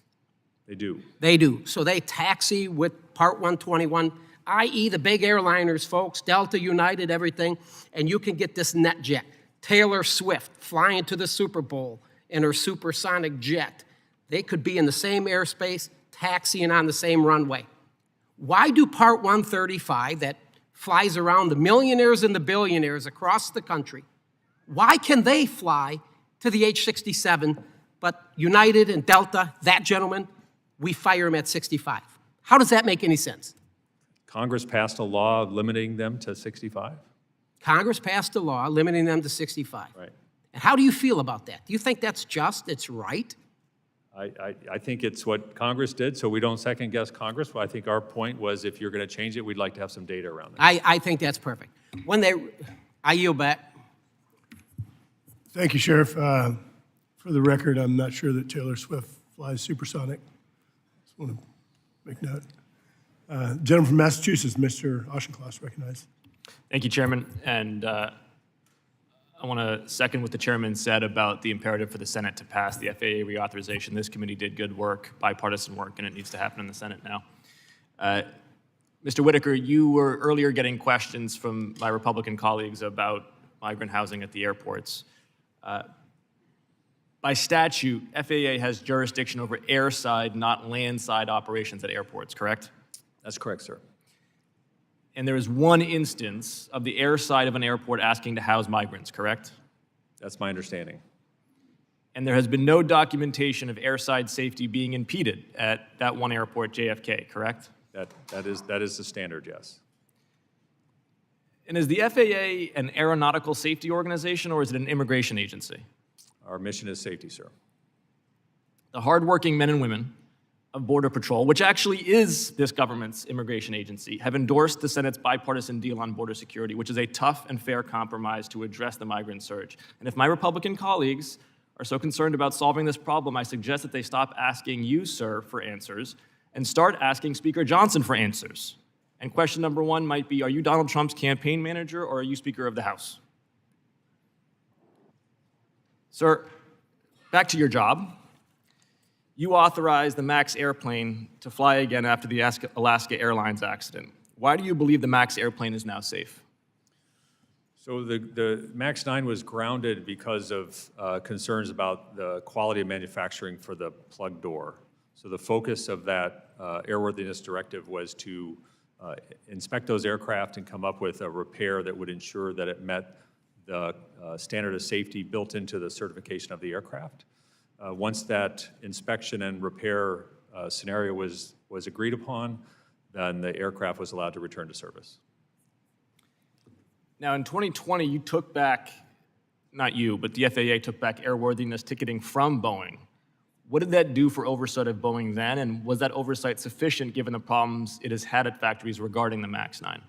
They do.
They do. So they taxi with Part 121, i.e. the big airliners, folks, Delta, United, everything, and you can get this NetJet. Taylor Swift flying to the Super Bowl in her supersonic jet. They could be in the same airspace, taxiing on the same runway. Why do Part 135 that flies around the millionaires and the billionaires across the country, why can they fly to the age 67, but United and Delta, that gentleman, we fire him at 65? How does that make any sense?
Congress passed a law limiting them to 65.
Congress passed a law limiting them to 65.
Right.
And how do you feel about that? Do you think that's just, it's right?
I think it's what Congress did, so we don't second guess Congress. Well, I think our point was if you're going to change it, we'd like to have some data around that.
I think that's perfect. I yield back.
Thank you, Sheriff. For the record, I'm not sure that Taylor Swift flies supersonic. Just want to make note. Gentleman from Massachusetts, Mr. Auchincloss, recognized.
Thank you, Chairman. And I want to second what the chairman said about the imperative for the Senate to pass the FAA reauthorization. This committee did good work, bipartisan work, and it needs to happen in the Senate now. Mr. Whitaker, you were earlier getting questions from my Republican colleagues about migrant housing at the airports. By statute, FAA has jurisdiction over airside, not landside operations at airports, correct?
That's correct, sir.
And there is one instance of the airside of an airport asking to house migrants, correct?
That's my understanding.
And there has been no documentation of airside safety being impeded at that one airport, JFK, correct?
That is the standard, yes.
And is the FAA an aeronautical safety organization or is it an immigration agency?
Our mission is safety, sir.
The hardworking men and women of Border Patrol, which actually is this government's immigration agency, have endorsed the Senate's bipartisan deal on border security, which is a tough and fair compromise to address the migrant surge. And if my Republican colleagues are so concerned about solving this problem, I suggest that they stop asking you, sir, for answers and start asking Speaker Johnson for answers. And question number one might be, are you Donald Trump's campaign manager or are you Speaker of the House? Sir, back to your job. You authorized the MAX airplane to fly again after the Alaska Airlines accident. Why do you believe the MAX airplane is now safe?
So the MAX 9 was grounded because of concerns about the quality of manufacturing for the plug door. So the focus of that airworthiness directive was to inspect those aircraft and come up with a repair that would ensure that it met the standard of safety built into the certification of the aircraft. Once that inspection and repair scenario was agreed upon, then the aircraft was allowed to return to service.
Now, in 2020, you took back, not you, but the FAA took back airworthiness ticketing from Boeing. What did that do for oversight of Boeing then, and was that oversight sufficient given the problems it has had at factories regarding the MAX 9?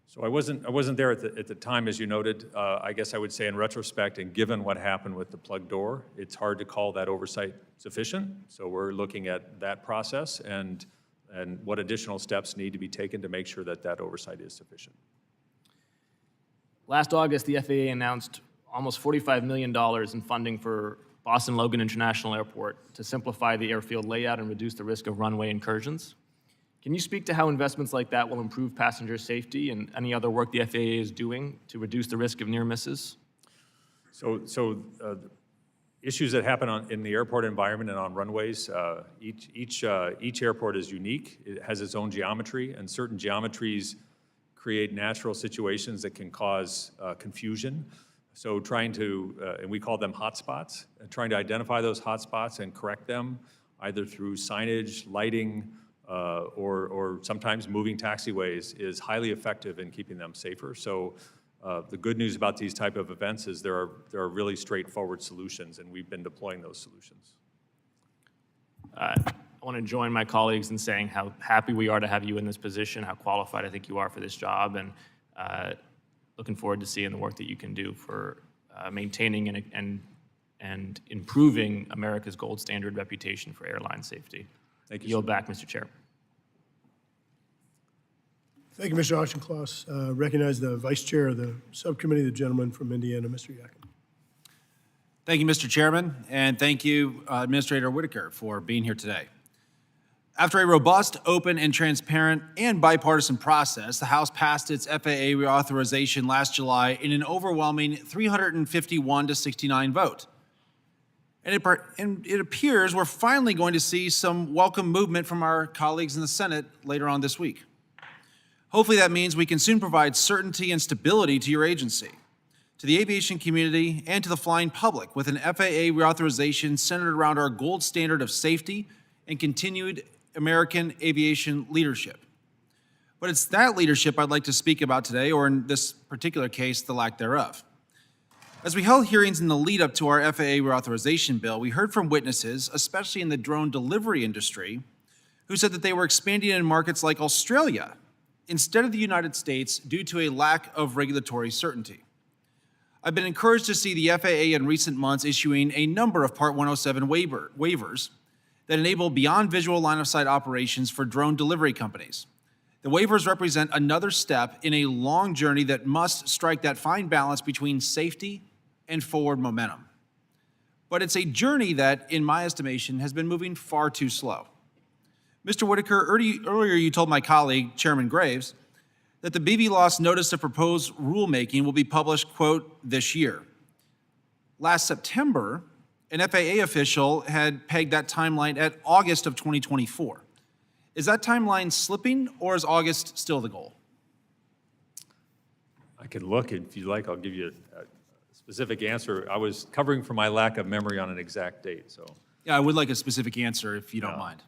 So I wasn't there at the time, as you noted. I guess I would say in retrospect, and given what happened with the plug door, it's hard to call that oversight sufficient. So we're looking at that process and what additional steps need to be taken to make sure that that oversight is sufficient.
Last August, the FAA announced almost $45 million in funding for Boston Logan International Airport to simplify the airfield layout and reduce the risk of runway incursions. Can you speak to how investments like that will improve passenger safety and any other work the FAA is doing to reduce the risk of near misses?
So issues that happen in the airport environment and on runways, each airport is unique. It has its own geometry, and certain geometries create natural situations that can cause confusion. So trying to, and we call them hotspots, trying to identify those hotspots and correct them either through signage, lighting, or sometimes moving taxiways is highly effective in keeping them safer. So the good news about these type of events is there are really straightforward solutions, and we've been deploying those solutions.
I want to join my colleagues in saying how happy we are to have you in this position, how qualified I think you are for this job, and looking forward to seeing the work that you can do for maintaining and improving America's gold standard reputation for airline safety.
Thank you.
Yield back, Mr. Chair.
Thank you, Mr. Auchincloss. Recognize the Vice Chair of the Subcommittee, the gentleman from Indiana, Mr. Yakin.
Thank you, Mr. Chairman, and thank you, Administrator Whitaker, for being here today. After a robust, open, and transparent and bipartisan process, the House passed its FAA reauthorization last July in an overwhelming 351 to 69 vote. And it appears we're finally going to see some welcome movement from our colleagues in the Senate later on this week. Hopefully that means we can soon provide certainty and stability to your agency, to the aviation community, and to the flying public with an FAA reauthorization centered around our gold standard of safety and continued American aviation leadership. But it's that leadership I'd like to speak about today, or in this particular case, the lack thereof. As we held hearings in the lead up to our FAA reauthorization bill, we heard from witnesses, especially in the drone delivery industry, who said that they were expanding in markets like Australia instead of the United States due to a lack of regulatory certainty. I've been encouraged to see the FAA in recent months issuing a number of Part 107 waivers that enable beyond visual line-of-sight operations for drone delivery companies. The waivers represent another step in a long journey that must strike that fine balance between safety and forward momentum. But it's a journey that, in my estimation, has been moving far too slow. Mr. Whitaker, earlier you told my colleague, Chairman Graves, that the BVLOS notice of proposed rulemaking will be published, quote, this year. Last September, an FAA official had pegged that timeline at August of 2024. Is that timeline slipping, or is August still the goal?
I can look, if you like, I'll give you a specific answer. I was covering for my lack of memory on an exact date, so.
Yeah, I would like a specific answer if you don't mind.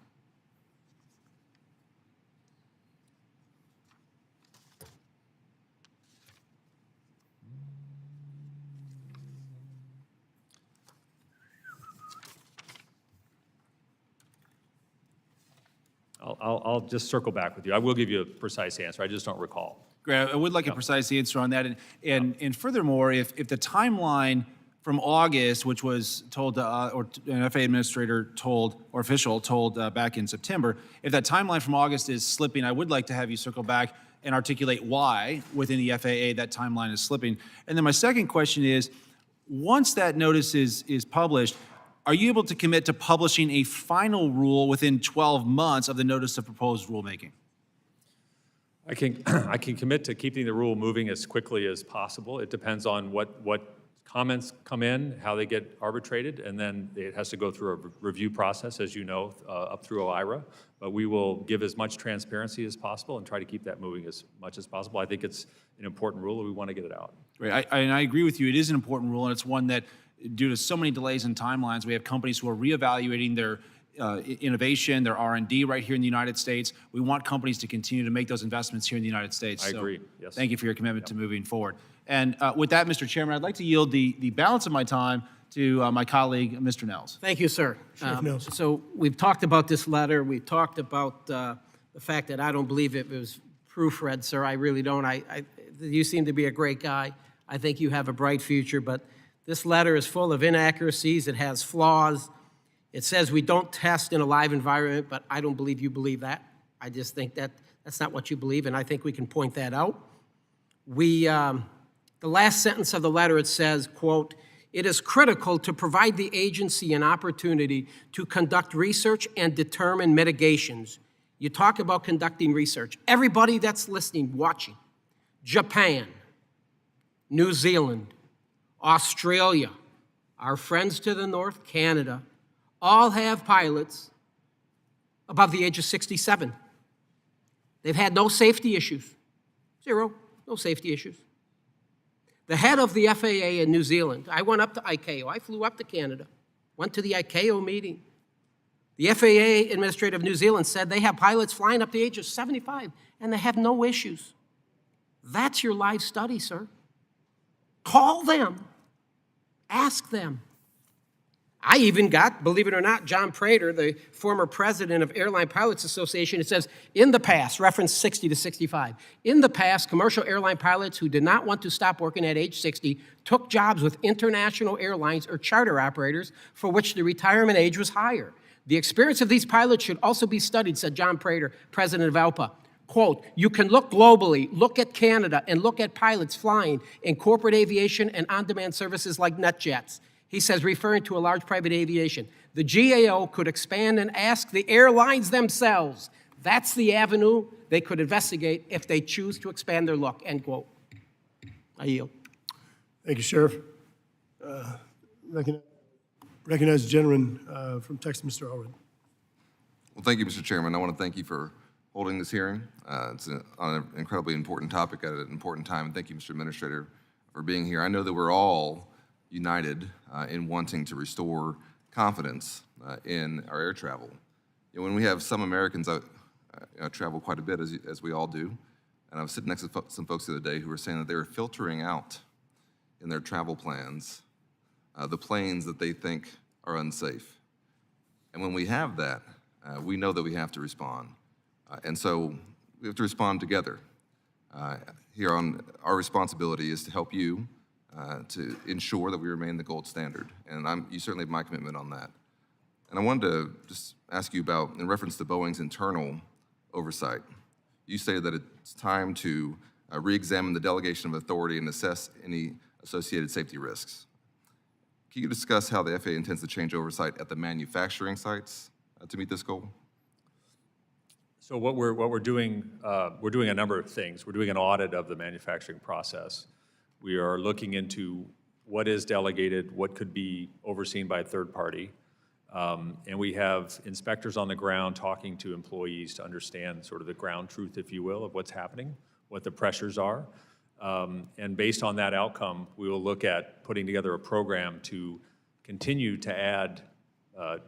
I'll just circle back with you. I will give you a precise answer. I just don't recall.
Great. I would like a precise answer on that. And furthermore, if the timeline from August, which was told, or an FAA administrator told, or official told back in September, if that timeline from August is slipping, I would like to have you circle back and articulate why within the FAA that timeline is slipping. And then my second question is, once that notice is published, are you able to commit to publishing a final rule within 12 months of the notice of proposed rulemaking?
I can commit to keeping the rule moving as quickly as possible. It depends on what comments come in, how they get arbitrated, and then it has to go through a review process, as you know, up through OIRA. But we will give as much transparency as possible and try to keep that moving as much as possible. I think it's an important rule, and we want to get it out.
Great. I agree with you. It is an important rule, and it's one that, due to so many delays in timelines, we have companies who are reevaluating their innovation, their R&D right here in the United States. We want companies to continue to make those investments here in the United States.
I agree, yes.
Thank you for your commitment to moving forward. And with that, Mr. Chairman, I'd like to yield the balance of my time to my colleague, Mr. Nels.
Thank you, sir.
Sheriff Nelson.
So we've talked about this letter. We've talked about the fact that I don't believe it was proofread, sir. I really don't. You seem to be a great guy. I think you have a bright future, but this letter is full of inaccuracies. It has flaws. It says we don't test in a live environment, but I don't believe you believe that. I just think that that's not what you believe, and I think we can point that out. The last sentence of the letter, it says, quote, "It is critical to provide the agency an opportunity to conduct research and determine mitigations." You talk about conducting research. Everybody that's listening, watching, Japan, New Zealand, Australia, our friends to the north, Canada, all have pilots above the age of 67. They've had no safety issues. Zero, no safety issues. The head of the FAA in New Zealand, I went up to ICAO. I flew up to Canada, went to the ICAO meeting. The FAA administrator of New Zealand said they have pilots flying up to the age of 75, and they have no issues. That's your live study, sir. Call them. Ask them. I even got, believe it or not, John Prater, the former president of Airline Pilots Association. It says, in the past, reference 60 to 65, in the past, commercial airline pilots who did not want to stop working at age 60 took jobs with international airlines or charter operators for which the retirement age was higher. The experience of these pilots should also be studied, said John Prater, president of ALPA. Quote, "You can look globally, look at Canada, and look at pilots flying in corporate aviation and on-demand services like NetJets." He says, referring to a large private aviation, "The GAO could expand and ask the airlines themselves. That's the avenue they could investigate if they choose to expand their look," end quote. I yield.
Thank you, Sheriff. Recognize the gentleman from Texas, Mr. Allred.
Well, thank you, Mr. Chairman. I want to thank you for holding this hearing. It's on an incredibly important topic at an important time. And thank you, Mr. Administrator, for being here. I know that we're all united in wanting to restore confidence in our air travel. You know, when we have some Americans travel quite a bit, as we all do, and I was sitting next to some folks the other day who were saying that they were filtering out in their travel plans the planes that they think are unsafe. And when we have that, we know that we have to respond. And so we have to respond together. Here on our responsibility is to help you to ensure that we remain the gold standard. And you certainly have my commitment on that. And I wanted to just ask you about, in reference to Boeing's internal oversight, you say that it's time to re-examine the delegation of authority and assess any associated safety risks. Can you discuss how the FAA intends to change oversight at the manufacturing sites to meet this goal?
So what we're doing a number of things. We're doing an audit of the manufacturing process. We are looking into what is delegated, what could be overseen by a third party. And we have inspectors on the ground talking to employees to understand sort of the ground truth, if you will, of what's happening, what the pressures are. And based on that outcome, we will look at putting together a program to continue to add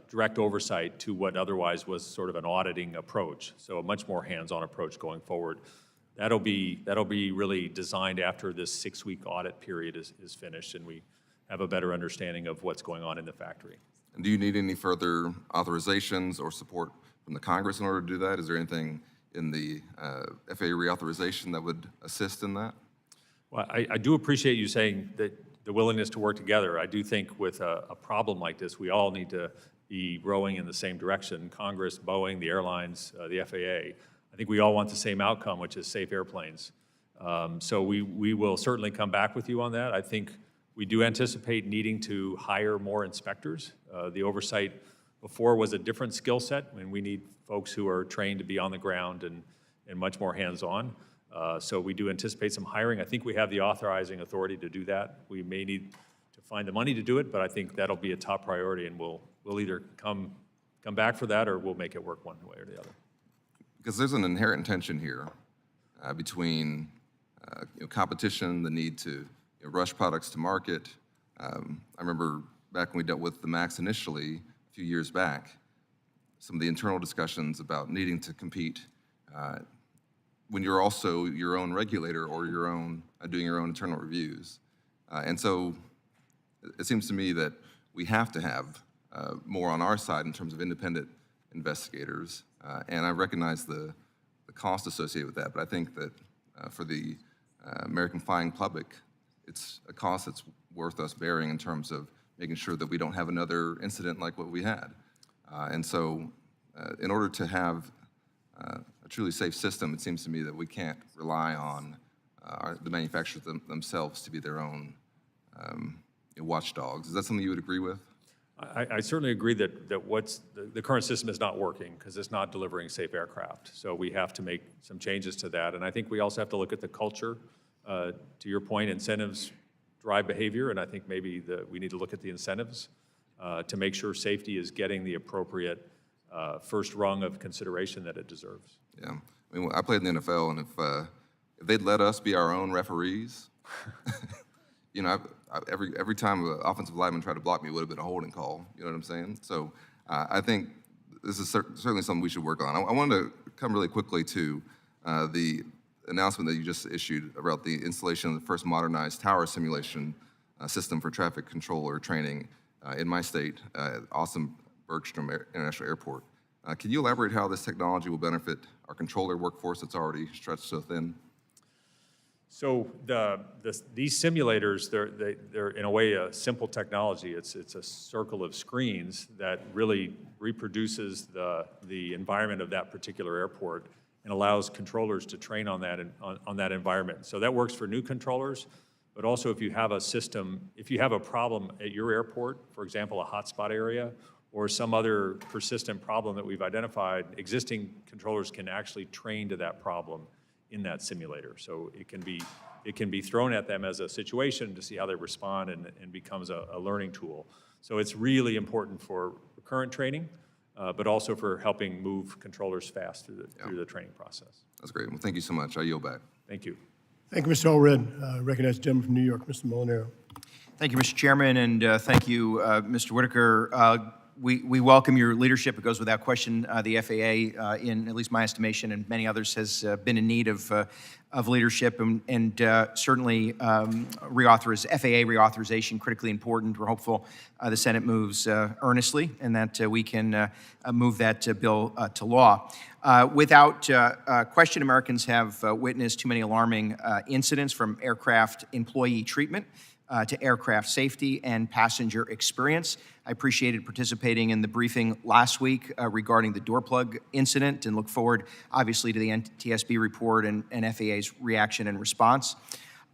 direct oversight to what otherwise was sort of an auditing approach. So a much more hands-on approach going forward. That'll be really designed after this 6-week audit period is finished and we have a better understanding of what's going on in the factory.
And do you need any further authorizations or support from the Congress in order to do that? Is there anything in the FAA reauthorization that would assist in that?
Well, I do appreciate you saying that the willingness to work together. I do think with a problem like this, we all need to be rowing in the same direction. Congress, Boeing, the airlines, the FAA. I think we all want the same outcome, which is safe airplanes. So we will certainly come back with you on that. I think we do anticipate needing to hire more inspectors. The oversight before was a different skill set. I mean, we need folks who are trained to be on the ground and much more hands-on. So we do anticipate some hiring. I think we have the authorizing authority to do that. We may need find the money to do it, but I think that'll be a top priority, and we'll either come back for that or we'll make it work one way or the other.
Because there's an inherent tension here between competition, the need to rush products to market. I remember back when we dealt with the MAX initially, a few years back, some of the internal discussions about needing to compete when you're also your own regulator or your own doing your own internal reviews. And so it seems to me that we have to have more on our side in terms of independent investigators. And I recognize the cost associated with that, but I think that for the American flying public, it's a cost that's worth us bearing in terms of making sure that we don't have another incident like what we had. And so in order to have a truly safe system, it seems to me that we can't rely on the manufacturers themselves to be their own watchdogs. Is that something you would agree with?
I certainly agree that the current system is not working because it's not delivering safe aircraft. So we have to make some changes to that. And I think we also have to look at the culture. To your point, incentives drive behavior, and I think maybe we need to look at the incentives to make sure safety is getting the appropriate first rung of consideration that it deserves.
Yeah, I mean, I played in the NFL, and if they'd let us be our own referees, every time an offensive lineman tried to block me, it would have been a holding call. You know what I'm saying? So I think this is certainly something we should work on. I wanted to come really quickly to the announcement that you just issued about the installation of the first modernized tower simulation system for traffic controller training in my state, awesome Bergstrom International Airport. Can you elaborate how this technology will benefit our controller workforce that's already stretched so thin?
So these simulators, they're in a way a simple technology. It's a circle of screens that really reproduces the environment of that particular airport and allows controllers to train on that environment. So that works for new controllers, but also if you have a system, if you have a problem at your airport, for example, a hotspot area, or some other persistent problem that we've identified, existing controllers can actually train to that problem in that simulator. So it can be thrown at them as a situation to see how they respond and becomes a learning tool. So it's really important for current training, but also for helping move controllers fast through the training process.
That's great. Well, thank you so much. I yield back.
Thank you.
Thank you, Mr. Allred. Recognize the gentleman from New York, Mr. Molinaro.
Thank you, Mr. Chairman, and thank you, Mr. Whitaker. We welcome your leadership. It goes without question. The FAA, in at least my estimation, and many others, has been in need of leadership, and certainly FAA reauthorization critically important. We're hopeful the Senate moves earnestly, and that we can move that bill to law. Without question, Americans have witnessed too many alarming incidents, from aircraft employee treatment to aircraft safety and passenger experience. I appreciated participating in the briefing last week regarding the door plug incident, and look forward, obviously, to the NTSB report and FAA's reaction and response.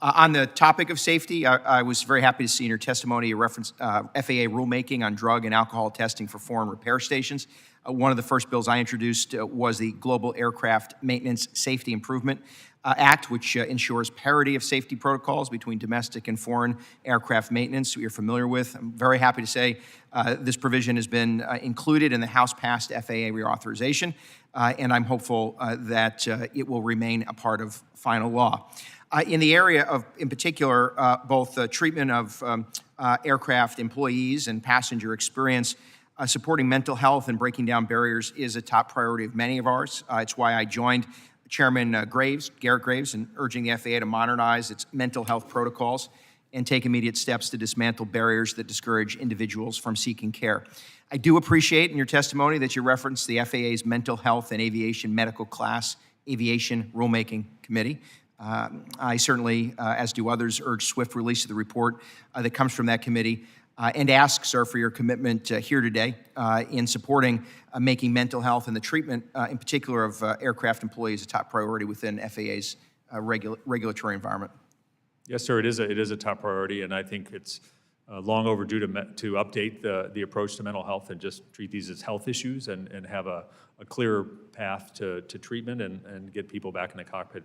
On the topic of safety, I was very happy to see in your testimony a reference FAA rulemaking on drug and alcohol testing for foreign repair stations. One of the first bills I introduced was the Global Aircraft Maintenance Safety Improvement Act, which ensures parity of safety protocols between domestic and foreign aircraft maintenance, you're familiar with. I'm very happy to say this provision has been included in the House-passed FAA reauthorization, and I'm hopeful that it will remain a part of final law. In the area of, in particular, both treatment of aircraft employees and passenger experience, supporting mental health and breaking down barriers is a top priority of many of ours. It's why I joined Chairman Garrett Graves, in urging the FAA to modernize its mental health protocols and take immediate steps to dismantle barriers that discourage individuals from seeking care. I do appreciate in your testimony that you referenced the FAA's Mental Health and Aviation Medical Class Aviation Rulemaking Committee. I certainly, as do others, urge swift release of the report that comes from that committee, and ask, sir, for your commitment here today in supporting making mental health and the treatment, in particular of aircraft employees, a top priority within FAA's regulatory environment.
Yes, sir, it is a top priority, and I think it's long overdue to update the approach to mental health and just treat these as health issues and have a clearer path to treatment and get people back in the cockpit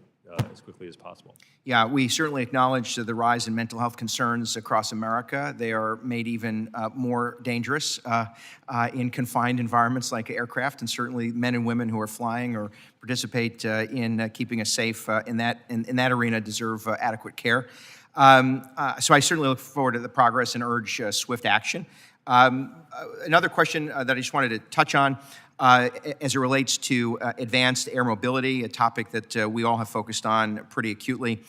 as quickly as possible.
Yeah, we certainly acknowledge the rise in mental health concerns across America. They are made even more dangerous in confined environments like aircraft, and certainly men and women who are flying or participate in keeping us safe in that arena deserve adequate care. So I certainly look forward to the progress and urge swift action. Another question that I just wanted to touch on as it relates to advanced air mobility, a topic that we all have focused on pretty acutely.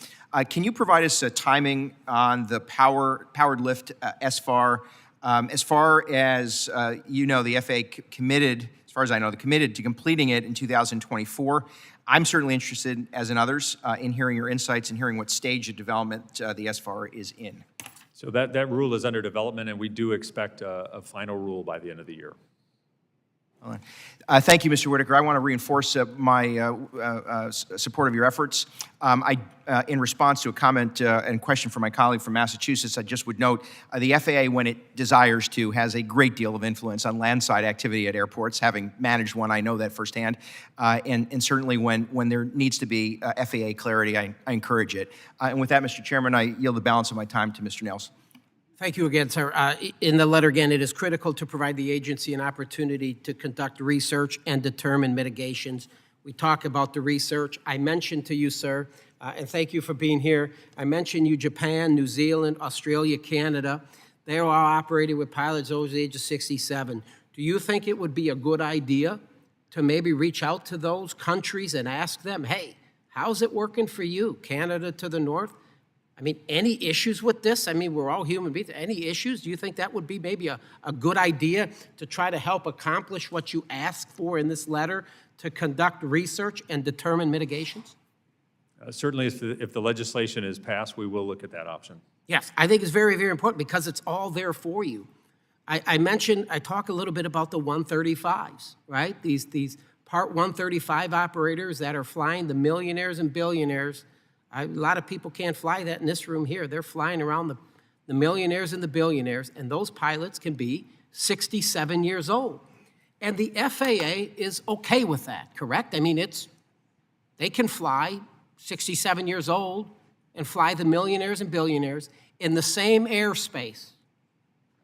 Can you provide us a timing on the powered lift SFAR? As far as you know, the FAA committed, as far as I know, committed to completing it in 2024. I'm certainly interested, as in others, in hearing your insights and hearing what stage of development the SFAR is in.
So that rule is under development, and we do expect a final rule by the end of the year.
Thank you, Mr. Whitaker. I want to reinforce my support of your efforts. In response to a comment and question from my colleague from Massachusetts, I just would note the FAA, when it desires to, has a great deal of influence on landside activity at airports. Having managed one, I know that firsthand. And certainly when there needs to be FAA clarity, I encourage it. And with that, Mr. Chairman, I yield the balance of my time to Mr. Nelson.
Thank you again, sir. In the letter again, it is critical to provide the agency an opportunity to conduct research and determine mitigations. We talk about the research. I mentioned to you, sir, and thank you for being here, I mentioned you Japan, New Zealand, Australia, Canada. They are all operated with pilots over the age of 67. Do you think it would be a good idea to maybe reach out to those countries and ask them, hey, how's it working for you? Canada to the north? I mean, any issues with this? I mean, we're all human beings. Any issues? Do you think that would be maybe a good idea to try to help accomplish what you asked for in this letter, to conduct research and determine mitigations?
Certainly, if the legislation is passed, we will look at that option.
Yes, I think it's very, very important because it's all there for you. I talk a little bit about the 135s, right? These Part 135 operators that are flying the millionaires and billionaires. A lot of people can't fly that in this room here. They're flying around the millionaires and the billionaires, and those pilots can be 67 years old. And the FAA is okay with that, correct? I mean, they can fly 67 years old and fly the millionaires and billionaires in the same airspace.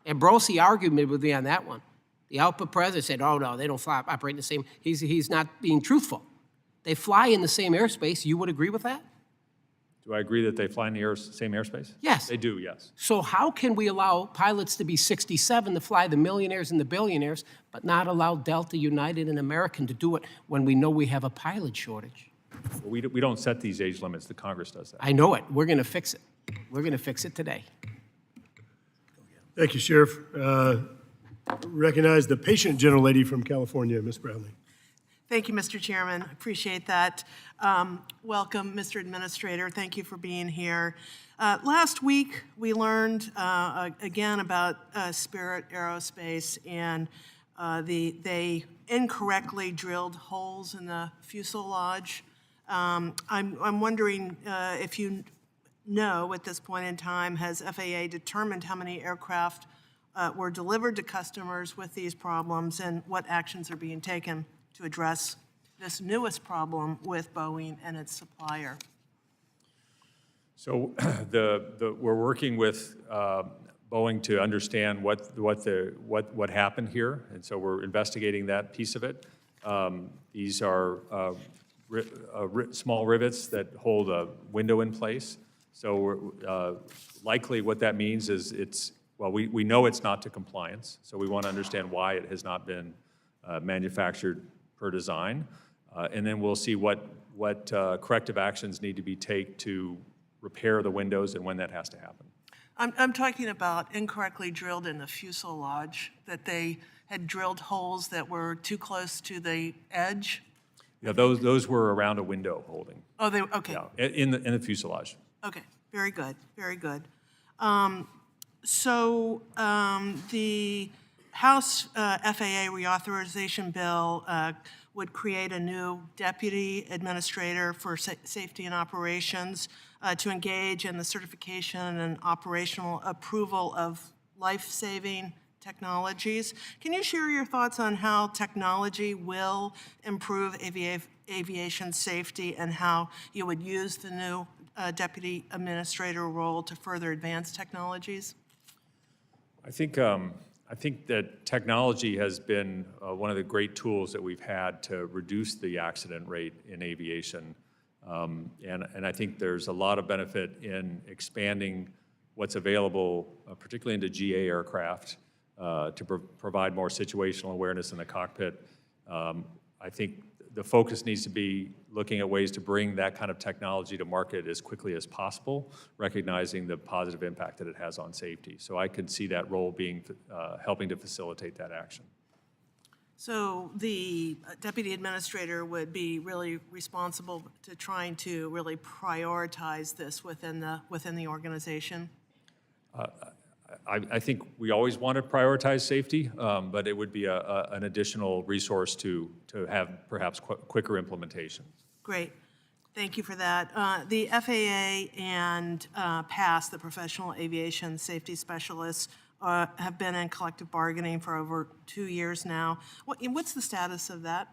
And Brosi argued with me on that one. The ALPA president said, oh, no, they don't operate in the same. He's not being truthful. They fly in the same airspace. You would agree with that?
Do I agree that they fly in the same airspace?
Yes.
They do, yes.
So how can we allow pilots to be 67 to fly the millionaires and the billionaires, but not allow Delta, United, and American to do it when we know we have a pilot shortage?
Well, we don't set these age limits. The Congress does that.
I know it. We're going to fix it. We're going to fix it today.
Thank you, Sheriff. Recognize the patient gentlelady from California, Ms. Bradley.
Thank you, Mr. Chairman. Appreciate that. Welcome, Mr. Administrator. Thank you for being here. Last week, we learned again about Spirit Aerospace, and they incorrectly drilled holes in the fuselage. I'm wondering if you know at this point in time, has FAA determined how many aircraft were delivered to customers with these problems, and what actions are being taken to address this newest problem with Boeing and its supplier?
So we're working with Boeing to understand what happened here, and so we're investigating that piece of it. These are small rivets that hold a window in place. So likely what that means is we know it's not to compliance, so we want to understand why it has not been manufactured per design, and then we'll see what corrective actions need to be taken to repair the windows and when that has to happen.
I'm talking about incorrectly drilled in the fuselage, that they had drilled holes that were too close to the edge.
Yeah, those were around a window holding.
Oh, okay.
Yeah, in the fuselage.
Okay, very good, very good. So the House FAA reauthorization bill would create a new deputy administrator for safety and operations to engage in the certification and operational approval of life-saving technologies. Can you share your thoughts on how technology will improve aviation safety and how you would use the new deputy administrator role to further advance technologies?
I think that technology has been one of the great tools that we've had to reduce the accident rate in aviation. And I think there's a lot of benefit in expanding what's available, particularly into GA aircraft, to provide more situational awareness in the cockpit. I think the focus needs to be looking at ways to bring that kind of technology to market as quickly as possible, recognizing the positive impact that it has on safety. So I could see that role being helping to facilitate that action.
So the deputy administrator would be really responsible to trying to really prioritize this within the organization?
I think we always want to prioritize safety, but it would be an additional resource to have perhaps quicker implementation.
Great. Thank you for that. The FAA and PASS, the Professional Aviation Safety Specialists, have been in collective bargaining for over 2 years now. What's the status of that?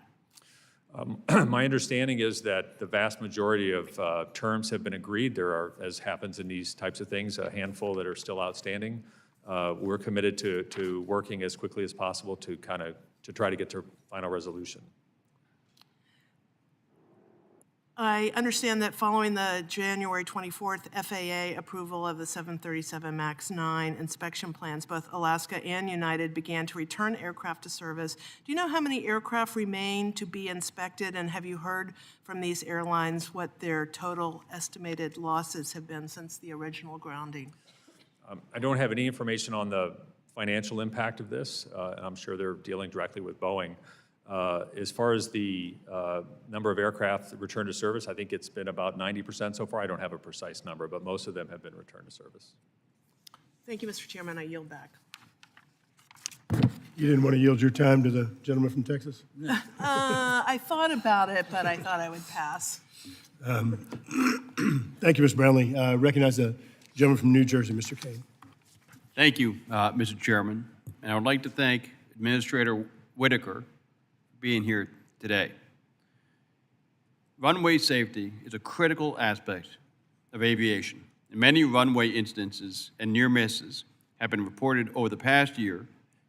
My understanding is that the vast majority of terms have been agreed. There are, as happens in these types of things, a handful that are still outstanding. We're committed to working as quickly as possible to try to get to final resolution.
I understand that following the January 24th FAA approval of the 737 MAX 9 inspection plans, both Alaska and United began to return aircraft to service. Do you know how many aircraft remain to be inspected, and have you heard from these airlines what their total estimated losses have been since the original grounding?
I don't have any information on the financial impact of this. I'm sure they're dealing directly with Boeing. As far as the number of aircraft returned to service, I think it's been about 90% so far. I don't have a precise number, but most of them have been returned to service.
Thank you, Mr. Chairman. I yield back.
You didn't want to yield your time to the gentleman from Texas?
I thought about it, but I thought I would pass.
Thank you, Ms. Brownlee. Recognize the gentleman from New Jersey, Mr. Kane.
Thank you, Mr. Chairman. And I would like to thank Administrator Whitaker for being here today. Runway safety is a critical aspect of aviation. And many runway instances and near misses have been reported over the past year,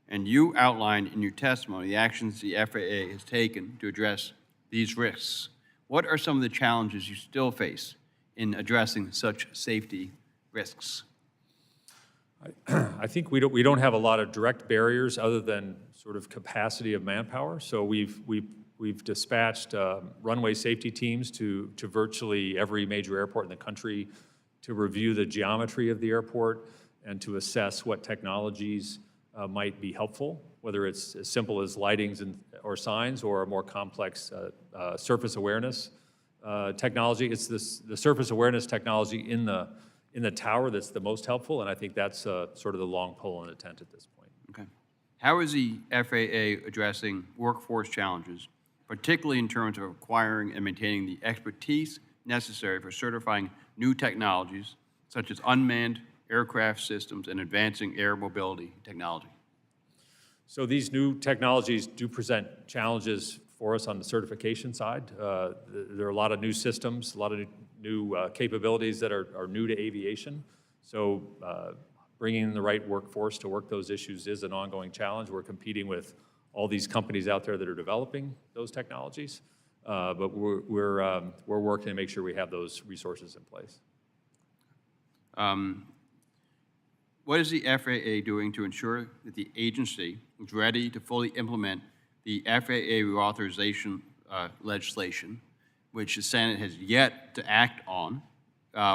and you outlined in your testimony the actions the FAA has taken to address these risks. What are some of the challenges you still face in addressing such safety risks?
I think we don't have a lot of direct barriers other than sort of capacity of manpower. So we've dispatched runway safety teams to virtually every major airport in the country to review the geometry of the airport and to assess what technologies might be helpful, whether it's as simple as lightings or signs or a more complex surface awareness technology. It's the surface awareness technology in the tower that's the most helpful, and I think that's sort of the long pole in the tent at this point.
Okay. How is the FAA addressing workforce challenges, particularly in terms of acquiring and maintaining the expertise necessary for certifying new technologies, such as unmanned aircraft systems and advancing air mobility technology?
So these new technologies do present challenges for us on the certification side. There are a lot of new systems, a lot of new capabilities that are new to aviation. So bringing in the right workforce to work those issues is an ongoing challenge. We're competing with all these companies out there that are developing those technologies, but we're working to make sure we have those resources in place.
What is the FAA doing to ensure that the agency is ready to fully implement the FAA reauthorization legislation, which the Senate has yet to act on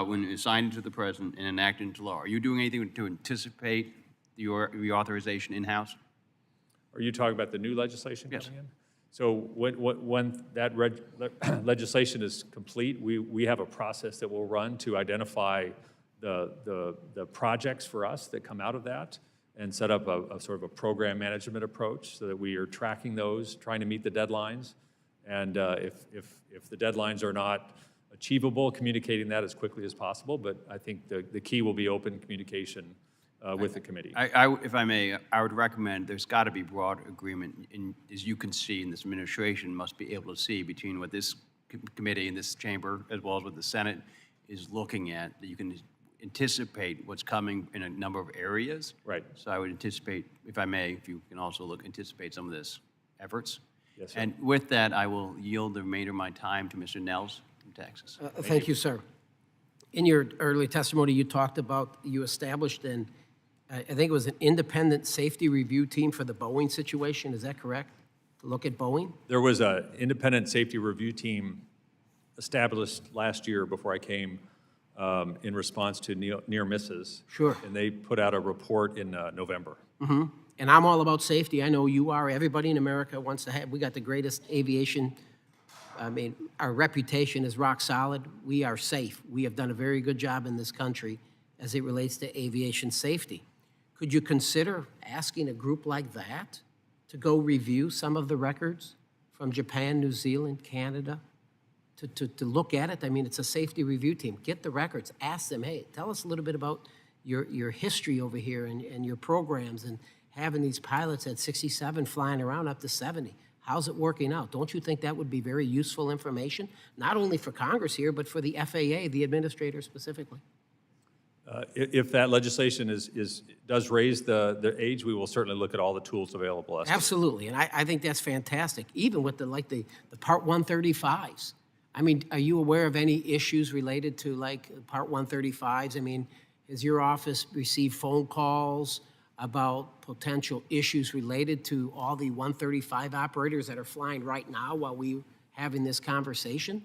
when it is signed into the President and enacted into law? Are you doing anything to anticipate your reauthorization in-house?
Are you talking about the new legislation
Yes.
coming in? So when that legislation is complete, we have a process that we'll run to identify the projects for us that come out of that and set up a sort of a program management approach so that we are tracking those, trying to meet the deadlines. And if the deadlines are not achievable, communicating that as quickly as possible. But I think the key will be open communication with the committee.
If I may, I would recommend there's got to be broad agreement, as you can see, and this administration must be able to see between what this committee and this chamber, as well as what the Senate is looking at, that you can anticipate what's coming in a number of areas.
Right.
So I would anticipate, if I may, if you can also anticipate some of this efforts.
Yes, sir.
And with that, I will yield the remainder of my time to Mr. Nels from Texas.
Thank you, sir. In your early testimony, you talked about you established I think it was an independent safety review team for the Boeing situation. Is that correct? To look at Boeing?
There was an independent safety review team established last year before I came in response to near misses.
Sure.
And they put out a report in November.
Mm-hmm. And I'm all about safety. I know you are. Everybody in America wants to have, we got the greatest aviation. I mean, our reputation is rock solid. We are safe. We have done a very good job in this country as it relates to aviation safety. Could you consider asking a group like that to go review some of the records from Japan, New Zealand, Canada, to look at it? I mean, it's a safety review team. Get the records. Ask them, hey, tell us a little bit about your history over here and your programs and having these pilots at 67 flying around up to 70. How's it working out? Don't you think that would be very useful information, not only for Congress here, but for the FAA, the administrator specifically?
If that legislation does raise the age, we will certainly look at all the tools available.
Absolutely, and I think that's fantastic, even with the Part 135s. I mean, are you aware of any issues related to Part 135s? I mean, has your office received phone calls about potential issues related to all the 135 operators that are flying right now while we're having this conversation?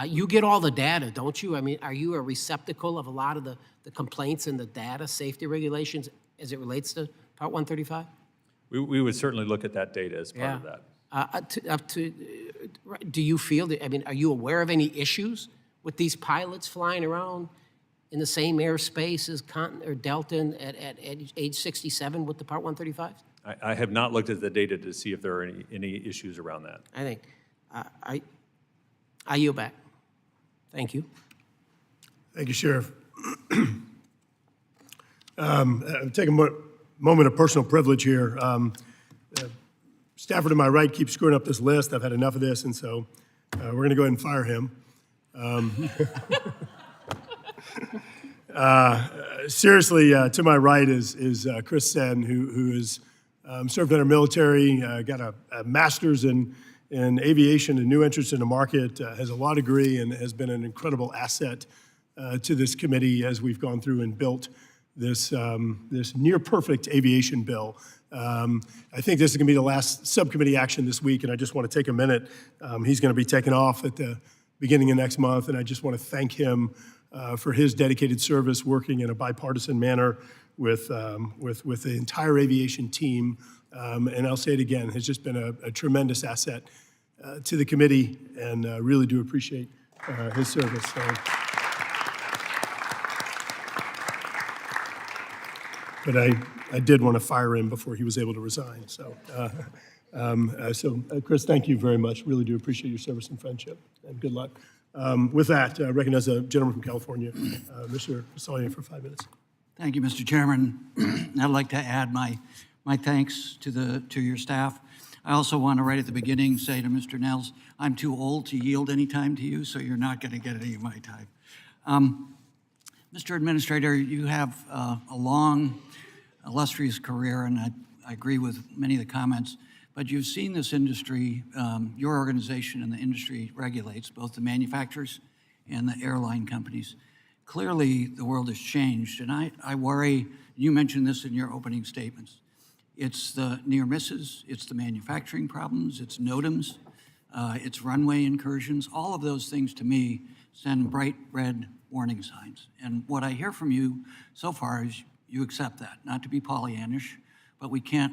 You get all the data, don't you? I mean, are you a receptacle of a lot of the complaints and the data safety regulations as it relates to Part 135?
We would certainly look at that data as part of that.
Do you feel that, I mean, are you aware of any issues with these pilots flying around in the same airspace as Delta at age 67 with the Part 135s?
I have not looked at the data to see if there are any issues around that.
I think, I yield back. Thank you.
Thank you, Sheriff. I'm taking a moment of personal privilege here. Stafford to my right keeps screwing up this list. I've had enough of this, and so we're going to go ahead and fire him. Seriously, to my right is Chris Sen, who has served in our military, got a master's in aviation and new interest in the market, has a law degree, and has been an incredible asset to this committee as we've gone through and built this near-perfect aviation bill. I think this is going to be the last subcommittee action this week, and I just want to take a minute. He's going to be taking off at the beginning of next month, and I just want to thank him for his dedicated service working in a bipartisan manner with the entire aviation team. And I'll say it again, has just been a tremendous asset to the committee, and really do appreciate his service. But I did want to fire him before he was able to resign. So, Chris, thank you very much. Really do appreciate your service and friendship, and good luck. With that, I recognize a gentleman from California, Mr. Pasalian, for 5 minutes.
Thank you, Mr. Chairman. I'd like to add my thanks to your staff. I also want to, right at the beginning, say to Mr. Nels, I'm too old to yield any time to you, so you're not going to get any of my time. Mr. Administrator, you have a long, illustrious career, and I agree with many of the comments, but you've seen this industry, your organization and the industry regulates both the manufacturers and the airline companies. Clearly, the world has changed, and I worry, you mentioned this in your opening statements, it's the near misses, it's the manufacturing problems, it's NOTAMs, it's runway incursions. All of those things, to me, send bright red warning signs. And what I hear from you so far is you accept that, not to be Pollyannish, but we can't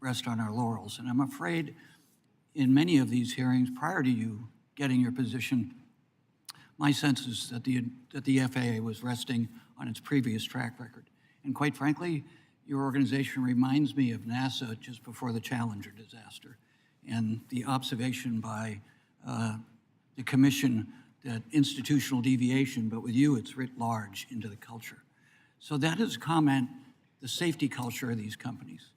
rest on our laurels. And I'm afraid in many of these hearings prior to you getting your position, my sense is that the FAA was resting on its previous track record. And quite frankly, your organization reminds me of NASA just before the Challenger disaster and the observation by the commission that institutional deviation, but with you, it's writ large into the culture. So that is a comment, the safety culture of these companies.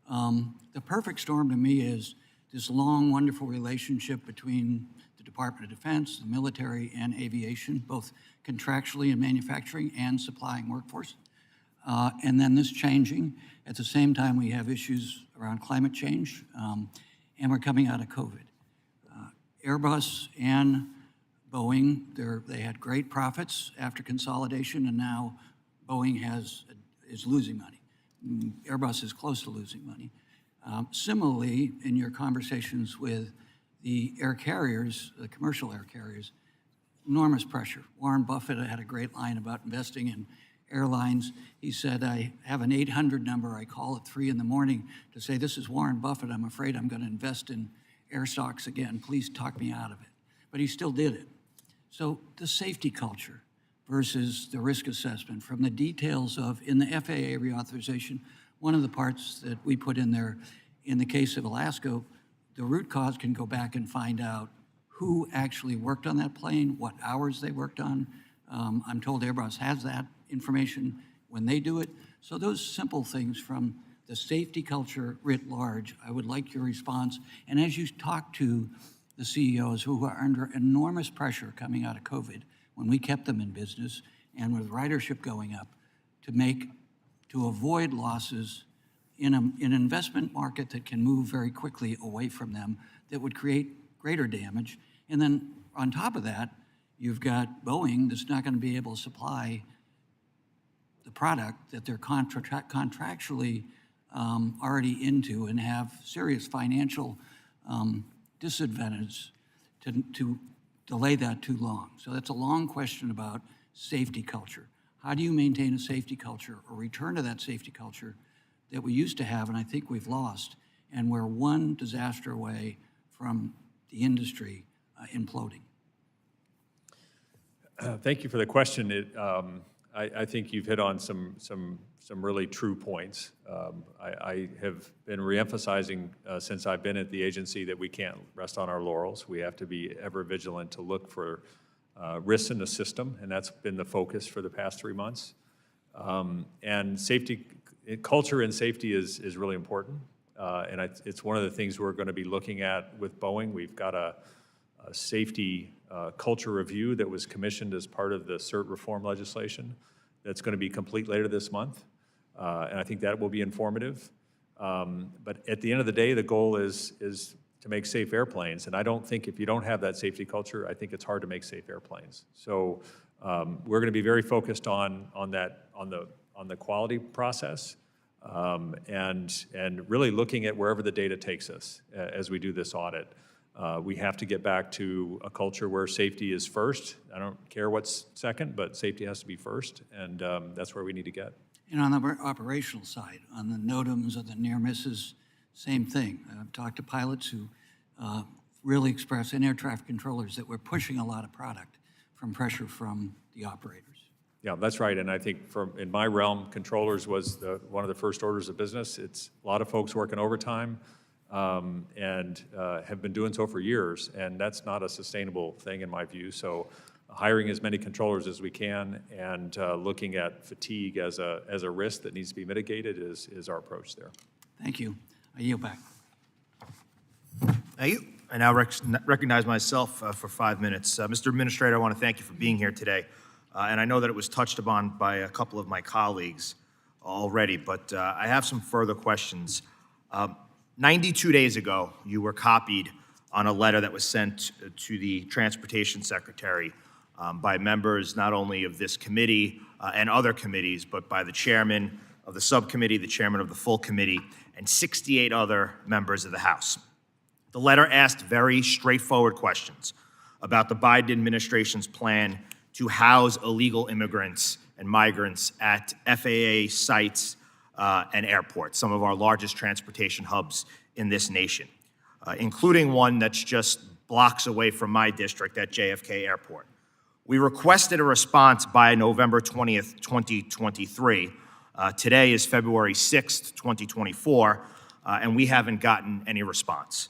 The perfect storm to me is this long, wonderful relationship between the Department of Defense, the military, and aviation, both contractually in manufacturing and supplying workforce. And then this changing. At the same time, we have issues around climate change, and we're coming out of COVID. Airbus and Boeing, they had great profits after consolidation, and now Boeing is losing money. Airbus is close to losing money. Similarly, in your conversations with the air carriers, the commercial air carriers, enormous pressure. Warren Buffett had a great line about investing in airlines. He said, I have an 800 number I call at 3 in the morning to say, this is Warren Buffett, I'm afraid I'm going to invest in air stocks again. Please talk me out of it. But he still did it. So the safety culture versus the risk assessment from the details of, in the FAA reauthorization, one of the parts that we put in there, in the case of Alaska, the root cause can go back and find out who actually worked on that plane, what hours they worked on. I'm told Airbus has that information when they do it. So those simple things from the safety culture writ large, I would like your response. And as you talk to the CEOs who are under enormous pressure coming out of COVID, when we kept them in business, and with ridership going up, to avoid losses in an investment market that can move very quickly away from them, that would create greater damage. And then on top of that, you've got Boeing that's not going to be able to supply the product that they're contractually already into, and have serious financial disadvantage to delay that too long. So that's a long question about safety culture. How do you maintain a safety culture or return to that safety culture that we used to have, and I think we've lost, and we're one disaster away from the industry imploding?
Thank you for the question. I think you've hit on some really true points. I have been reemphasizing since I've been at the agency that we can't rest on our laurels. We have to be ever vigilant to look for risks in the system, and that's been the focus for the past 3 months. And safety, culture and safety is really important, and it's one of the things we're going to be looking at with Boeing. We've got a safety culture review that was commissioned as part of the CERT reform legislation that's going to be complete later this month, and I think that will be informative. But at the end of the day, the goal is to make safe airplanes, and I don't think if you don't have that safety culture, I think it's hard to make safe airplanes. So we're going to be very focused on the quality process, and really looking at wherever the data takes us as we do this audit. We have to get back to a culture where safety is first. I don't care what's second, but safety has to be first, and that's where we need to get.
And on the operational side, on the NOTAMs or the near misses, same thing. I've talked to pilots who really express, and air traffic controllers, that we're pushing a lot of product from pressure from the operators.
Yeah, that's right, and I think in my realm, controllers was one of the first orders of business. It's a lot of folks working overtime, and have been doing so for years, and that's not a sustainable thing in my view. So hiring as many controllers as we can, and looking at fatigue as a risk that needs to be mitigated is our approach there.
Thank you. I yield back.
Thank you. I now recognize myself for 5 minutes. Mr. Administrator, I want to thank you for being here today. And I know that it was touched upon by a couple of my colleagues already, but I have some further questions. 92 days ago, you were copied on a letter that was sent to the Transportation Secretary by members not only of this committee and other committees, but by the chairman of the subcommittee, the chairman of the full committee, and 68 other members of the House. The letter asked very straightforward questions about the Biden administration's plan to house illegal immigrants and migrants at FAA sites and airports, some of our largest transportation hubs in this nation, including one that's just blocks away from my district at JFK Airport. We requested a response by November 20th, 2023. Today is February 6th, 2024, and we haven't gotten any response.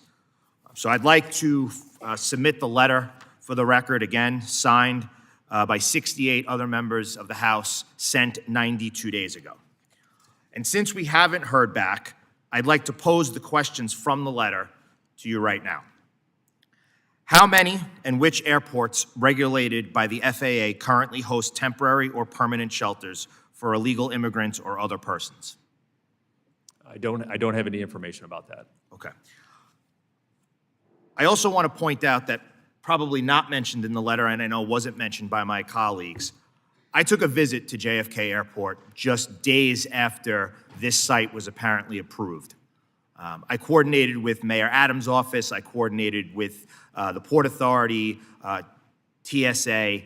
So I'd like to submit the letter for the record, again, signed
by 68 other members of the House sent 92 days ago. And since we haven't heard back, I'd like to pose the questions from the letter to you right now. How many and which airports regulated by the FAA currently host temporary or permanent shelters for illegal immigrants or other persons?
I don't have any information about that.
Okay. I also want to point out that probably not mentioned in the letter, and I know wasn't mentioned by my colleagues, I took a visit to JFK Airport just days after this site was apparently approved. I coordinated with Mayor Adams' office, I coordinated with the Port Authority, TSA,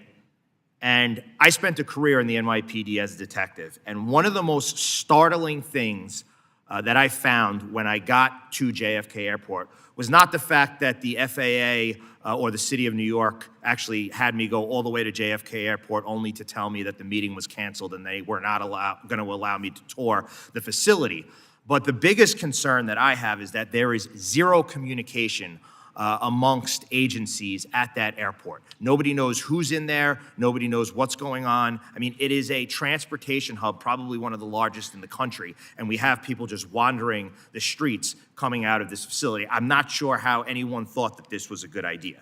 and I spent a career in the NYPD as a detective. And one of the most startling things that I found when I got to JFK Airport was not the fact that the FAA or the City of New York actually had me go all the way to JFK Airport only to tell me that the meeting was canceled and they were not going to allow me to tour the facility. But the biggest concern that I have is that there is zero communication amongst agencies at that airport. Nobody knows who's in there. Nobody knows what's going on. I mean, it is a transportation hub, probably one of the largest in the country, and we have people just wandering the streets coming out of this facility. I'm not sure how anyone thought that this was a good idea.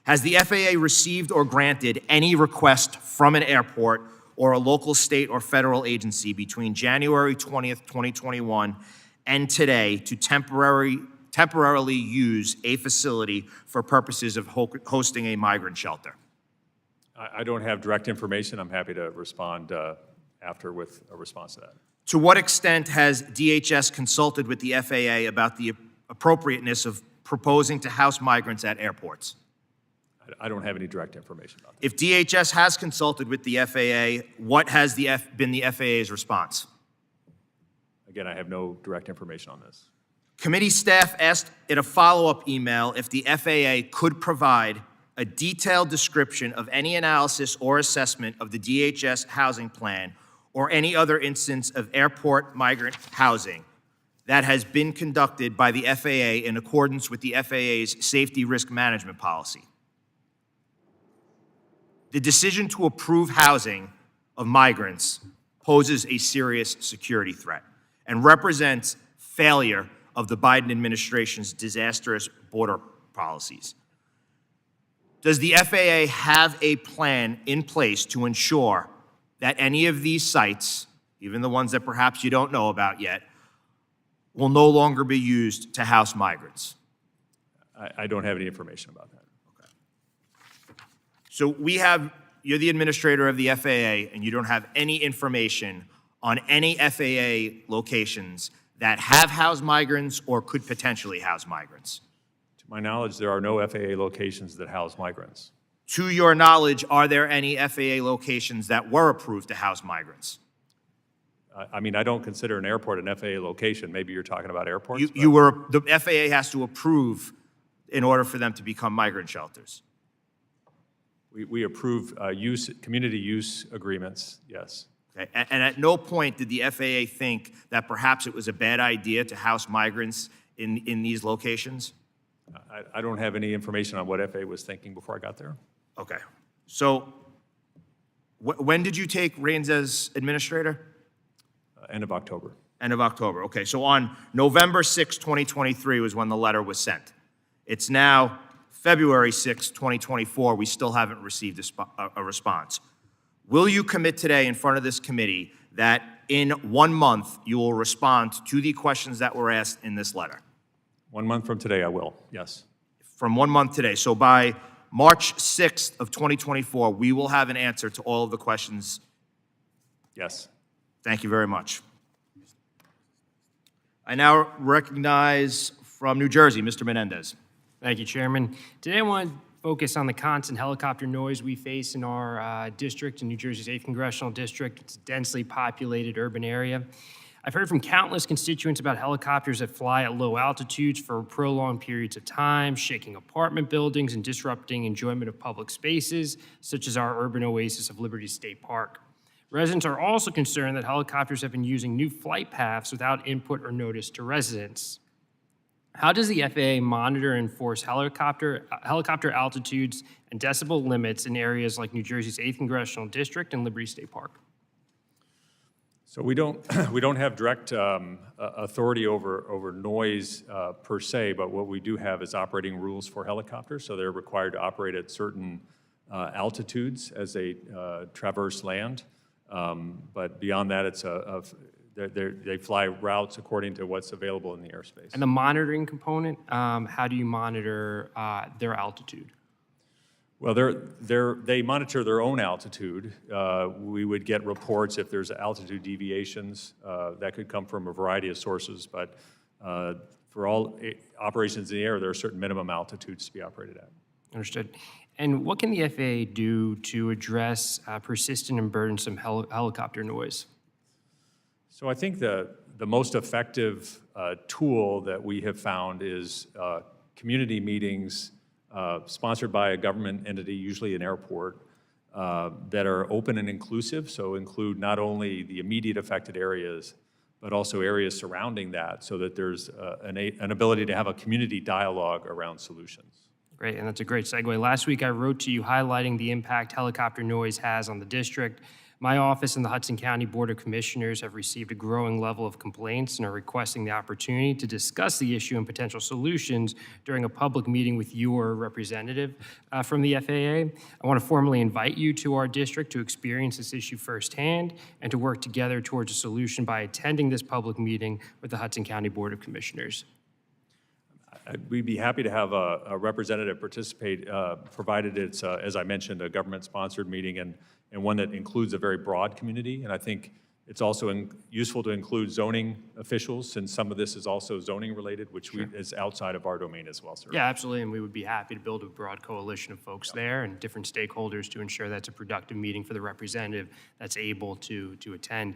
Has the FAA received or granted any request from an airport or a local, state, or federal agency between January 20th, 2021 and today to temporarily use a facility for purposes of hosting a migrant shelter?
I don't have direct information. I'm happy to respond after with a response to that.
To what extent has DHS consulted with the FAA about the appropriateness of proposing to house migrants at airports?
I don't have any direct information about that.
If DHS has consulted with the FAA, what has been the FAA's response?
Again, I have no direct information on this.
Committee staff asked in a follow-up email if the FAA could provide a detailed description of any analysis or assessment of the DHS housing plan or any other instance of airport migrant housing that has been conducted by the FAA in accordance with the FAA's safety risk management policy. The decision to approve housing of migrants poses a serious security threat and represents failure of the Biden administration's disastrous border policies. Does the FAA have a plan in place to ensure that any of these sites, even the ones that perhaps you don't know about yet, will no longer be used to house migrants?
I don't have any information about that.
So you're the administrator of the FAA, and you don't have any information on any FAA locations that have housed migrants or could potentially house migrants?
To my knowledge, there are no FAA locations that house migrants.
To your knowledge, are there any FAA locations that were approved to house migrants?
I mean, I don't consider an airport an FAA location. Maybe you're talking about airports?
The FAA has to approve in order for them to become migrant shelters.
We approve community use agreements, yes.
Okay. And at no point did the FAA think that perhaps it was a bad idea to house migrants in these locations?
I don't have any information on what FAA was thinking before I got there.
Okay. So when did you take reins as administrator?
End of October.
End of October. Okay. So on November 6, 2023 was when the letter was sent. It's now February 6, 2024. We still haven't received a response. Will you commit today in front of this committee that in 1 month you will respond to the questions that were asked in this letter?
1 month from today, I will, yes.
From 1 month today. So by March 6th of 2024, we will have an answer to all of the questions.
Yes.
Thank you very much. I now recognize from New Jersey, Mr. Menendez.
Thank you, Chairman. Today I want to focus on the constant helicopter noise we face in our district, in New Jersey's 8th Congressional District. It's a densely populated urban area. I've heard from countless constituents about helicopters that fly at low altitudes for prolonged periods of time, shaking apartment buildings and disrupting enjoyment of public spaces, such as our urban oasis of Liberty State Park. Residents are also concerned that helicopters have been using new flight paths without input or notice to residents. How does the FAA monitor and enforce helicopter altitudes and decibel limits in areas like New Jersey's 8th Congressional District and Liberty State Park?
So we don't we don't have direct authority over noise per se, but what we do have is operating rules for helicopters. So they're required to operate at certain altitudes as they traverse land. But beyond that, it's they fly routes according to what's available in the airspace.
And the monitoring component, how do you monitor their altitude?
Well, they monitor their own altitude. We would get reports if there's altitude deviations. That could come from a variety of sources, but for all operations in the air, there are certain minimum altitudes to be operated at.
Understood. And what can the FAA do to address persistent and burdensome helicopter noise?
So I think the most effective tool that we have found is community meetings sponsored by a government entity, usually an airport, that are open and inclusive, so include not only the immediate affected areas, but also areas surrounding that, so that there's an ability to have a community dialogue around solutions.
Great, and that's a great segue. Last week I wrote to you highlighting the impact helicopter noise has on the district. My office and the Hudson County Board of Commissioners have received a growing level of complaints and are requesting the opportunity to discuss the issue and potential solutions during a public meeting with your representative from the FAA. I want to formally invite you to our district to experience this issue firsthand and to work together towards a solution by attending this public meeting with the Hudson County Board of Commissioners.
We'd be happy to have a representative participate, provided it's, as I mentioned, a government-sponsored meeting and one that includes a very broad community. And I think it's also useful to include zoning officials, since some of this is also zoning related, which is outside of our domain as well, sir.
Yeah, absolutely, and we would be happy to build a broad coalition of folks there and different stakeholders to ensure that's a productive meeting for the representative that's able to attend.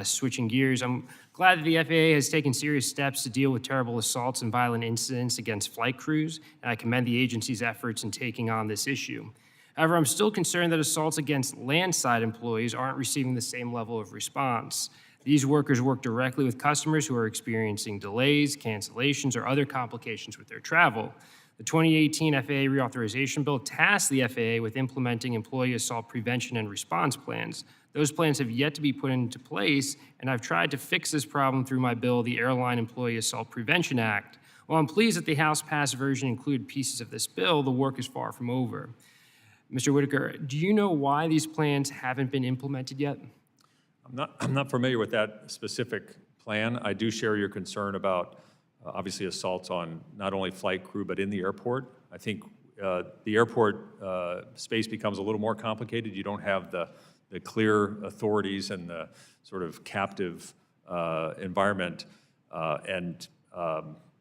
Switching gears, I'm glad that the FAA has taken serious steps to deal with terrible assaults and violent incidents against flight crews, and I commend the agency's efforts in taking on this issue. However, I'm still concerned that assaults against landside employees aren't receiving the same level of response. These workers work directly with customers who are experiencing delays, cancellations, or other complications with their travel. The 2018 FAA reauthorization bill tasked the FAA with implementing employee assault prevention and response plans. Those plans have yet to be put into place, and I've tried to fix this problem through my bill, the Airline Employee Assault Prevention Act. While I'm pleased that the House-passed version included pieces of this bill, the work is far from over. Mr. Whitaker, do you know why these plans haven't been implemented yet?
I'm not familiar with that specific plan. I do share your concern about obviously assaults on not only flight crew, but in the airport. I think the airport space becomes a little more complicated. You don't have the clear authorities and the sort of captive environment.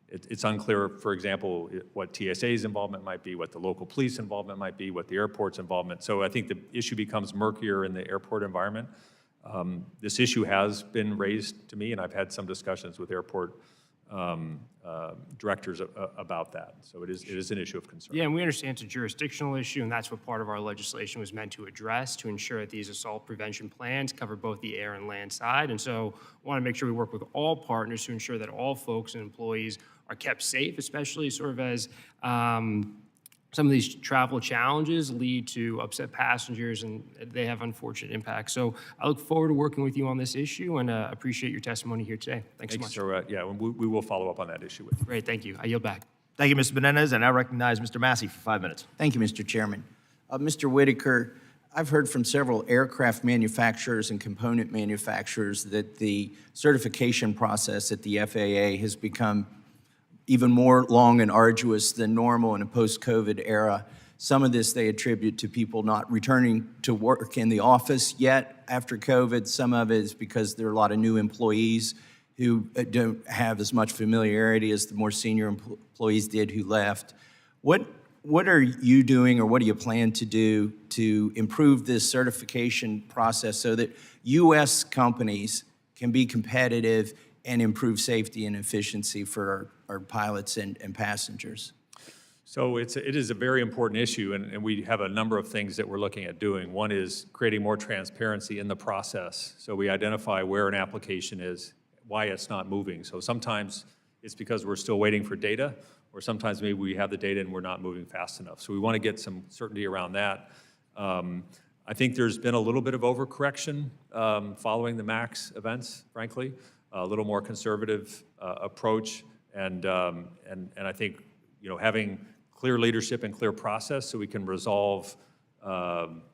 It's unclear, for example, what TSA's involvement might be, what the local police involvement might be, what the airport's involvement. So I think the issue becomes murkier in the airport environment. This issue has been raised to me, and I've had some discussions with airport directors about that. So it is an issue of concern.
Yeah, and we understand it's a jurisdictional issue, and that's what part of our legislation was meant to address, to ensure that these assault prevention plans cover both the air and land side. And so I want to make sure we work with all partners to ensure that all folks and employees are kept safe, especially sort of as some of these travel challenges lead to upset passengers and they have unfortunate impacts. So I look forward to working with you on this issue and appreciate your testimony here today. Thanks so much.
Sir. Yeah, we will follow up on that issue with you.
Great, thank you. I yield back.
Thank you, Mr. Menendez, and I recognize Mr. Massey for 5 minutes.
Thank you, Mr. Chairman. Mr. Whitaker, I've heard from several aircraft manufacturers and component manufacturers that the certification process at the FAA has become even more long and arduous than normal in a post-COVID era. Some of this they attribute to people not returning to work in the office yet after COVID. Some of it is because there are a lot of new employees who don't have as much familiarity as the more senior employees did who left. What are you doing, or what do you plan to do to improve this certification process so that U.S. companies can be competitive and improve safety and efficiency for our pilots and passengers?
So it is a very important issue, and we have a number of things that we're looking at doing. One is creating more transparency in the process. So we identify where an application is, why it's not moving. So sometimes it's because we're still waiting for data, or sometimes maybe we have the data and we're not moving fast enough. So we want to get some certainty around that. I think there's been a little bit of overcorrection following the MAX events, frankly, a little more conservative approach, and I think having clear leadership and clear process so we can resolve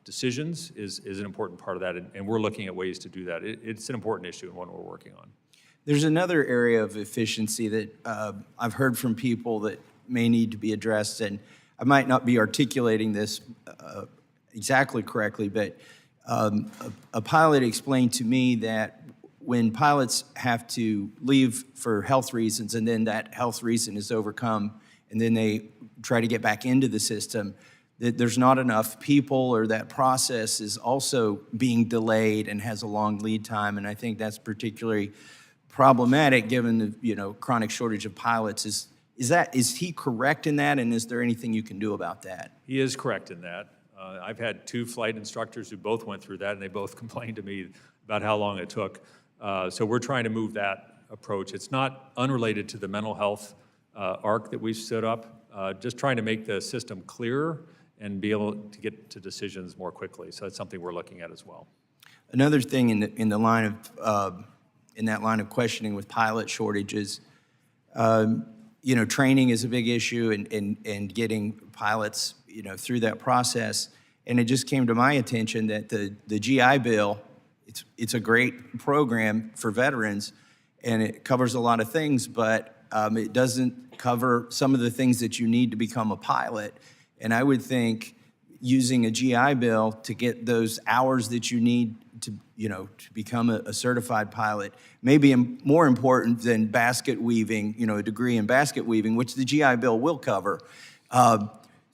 decisions is an important part of that, and we're looking at ways to do that. It's an important issue and one we're working on.
There's another area of efficiency that I've heard from people that may need to be addressed, and I might not be articulating this exactly correctly, but a pilot explained to me that when pilots have to leave for health reasons and then that health reason is overcome and then they try to get back into the system, that there's not enough people, or that process is also being delayed and has a long lead time, and I think that's particularly problematic given the chronic shortage of pilots. Is he correct in that, and is there anything you can do about that?
He is correct in that. I've had 2 flight instructors who both went through that, and they both complained to me about how long it took. So we're trying to move that approach. It's not unrelated to the mental health arc that we've stood up, just trying to make the system clearer and be able to get to decisions more quickly. So that's something we're looking at as well.
Another thing in that line of questioning with pilot shortages, training is a big issue, and getting pilots through that process. And it just came to my attention that the GI Bill, it's a great program for veterans, and it covers a lot of things, but it doesn't cover some of the things that you need to become a pilot. And I would think using a GI Bill to get those hours that you need to become a certified pilot may be more important than basket weaving, a degree in basket weaving, which the GI Bill will cover.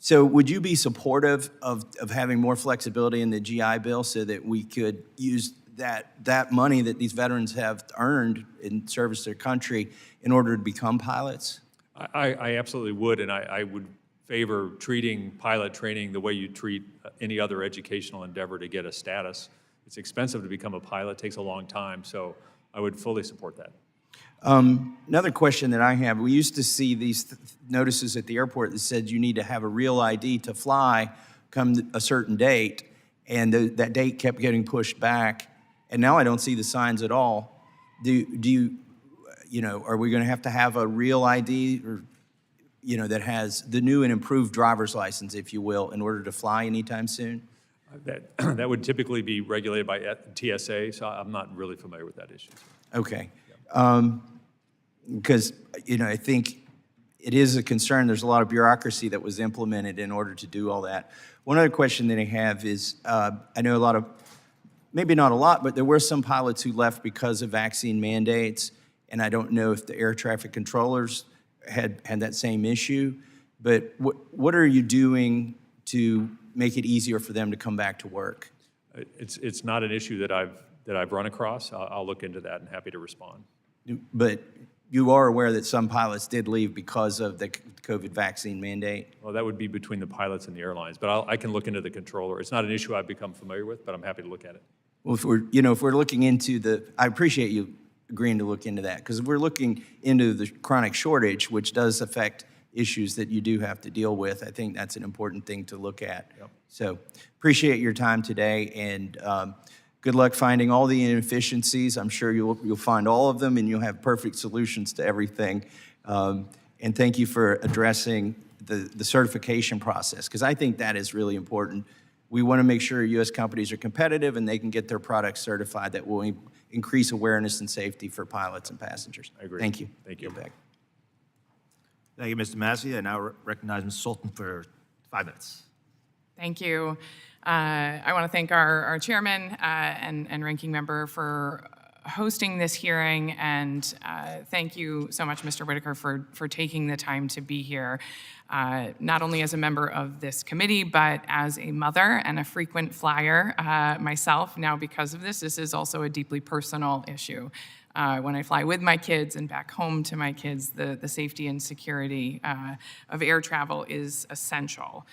So would you be supportive of having more flexibility in the GI Bill so that we could use that money that these veterans have earned in service to their country in order to become pilots?
I absolutely would, and I would favor treating pilot training the way you treat any other educational endeavor to get a status. It's expensive to become a pilot, takes a long time, so I would fully support that.
Another question that I have, we used to see these notices at the airport that said you need to have a real ID to fly come a certain date, and that date kept getting pushed back, and now I don't see the signs at all. Are we going to have a real ID, or that has the new and improved driver's license, if you will, in order to fly anytime soon?
That would typically be regulated by TSA, so I'm not really familiar with that issue.
Okay. Because, I think it is a concern. There's a lot of bureaucracy that was implemented in order to do all that. One other question that I have is, I know maybe not a lot, but there were some pilots who left because of vaccine mandates, and I don't know if the air traffic controllers had that same issue, but what are you doing to make it easier for them to come back to work?
It's not an issue that I've run across. I'll look into that and happy to respond.
But you are aware that some pilots did leave because of the COVID vaccine mandate?
Well, that would be between the pilots and the airlines, but I can look into the controller. It's not an issue I've become familiar with, but I'm happy to look at it.
Well, if we're looking into I appreciate you agreeing to look into that, because if we're looking into the chronic shortage, which does affect issues that you do have to deal with, I think that's an important thing to look at.
Yep.
So appreciate your time today, and good luck finding all the inefficiencies. I'm sure you'll find all of them, and you'll have perfect solutions to everything. And thank you for addressing the certification process, because I think that is really important. We want to make sure U.S. companies are competitive and they can get their products certified. That will increase awareness and safety for pilots and passengers.
I agree.
Thank you.
Thank you.
Thank you, Mr. Massey. I now recognize Ms. Sultan for 5 minutes.
Thank you. I want to thank our chairman and ranking member for hosting this hearing, and thank you so much, Mr. Whitaker, for taking the time to be here, not only as a member of this committee, but as a mother and a frequent flyer myself. Now, because of this is also a deeply personal issue. When I fly with my kids and back home to my kids, the safety and security of air travel is essential.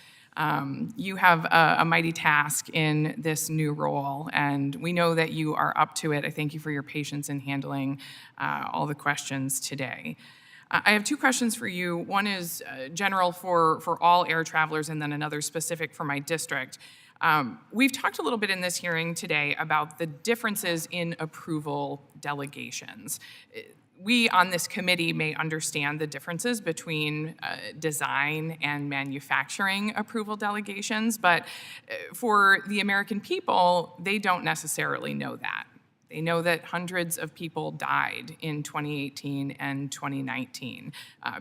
You have a mighty task in this new role, and we know that you are up to it. I thank you for your patience in handling all the questions today. I have two questions for you. One is general for all air travelers, and then another specific for my district. We've talked a little bit in this hearing today about the differences in approval delegations. We on this committee may understand the differences between design and manufacturing approval delegations, but for the American people, they don't necessarily know that. They know that hundreds of people died in 2018 and 2019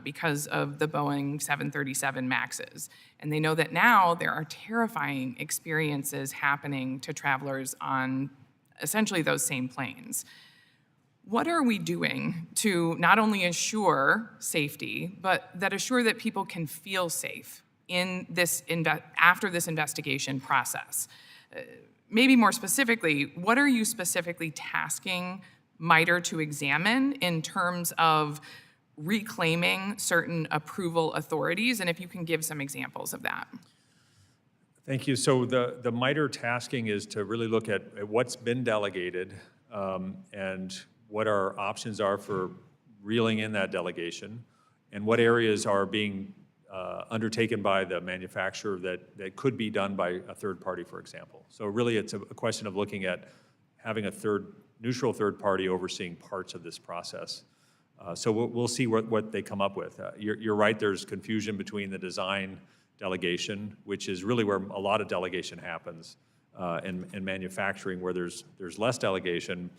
because of the Boeing 737 MAXs. And they know that now there are terrifying experiences happening to travelers on essentially those same planes. What are we doing to not only assure safety, but that assure that people can feel safe in this after this investigation process? Maybe more specifically, what are you specifically tasking MITRE to examine in terms of reclaiming certain approval authorities? And if you can give some examples of that.
Thank you. So the MITRE tasking is to really look at what's been delegated and what our options are for reeling in that delegation, and what areas are being undertaken by the manufacturer that could be done by a third party, for example. So really it's a question of looking at having a neutral third party overseeing parts of this process. So we'll see what they come up with. You're right, there's confusion between the design delegation, which is really where a lot of delegation happens, and manufacturing, where there's less delegation,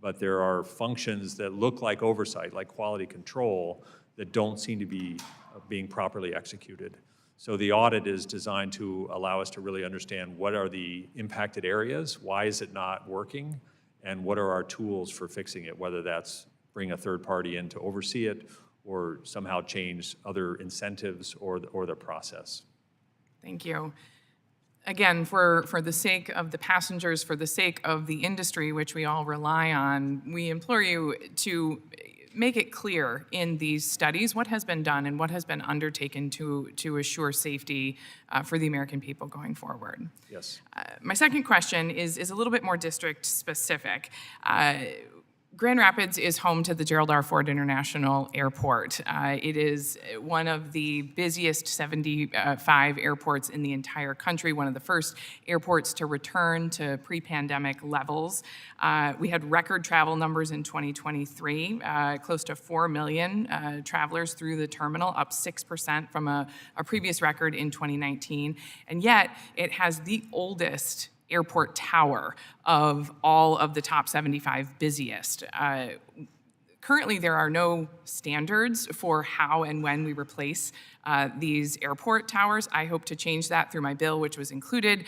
but there are functions that look like oversight, like quality control, that don't seem to be being properly executed. So the audit is designed to allow us to really understand what are the impacted areas, why is it not working, and what are our tools for fixing it, whether that's bring a third party in to oversee it or somehow change other incentives or the process.
Thank you. Again, for the sake of the passengers, for the sake of the industry, which we all rely on, we implore you to make it clear in these studies what has been done and what has been undertaken to assure safety for the American people going forward.
Yes.
My second question is a little bit more district specific. Grand Rapids is home to the Gerald R. Ford International Airport. It is one of the busiest 75 airports in the entire country, one of the first airports to return to pre-pandemic levels. We had record travel numbers in 2023, close to 4 million travelers through the terminal, up 6% from a previous record in 2019. And yet, it has the oldest airport tower of all of the top 75 busiest. Currently, there are no standards for how and when we replace these airport towers. I hope to change that through my bill, which was included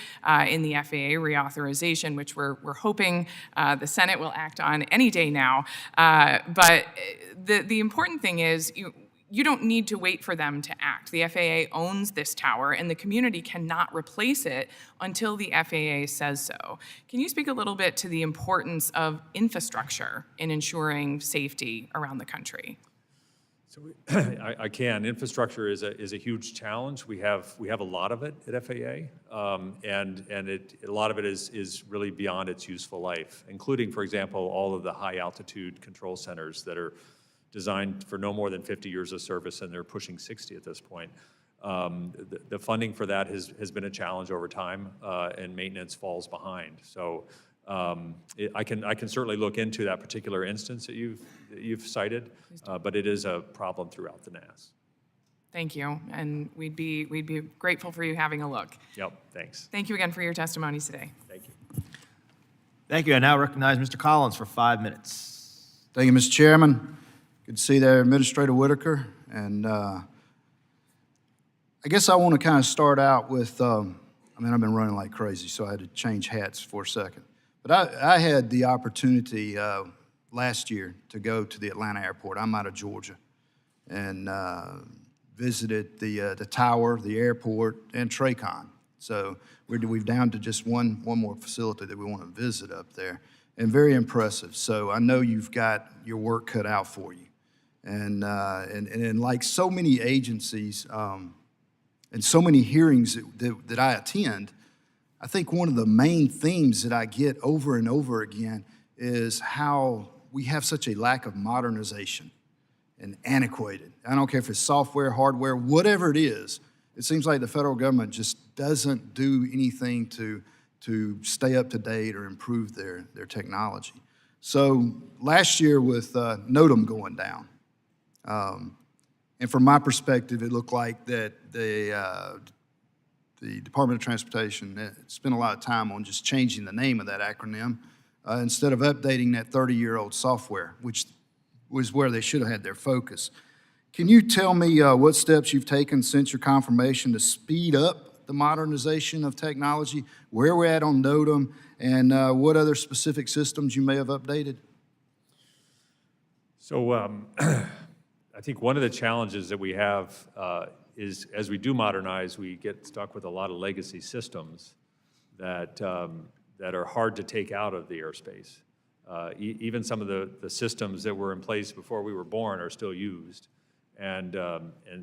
in the FAA reauthorization, which we're hoping the Senate will act on any day now. But the important thing is, you don't need to wait for them to act. The FAA owns this tower, and the community cannot replace it until the FAA says so. Can you speak a little bit to the importance of infrastructure in ensuring safety around the country?
So I can. Infrastructure is a huge challenge. We have a lot of it at FAA, and a lot of it is really beyond its useful life, including, for example, all of the high altitude control centers that are designed for no more than 50 years of service, and they're pushing 60 at this point. The funding for that has been a challenge over time, and maintenance falls behind. So I can certainly look into that particular instance that you've cited, but it is a problem throughout the NAS.
Thank you, and we'd be grateful for you having a look.
Yep, thanks.
Thank you again for your testimonies today.
Thank you.
Thank you. I now recognize Mr. Collins for 5 minutes.
Thank you, Mr. Chairman. Good to see there, Administrator Whitaker. And I guess I want to kind of start out with, I've been running like crazy, so I had to change hats for a second. But I had the opportunity last year to go to the Atlanta airport. I'm out of Georgia, and visited the tower, the airport, and TRACON. So we've down to just one more facility that we want to visit up there, and very impressive. So I know you've got your work cut out for you. And like so many agencies and so many hearings that I attend, I think one of the main themes that I get over and over again is how we have such a lack of modernization and antiquated. I don't care if it's software, hardware, whatever it is. It seems like the federal government just doesn't do anything to stay up to date or improve their technology. So last year with NOTAM going down, and from my perspective, it looked like that the Department of Transportation spent a lot of time on just changing the name of that acronym instead of updating that 30-year-old software, which was where they should have had their focus. Can you tell me what steps you've taken since your confirmation to speed up the modernization of technology, where we're at on NOTAM, and what other specific systems you may have updated?
So I think one of the challenges that we have is as we do modernize, we get stuck with a lot of legacy systems that are hard to take out of the airspace. Even some of the systems that were in place before we were born are still used. And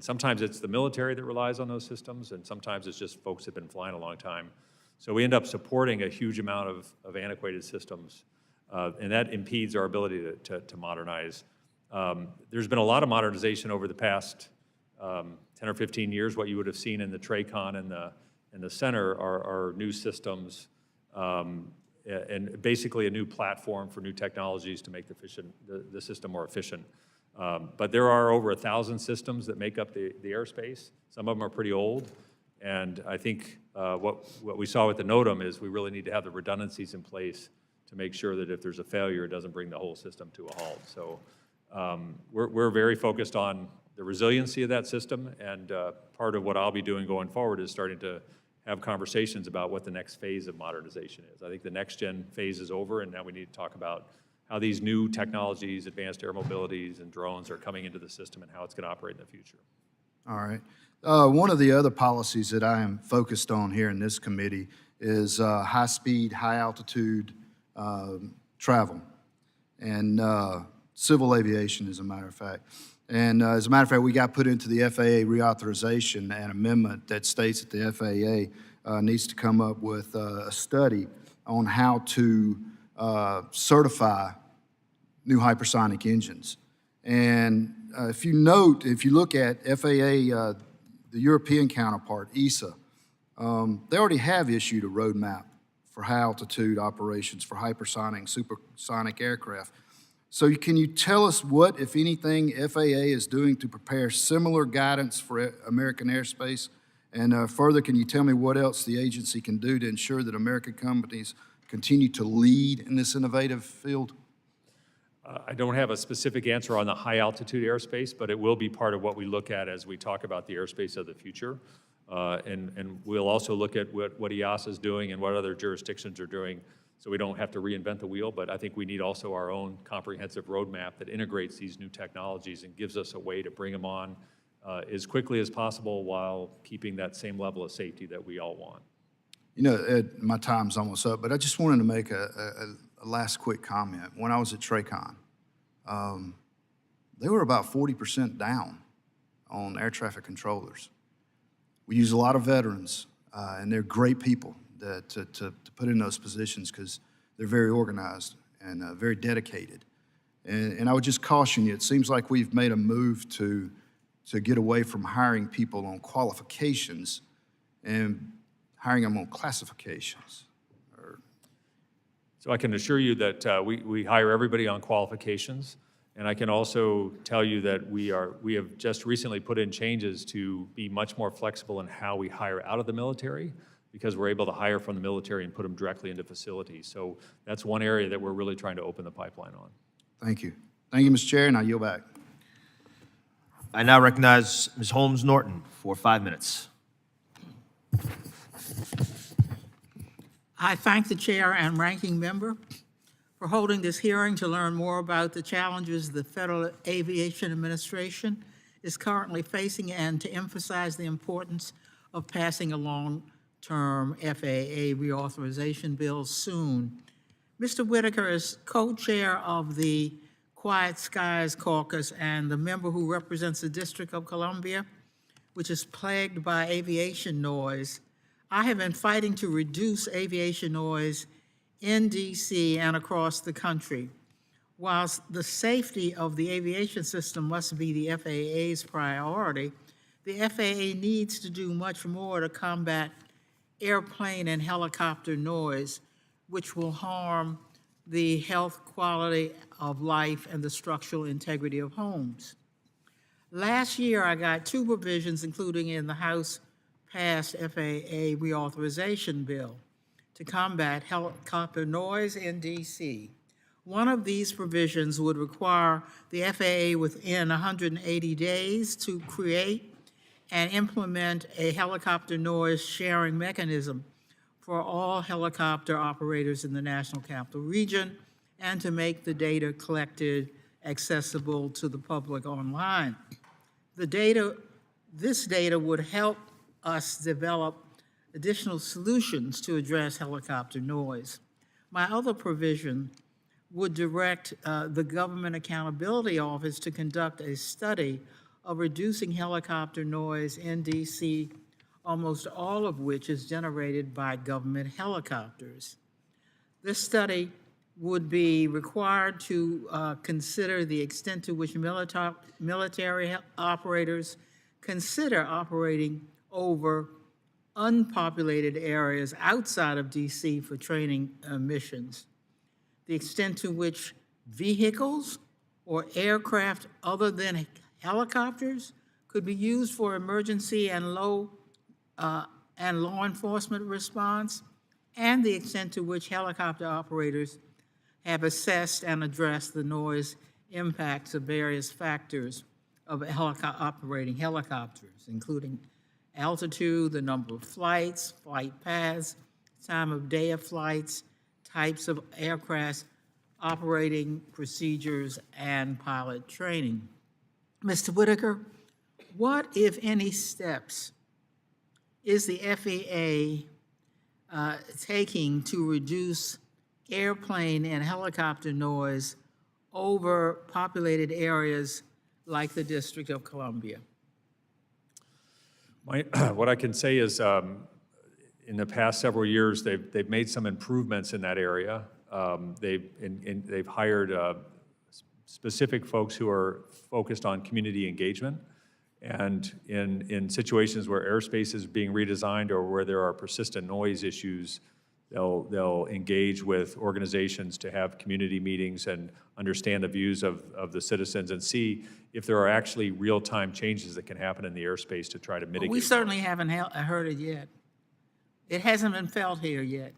sometimes it's the military that relies on those systems, and sometimes it's just folks that have been flying a long time. So we end up supporting a huge amount of antiquated systems, and that impedes our ability to modernize. There's been a lot of modernization over the past 10 or 15 years. What you would have seen in the TRACON and the center are new systems, and basically a new platform for new technologies to make the system more efficient. But there are over 1,000 systems that make up the airspace. Some of them are pretty old, and I think what we saw with the NOTAM is we really need to have the redundancies in place to make sure that if there's a failure, it doesn't bring the whole system to a halt. So we're very focused on the resiliency of that system, and part of what I'll be doing going forward is starting to have conversations about what the next phase of modernization is. I think the next gen phase is over, and now we need to talk about how these new technologies, advanced air mobilities and drones are coming into the system and how it's going to operate in the future.
All right. One of the other policies that I am focused on here in this committee is high-speed, high-altitude travel and civil aviation, as a matter of fact. And as a matter of fact, we got put into the FAA reauthorization and amendment that states that the FAA needs to come up with a study on how to certify new hypersonic engines. And if you look at FAA, the European counterpart, ESA, they already have issued a roadmap for high-altitude operations for hypersonic, supersonic aircraft. So can you tell us what, if anything, FAA is doing to prepare similar guidance for American airspace? And further, can you tell me what else the agency can do to ensure that American companies continue to lead in this innovative field?
I don't have a specific answer on the high-altitude airspace, but it will be part of what we look at as we talk about the airspace of the future. And we'll also look at what EASA is doing and what other jurisdictions are doing, so we don't have to reinvent the wheel. But I think we need also our own comprehensive roadmap that integrates these new technologies and gives us a way to bring them on as quickly as possible while keeping that same level of safety that we all want.
You know, Ed, my time's almost up, but I just wanted to make a last quick comment. When I was at TRACON, they were about 40% down on air traffic controllers. We use a lot of veterans, and they're great people to put in those positions because they're very organized and very dedicated. And I would just caution you, it seems like we've made a move to get away from hiring people on qualifications and hiring them on classifications.
So I can assure you that we hire everybody on qualifications, and I can also tell you that we have just recently put in changes to be much more flexible in how we hire out of the military, because we're able to hire from the military and put them directly into facilities. So that's one area that we're really trying to open the pipeline on.
Thank you. Thank you, Mr. Chair, and I yield back.
I now recognize Ms. Holmes Norton for 5 minutes.
I thank the chair and ranking member for holding this hearing to learn more about the challenges the Federal Aviation Administration is currently facing and to emphasize the importance of passing a long-term FAA reauthorization bill soon. Mr. Whitaker is co-chair of the Quiet Skies Caucus and the member who represents the District of Columbia, which is plagued by aviation noise. I have been fighting to reduce aviation noise in D.C. and across the country. Whilst the safety of the aviation system must be the FAA's priority, the FAA needs to do much more to combat airplane and helicopter noise, which will harm the health, quality of life, and the structural integrity of homes. Last year, I got 2 provisions, including in the House-passed FAA reauthorization bill, to combat helicopter noise in D.C. One of these provisions would require the FAA within 180 days to create and implement a helicopter noise sharing mechanism for all helicopter operators in the National Capital Region and to make the data collected accessible to the public online. This data would help us develop additional solutions to address helicopter noise. My other provision would direct the Government Accountability Office to conduct a study of reducing helicopter noise in D.C., almost all of which is generated by government helicopters. This study would be required to consider the extent to which military operators consider operating over unpopulated areas outside of D.C. for training missions, the extent to which vehicles or aircraft other than helicopters could be used for emergency and law enforcement response, and the extent to which helicopter operators have assessed and addressed the noise impacts of various factors of operating helicopters, including altitude, the number of flights, flight paths, time of day of flights, types of aircraft, operating procedures, and pilot training. Mr. Whitaker, what, if any, steps is the FAA taking to reduce airplane and helicopter noise over populated areas like the District of Columbia?
What I can say is in the past several years, they've made some improvements in that area. They've hired specific folks who are focused on community engagement. And in situations where airspace is being redesigned or where there are persistent noise issues, they'll engage with organizations to have community meetings and understand the views of the citizens and see if there are actually real-time changes that can happen in the airspace to try to mitigate.
We certainly haven't heard it yet. It hasn't been felt here yet.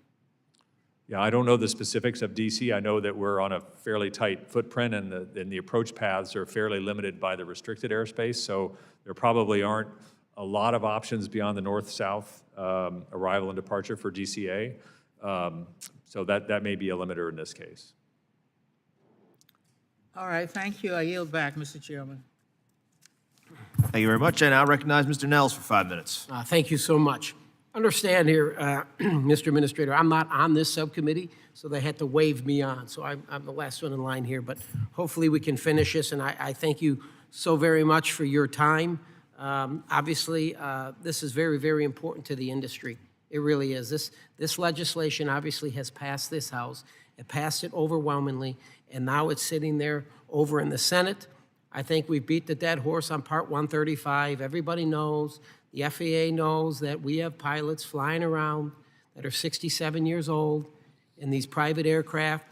Yeah, I don't know the specifics of DC. I know that we're on a fairly tight footprint and the approach paths are fairly limited by the restricted airspace, so there probably aren't a lot of options beyond the north-south arrival and departure for DCA. So that may be a limiter in this case.
All right, thank you. I yield back, Mr. Chairman.
Thank you very much. I now recognize Mr. Nels for 5 minutes.
Thank you so much. Understand here, Mr. Administrator, I'm not on this subcommittee, so they had to wave me on. So I'm the last one in line here, but hopefully we can finish this, and I thank you so very much for your time. Obviously, this is very, very important to the industry. It really is. This legislation obviously has passed this House. It passed it overwhelmingly, and now it's sitting there over in the Senate. I think we've beat the dead horse on Part 135. Everybody knows. The FAA knows that we have pilots flying around that are 67 years old in these private aircraft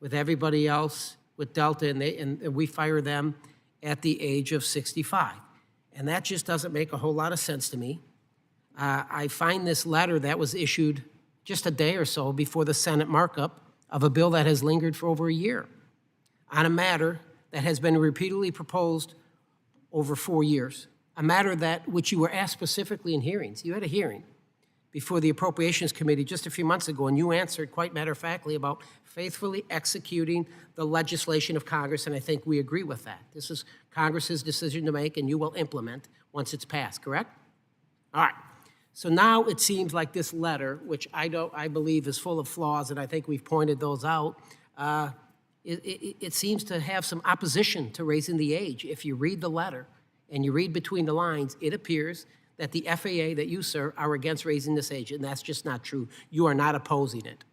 with everybody else with Delta, and we fire them at the age of 65. And that just doesn't make a whole lot of sense to me. I find this letter that was issued just a day or so before the Senate markup of a bill that has lingered for over a year on a matter that has been repeatedly proposed over 4 years. A matter that which you were asked specifically in hearings. You had a hearing before the Appropriations Committee just a few months ago, and you answered quite matter-of-factly about faithfully executing the legislation of Congress, and I think we agree with that. This is Congress's decision to make, and you will implement once it's passed, correct? All right. So now it seems like this letter, which I believe is full of flaws, and I think we've pointed those out, it seems to have some opposition to raising the age. If you read the letter, and you read between the lines, it appears that the FAA that you, sir, are against raising this age, and that's just not true. You are not opposing it.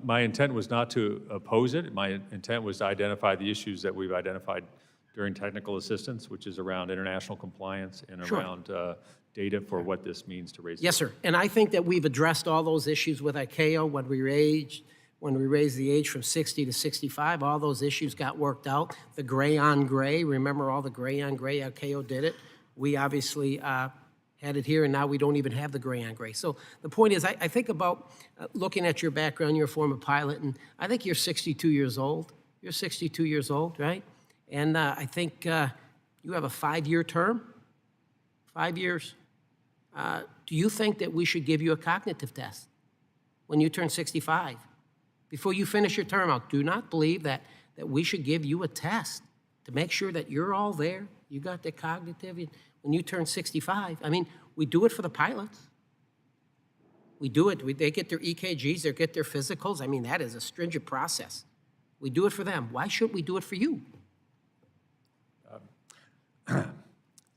My intent was not to oppose it. My intent was to identify the issues that we've identified during technical assistance, which is around international compliance and
Sure.
around data for what this means to raise.
Yes, sir. And I think that we've addressed all those issues with ICAO when we raised the age from 60 to 65. All those issues got worked out. The gray on gray, remember all the gray on gray, ICAO did it. We obviously had it here, and now we don't even have the gray on gray. So the point is, I think about looking at your background, you're a former pilot, and I think you're 62 years old. You're 62 years old, right? And I think you have a 5-year term, 5 years. Do you think that we should give you a cognitive test when you turn 65? Before you finish your term out, do not believe that we should give you a test to make sure that you're all there. You got the cognitive when you turn 65. I mean, we do it for the pilots. We do it. They get their EKGs, they get their physicals. I mean, that is a stringent process. We do it for them. Why shouldn't we do it for you?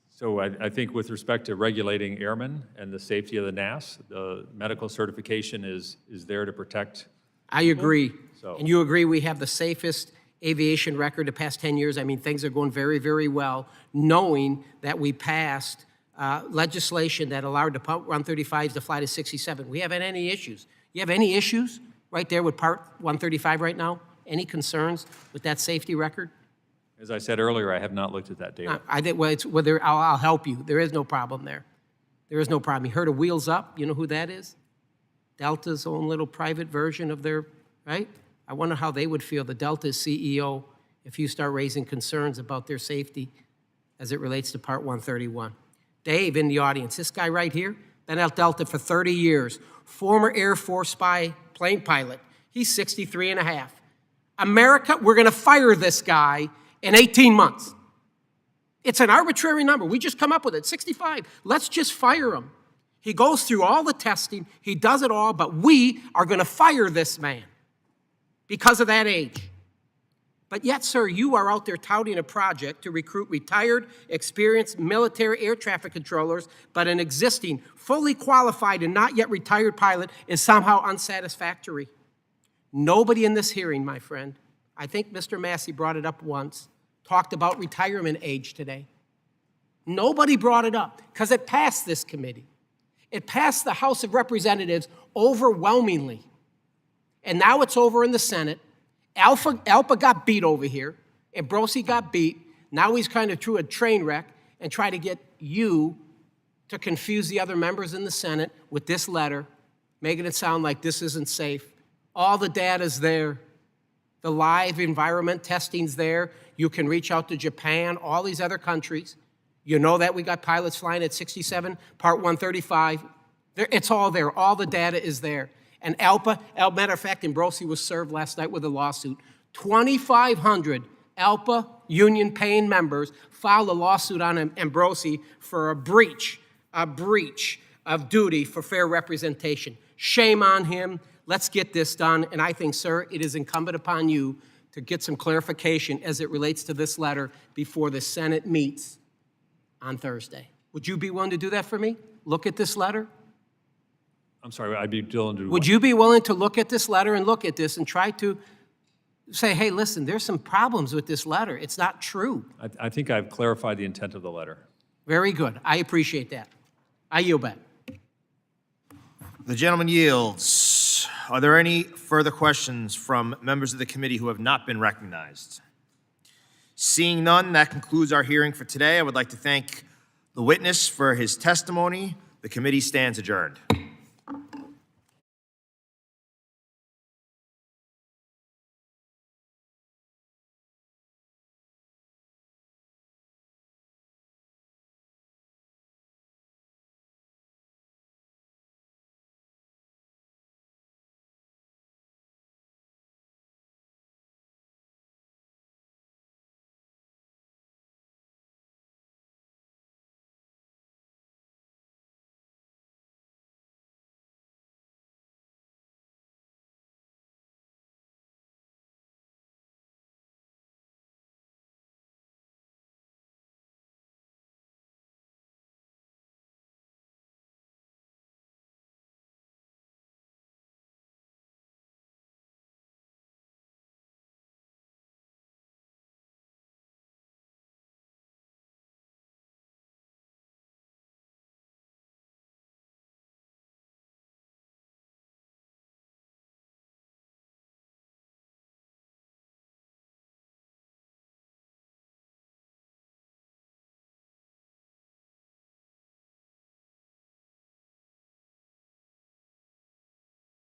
So I think with respect to regulating airmen and the safety of the NAS, the medical certification is there to protect.
I agree.
So-
And you agree we have the safest aviation record the past 10 years. I mean, things are going very, very well, knowing that we passed legislation that allowed the Part 135s to fly to 67. We haven't had any issues. You have any issues right there with Part 135 right now? Any concerns with that safety record?
As I said earlier, I have not looked at that data.
I think, well, it's whether I'll help you. There is no problem there. There is no problem. You heard of Wheels Up? You know who that is? Delta's own little private version of their, right? I wonder how they would feel, the Delta's CEO, if you start raising concerns about their safety as it relates to Part 131. Dave in the audience, this guy right here, been at Delta for 30 years, former Air Force spy plane pilot. He's 63 and a half. America, we're going to fire this guy in 18 months. It's an arbitrary number. We just come up with it, 65. Let's just fire him. He goes through all the testing. He does it all, but we are going to fire this man because of that age. But yet, sir, you are out there touting a project to recruit retired, experienced military air traffic controllers, but an existing, fully qualified and not yet retired pilot is somehow unsatisfactory. Nobody in this hearing, my friend, I think Mr. Massey brought it up once, talked about retirement age today. Nobody brought it up because it passed this committee. It passed the House of Representatives overwhelmingly. And now it's over in the Senate. Alpa got beat over here. Ambrosi got beat. Now he's kind of through a train wreck and try to get you to confuse the other members in the Senate with this letter, making it sound like this isn't safe. All the data's there. The live environment testing's there. You can reach out to Japan, all these other countries. You know that we got pilots flying at 67, Part 135. It's all there. All the data is there. And ALPA, matter of fact, Ambrosi was served last night with a lawsuit. 2,500 ALPA union-paying members filed a lawsuit on Ambrosi for a breach of duty for fair representation. Shame on him. Let's get this done. And I think, sir, it is incumbent upon you to get some clarification as it relates to this letter before the Senate meets on Thursday. Would you be willing to do that for me? Look at this letter?
I'm sorry, I'd be willing to do
Would
what?
you be willing to look at this letter and look at this and try to say, hey, listen, there's some problems with this letter. It's not true.
I think I've clarified the intent of the letter.
Very good. I appreciate that. I yield back.
The gentleman yields. Are there any further questions from members of the committee who have not been recognized? Seeing none, that concludes our hearing for today. I would like to thank the witness for his testimony. The committee stands adjourned.